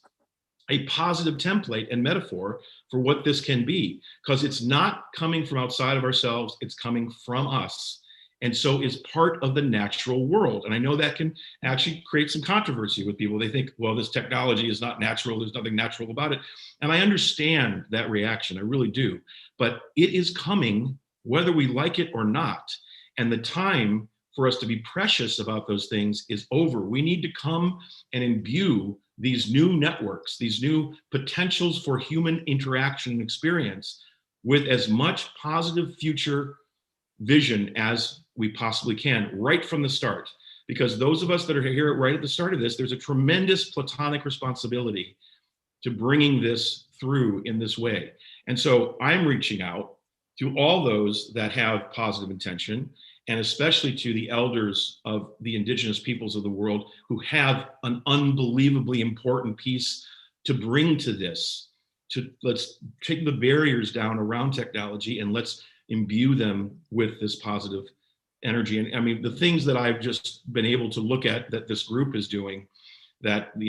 a positive template and metaphor for what this can be, because it's not coming from outside of ourselves, it's coming from us. And so is part of the natural world. And I know that can actually create some controversy with people. They think, well, this technology is not natural, there's nothing natural about it. And I understand that reaction, I really do. But it is coming whether we like it or not. And the time for us to be precious about those things is over. We need to come and imbue these new networks, these new potentials for human interaction and experience with as much positive future vision as we possibly can right from the start. Because those of us that are here right at the start of this, there's a tremendous platonic responsibility to bringing this through in this way. And so I'm reaching out to all those that have positive intention, and especially to the elders of the indigenous peoples of the world who have an unbelievably important piece to bring to this. Let's take the barriers down around technology and let's imbue them with this positive energy. And I mean, the things that I've just been able to look at that this group is doing, that, the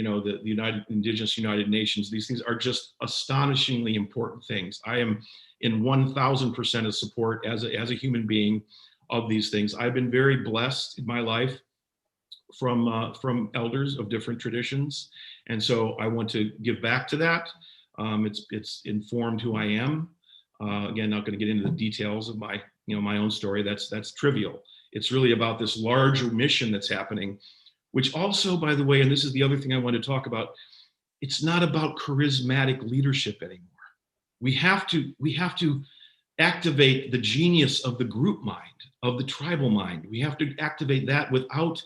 Indigenous United Nations, these things are just astonishingly important things. I am in 1000% of support as a human being of these things. I've been very blessed in my life from elders of different traditions. And so I want to give back to that. It's informed who I am. Again, not going to get into the details of my own story. That's trivial. It's really about this larger mission that's happening, which also, by the way, and this is the other thing I want to talk about, it's not about charismatic leadership anymore. We have to activate the genius of the group mind, of the tribal mind. We have to activate that without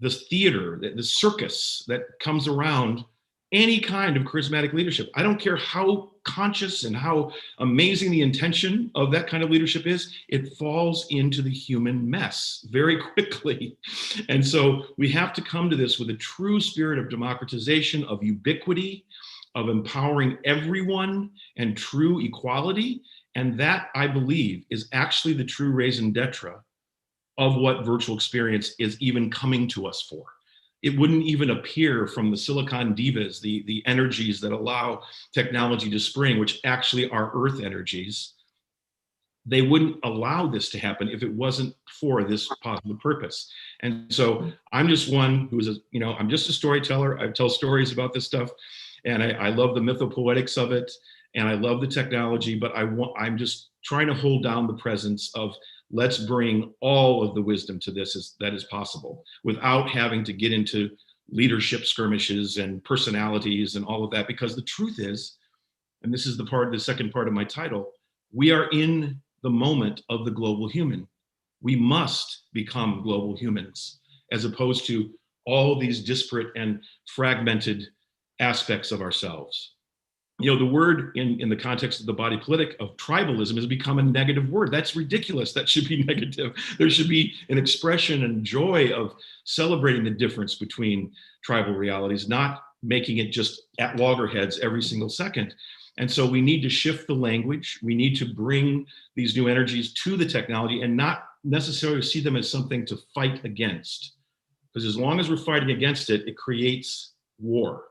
the theater, the circus that comes around any kind of charismatic leadership. I don't care how conscious and how amazing the intention of that kind of leadership is, it falls into the human mess very quickly. And so we have to come to this with a true spirit of democratization, of ubiquity, of empowering everyone, and true equality. And that, I believe, is actually the true raison d'etre of what virtual experience is even coming to us for. It wouldn't even appear from the silicon divas, the energies that allow technology to spring, which actually are earth energies. They wouldn't allow this to happen if it wasn't for this positive purpose. And so I'm just one who is, I'm just a storyteller. I tell stories about this stuff, and I love the mythopoetics of it, and I love the technology, but I'm just trying to hold down the presence of, let's bring all of the wisdom to this that is possible without having to get into leadership skirmishes and personalities and all of that. Because the truth is, and this is the second part of my title, we are in the moment of the global human. We must become global humans, as opposed to all these disparate and fragmented aspects of ourselves. The word in the context of the body politic of tribalism has become a negative word. That's ridiculous. That should be negative. There should be an expression and joy of celebrating the difference between tribal realities, not making it just at loggerheads every single second. And so we need to shift the language. We need to bring these new energies to the technology and not necessarily see them as something to fight against. Because as long as we're fighting against it, it creates war.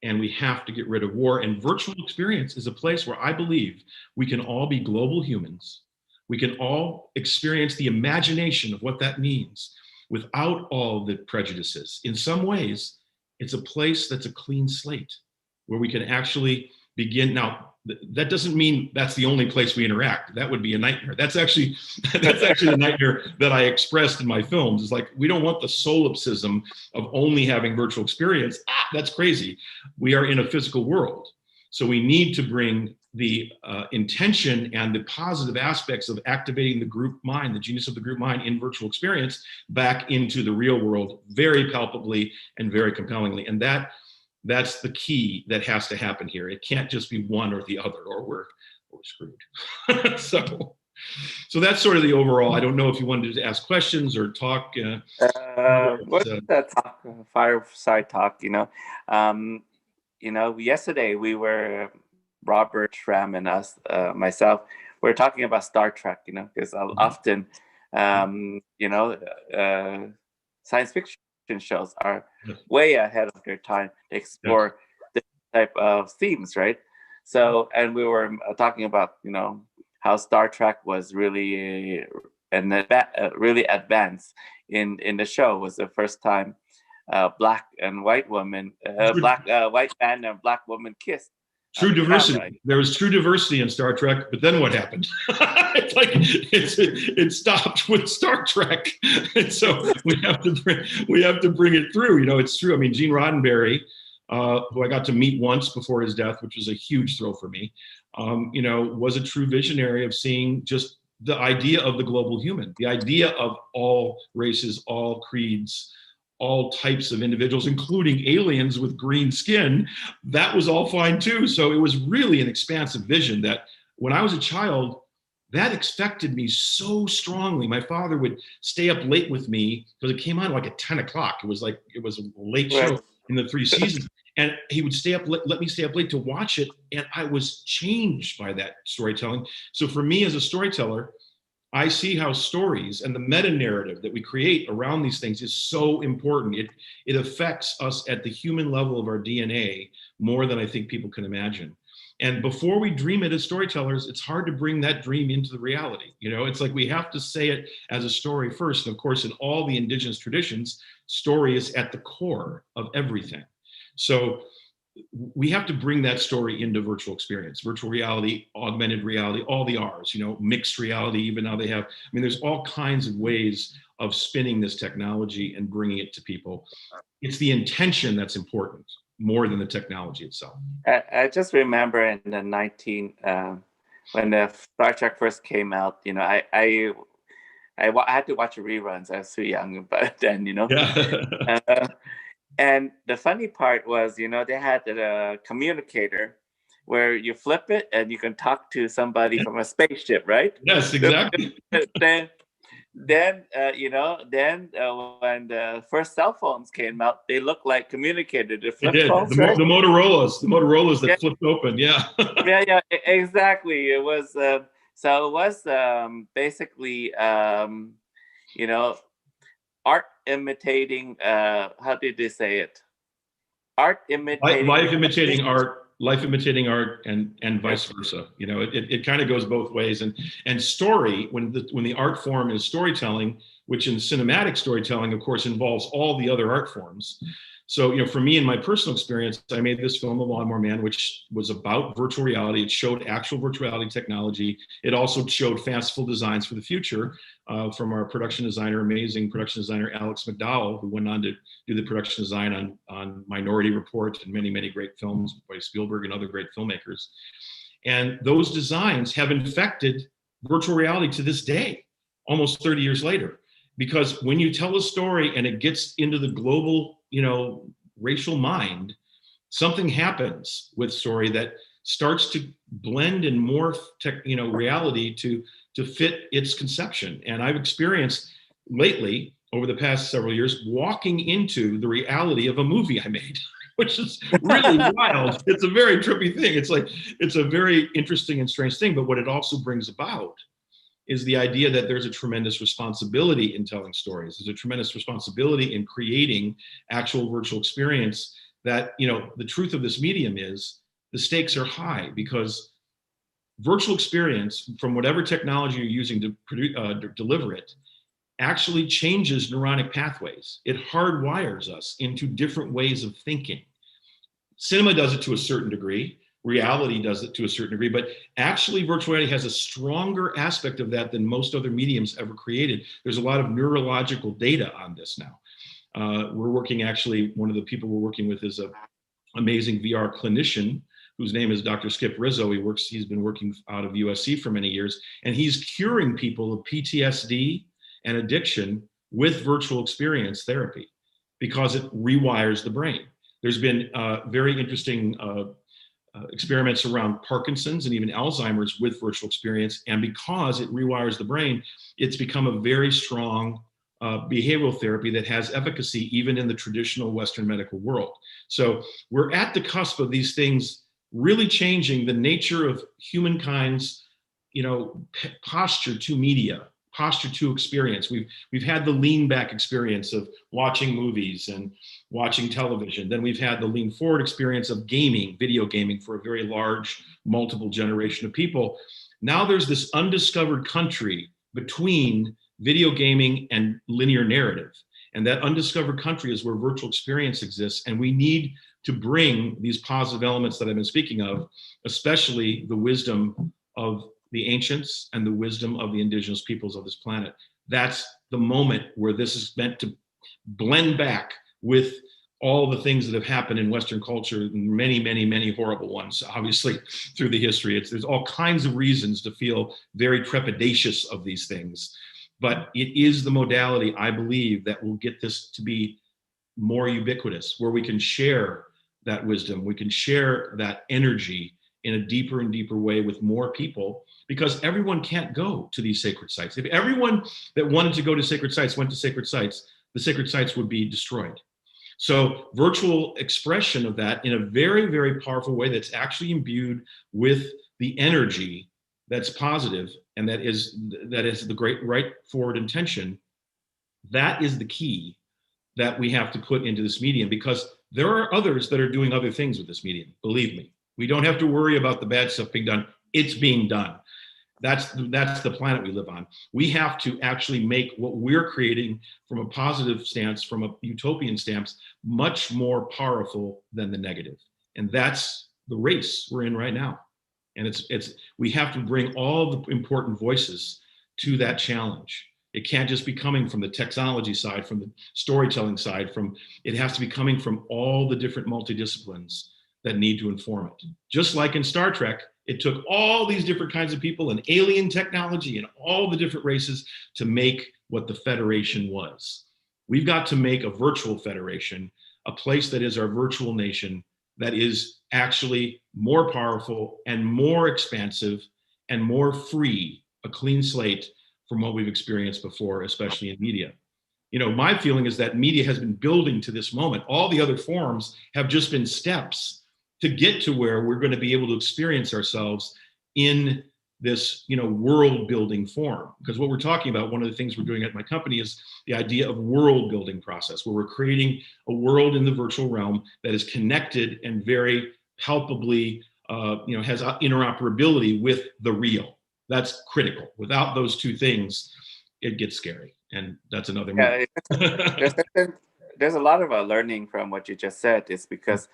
And we have to get rid of war. And virtual experience is a place where I believe we can all be global humans. We can all experience the imagination of what that means without all the prejudices. In some ways, it's a place that's a clean slate where we can actually begin. Now, that doesn't mean that's the only place we interact. That would be a nightmare. That's actually the nightmare that I expressed in my films. Is like, we don't want the solipsism of only having virtual experience. That's crazy. We are in a physical world. So we need to bring the intention and the positive aspects of activating the group mind, the genius of the group mind in virtual experience back into the real world very palpably and very compellingly. And that's the key that has to happen here. It can't just be one or the other, or we're screwed. So that's sort of the overall. I don't know if you wanted to ask questions or talk. What's that talk, fireside talk? Yesterday we were, Robert Schramm and us, myself, we were talking about Star Trek. Because often, science fiction shows are way ahead of their time to explore this type of themes, right? So, and we were talking about, how Star Trek was really really advanced in the show. Was the first time black and white women, white man and black woman kissed. True diversity. Camera. There was true diversity in Star Trek, but then what happened? It's like it stopped with Star Trek, and so we have to bring it through. It's true. I mean, Gene Roddenberry, who I got to meet once before his death, which was a huge thrill for me, was a true visionary of seeing just the idea of the global human, the idea of all races, all creeds, all types of individuals, including aliens with green skin. That was all fine too. So it was really an expansive vision that when I was a child, that affected me so strongly. My father would stay up late with me because it came on like at 10 o'clock. It was a late show in the 3 seasons. And he would let me stay up late to watch it. And I was changed by that storytelling. So for me as a storyteller, I see how stories and the meta narrative that we create around these things is so important. It affects us at the human level of our DNA more than I think people can imagine. And before we dream it as storytellers, it's hard to bring that dream into the reality. It's like we have to say it as a story first. And of course, in all the indigenous traditions, story is at the core of everything. So we have to bring that story into virtual experience, virtual reality, augmented reality, all the R's, mixed reality, even now they have, there's all kinds of ways of spinning this technology and bringing it to people. It's the intention that's important more than the technology itself. I just remember in the when the Star Trek first came out, I had to watch the reruns. I was too young, but then, Yeah. And the funny part was, they had a communicator where you flip it and you can talk to somebody from a spaceship, right? Yes, exactly. Then when the first cell phones came out, they looked like communicator. The flip phones, right? The Motorola's that flipped open, yeah. yeah, exactly. It was so it was basically art imitating, how did they say it? Art imitating life imitating art, and vice versa. It kind of goes both ways. And story, when the art form is storytelling, which in cinematic storytelling, of course, involves all the other art forms. So, for me, in my personal experience, I made this film, The Lawnmower Man, which was about virtual reality. It showed actual virtual reality technology. It also showed fanciful designs for the future from our amazing production designer, Alex McDowell, who went on to do the production design on Minority Report and many, many great films by Spielberg and other great filmmakers. And those designs have infected virtual reality to this day, almost 30 years later. Because when you tell a story and it gets into the global, racial mind, something happens with story that starts to blend and morph, reality to fit its conception. And I've experienced lately, over the past several years, walking into the reality of a movie I made, which is really wild. It's a very trippy thing. It's a very interesting and strange thing. But what it also brings about is the idea that there's a tremendous responsibility in telling stories. There's a tremendous responsibility in creating actual virtual experience that, the truth of this medium is the stakes are high because virtual experience from whatever technology you're using to deliver it actually changes neuronic pathways. It hardwires us into different ways of thinking. Cinema does it to a certain degree. reality does it to a certain degree, but actually virtual reality has a stronger aspect of that than most other mediums ever created. There's a lot of neurological data on this now. We're working, actually, one of the people we're working with is an amazing VR clinician whose name is Dr. Skip Rizzo. He's been working out of USC for many years, and he's curing people of PTSD and addiction with virtual experience therapy because it rewires the brain. There's been very interesting experiments around Parkinson's and even Alzheimer's with virtual experience. And because it rewires the brain, it's become a very strong behavioral therapy that has efficacy even in the traditional Western medical world. So we're at the cusp of these things really changing the nature of humankind's, posture to media, posture to experience. We've had the lean back experience of watching movies and watching television. Then we've had the lean forward experience of gaming, video gaming, for a very large multiple generation of people. Now there's this undiscovered country between video gaming and linear narrative. And that undiscovered country is where virtual experience exists. And we need to bring these positive elements that I've been speaking of, especially the wisdom of the ancients and the wisdom of the indigenous peoples of this planet. That's the moment where this is meant to blend back with all the things that have happened in Western culture, many, many, many horrible ones, obviously, through the history. There's all kinds of reasons to feel very trepidatious of these things. But it is the modality, I believe, that will get this to be more ubiquitous, where we can share that wisdom, we can share that energy in a deeper and deeper way with more people, because everyone can't go to these sacred sites. If everyone that wanted to go to sacred sites went to sacred sites, the sacred sites would be destroyed. So virtual expression of that in a very, very powerful way that's actually imbued with the energy that's positive, and that is the great right forward intention. That is the key that we have to put into this medium, because there are others that are doing other things with this medium. Believe me, we don't have to worry about the bad stuff being done. It's being done. That's the planet we live on. We have to actually make what we're creating from a positive stance, from a utopian stance, much more powerful than the negative. And that's the race we're in right now. And we have to bring all the important voices to that challenge. It can't just be coming from the technology side, from the storytelling side, it has to be coming from all the different multidisciplines that need to inform it. Just like in Star Trek, it took all these different kinds of people and alien technology and all the different races to make what the Federation was. We've got to make a virtual Federation, a place that is our virtual nation, that is actually more powerful and more expansive and more free, a clean slate from what we've experienced before, especially in media. My feeling is that media has been building to this moment. All the other forms have just been steps to get to where we're going to be able to experience ourselves in this, world building form. Because what we're talking about, one of the things we're doing at my company is the idea of world building process, where we're creating a world in the virtual realm that is connected and very palpably, has interoperability with the real. That's critical. Without those two things, it gets scary. And that's another there's a lot of learning from what you just said. Is because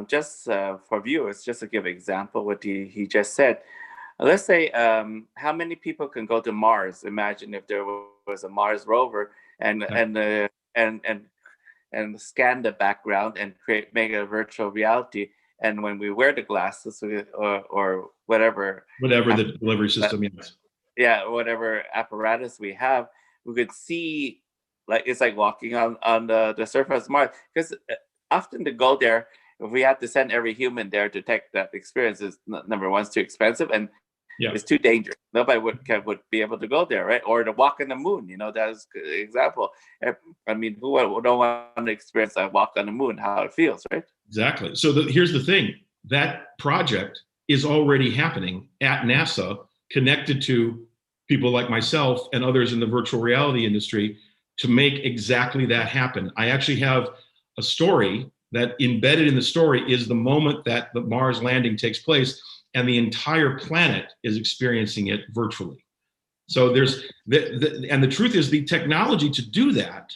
just for viewers, just to give an example, what he just said. Let's say how many people can go to Mars? Imagine if there was a Mars rover and scan the background and make a virtual reality. And when we wear the glasses or whatever the delivery system is. Yeah, whatever apparatus we have, we could see, like, it's like walking on the surface of Mars. Because often to go there, if we had to send every human there to take that experience, is number one, it's too expensive, and it's too dangerous. Nobody would be able to go there, right? Or to walk on the moon, that's an example. I mean, who don't want to experience a walk on the moon, how it feels, right? Exactly. So here's the thing. That project is already happening at NASA, connected to people like myself and others in the virtual reality industry to make exactly that happen. I actually have a story that embedded in the story is the moment that the Mars landing takes place and the entire planet is experiencing it virtually. So there's and the truth is, the technology to do that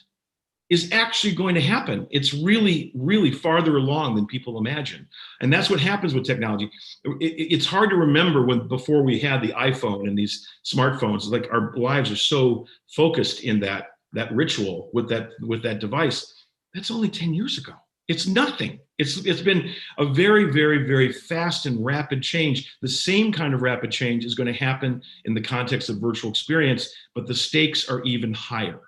is actually going to happen. It's really, really farther along than people imagine. And that's what happens with technology. It's hard to remember before we had the iPhone and these smartphones, like our lives are so focused in that ritual with that device. That's only 10 years ago. It's nothing. It's been a very, very, very fast and rapid change. The same kind of rapid change is going to happen in the context of virtual experience, but the stakes are even higher.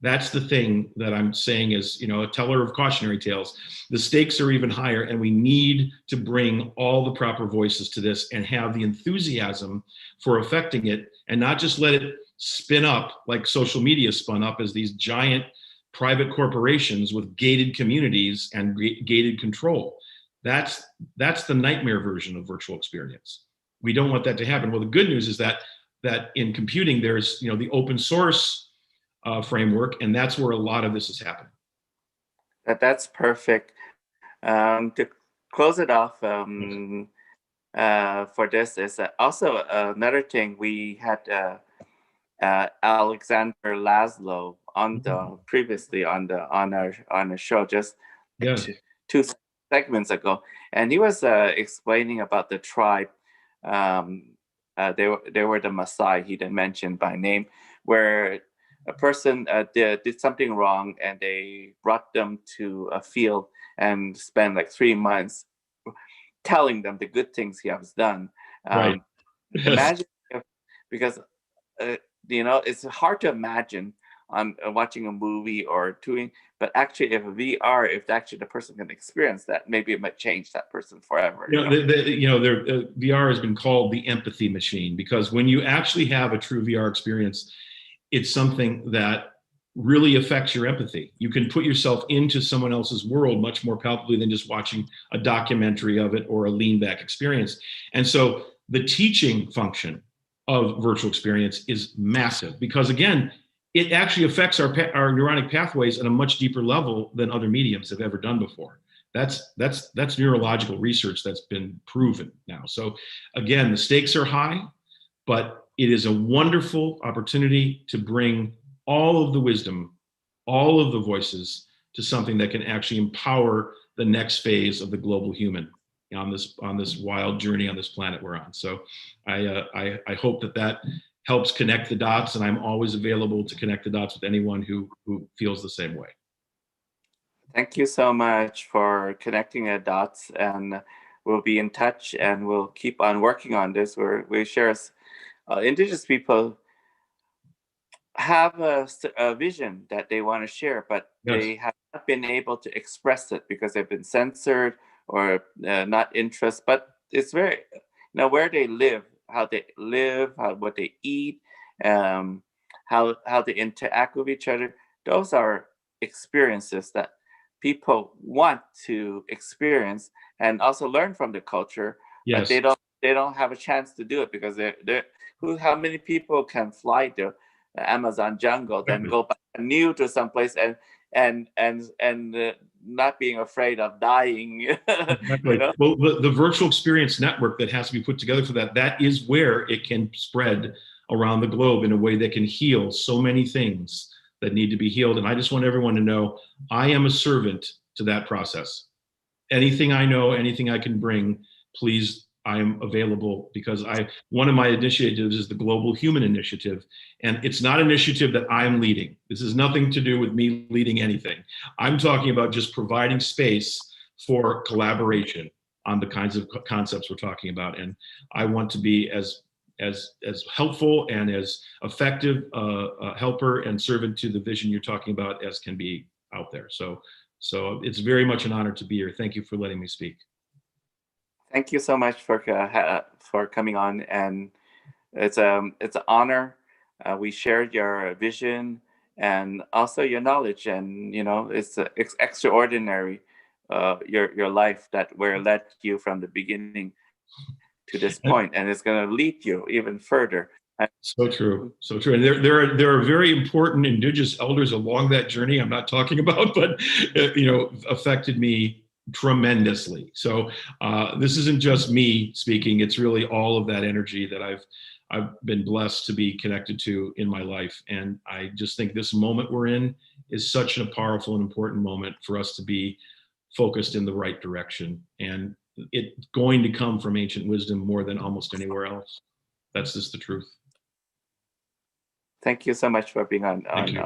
That's the thing that I'm saying is, a teller of cautionary tales. The stakes are even higher, and we need to bring all the proper voices to this and have the enthusiasm for affecting it, and not just let it spin up like social media spun up as these giant private corporations with gated communities and gated control. That's the nightmare version of virtual experience. We don't want that to happen. Well, the good news is that in computing, there's the open source framework, and that's where a lot of this is happening. That's perfect. To close it off for this is also another thing. We had Alexander Laszlo on the previously on our show just two segments ago, and he was explaining about the tribe. They were the Maasai. He didn't mention by name, where a person did something wrong, and they brought them to a field and spent like 3 months telling them the good things he has done. Right. Imagine because it's hard to imagine on watching a movie or doing, but actually if VR, if actually the person can experience that, maybe it might change that person forever. VR has been called the empathy machine, because when you actually have a true VR experience, it's something that really affects your empathy. You can put yourself into someone else's world much more palpably than just watching a documentary of it or a lean back experience. And so the teaching function of virtual experience is massive, because again, it actually affects our neuronic pathways at a much deeper level than other mediums have ever done before. That's neurological research that's been proven now. So again, the stakes are high, but it is a wonderful opportunity to bring all of the wisdom, all of the voices to something that can actually empower the next phase of the global human on this wild journey on this planet we're on. So I hope that helps connect the dots, and I'm always available to connect the dots with anyone who feels the same way. Thank you so much for connecting the dots, and we'll be in touch, and we'll keep on working on this. We share Indigenous people have a vision that they want to share, but they have not been able to express it because they've been censored or not interest. But it's very, where they live, how they live, what they eat, how they interact with each other. Those are experiences that people want to experience and also learn from the culture. Yes. But they don't have a chance to do it because how many people can fly to the Amazon jungle, then go back new to someplace and not being afraid of dying. Exactly. Well, the virtual experience network that has to be put together for that is where it can spread around the globe in a way that can heal so many things that need to be healed. And I just want everyone to know I am a servant to that process. Anything I know, anything I can bring, please, I am available, because one of my initiatives is the Global Human Initiative, and it's not an initiative that I'm leading. This has nothing to do with me leading anything. I'm talking about just providing space for collaboration on the kinds of concepts we're talking about, and I want to be as helpful and as effective a helper and servant to the vision you're talking about as can be out there. So it's very much an honor to be here. Thank you for letting me speak. Thank you so much for coming on, and it's an honor. We shared your vision and also your knowledge, and it's extraordinary. Your life that led you from the beginning to this point, and it's going to lead you even further. So true, so true. And there are very important Indigenous elders along that journey I'm not talking about, but affected me tremendously. So this isn't just me speaking, it's really all of that energy that I've been blessed to be connected to in my life. And I just think this moment we're in is such a powerful and important moment for us to be focused in the right direction. And it's going to come from ancient wisdom more than almost anywhere else. That's just the truth. Thank you so much for being on Thank you.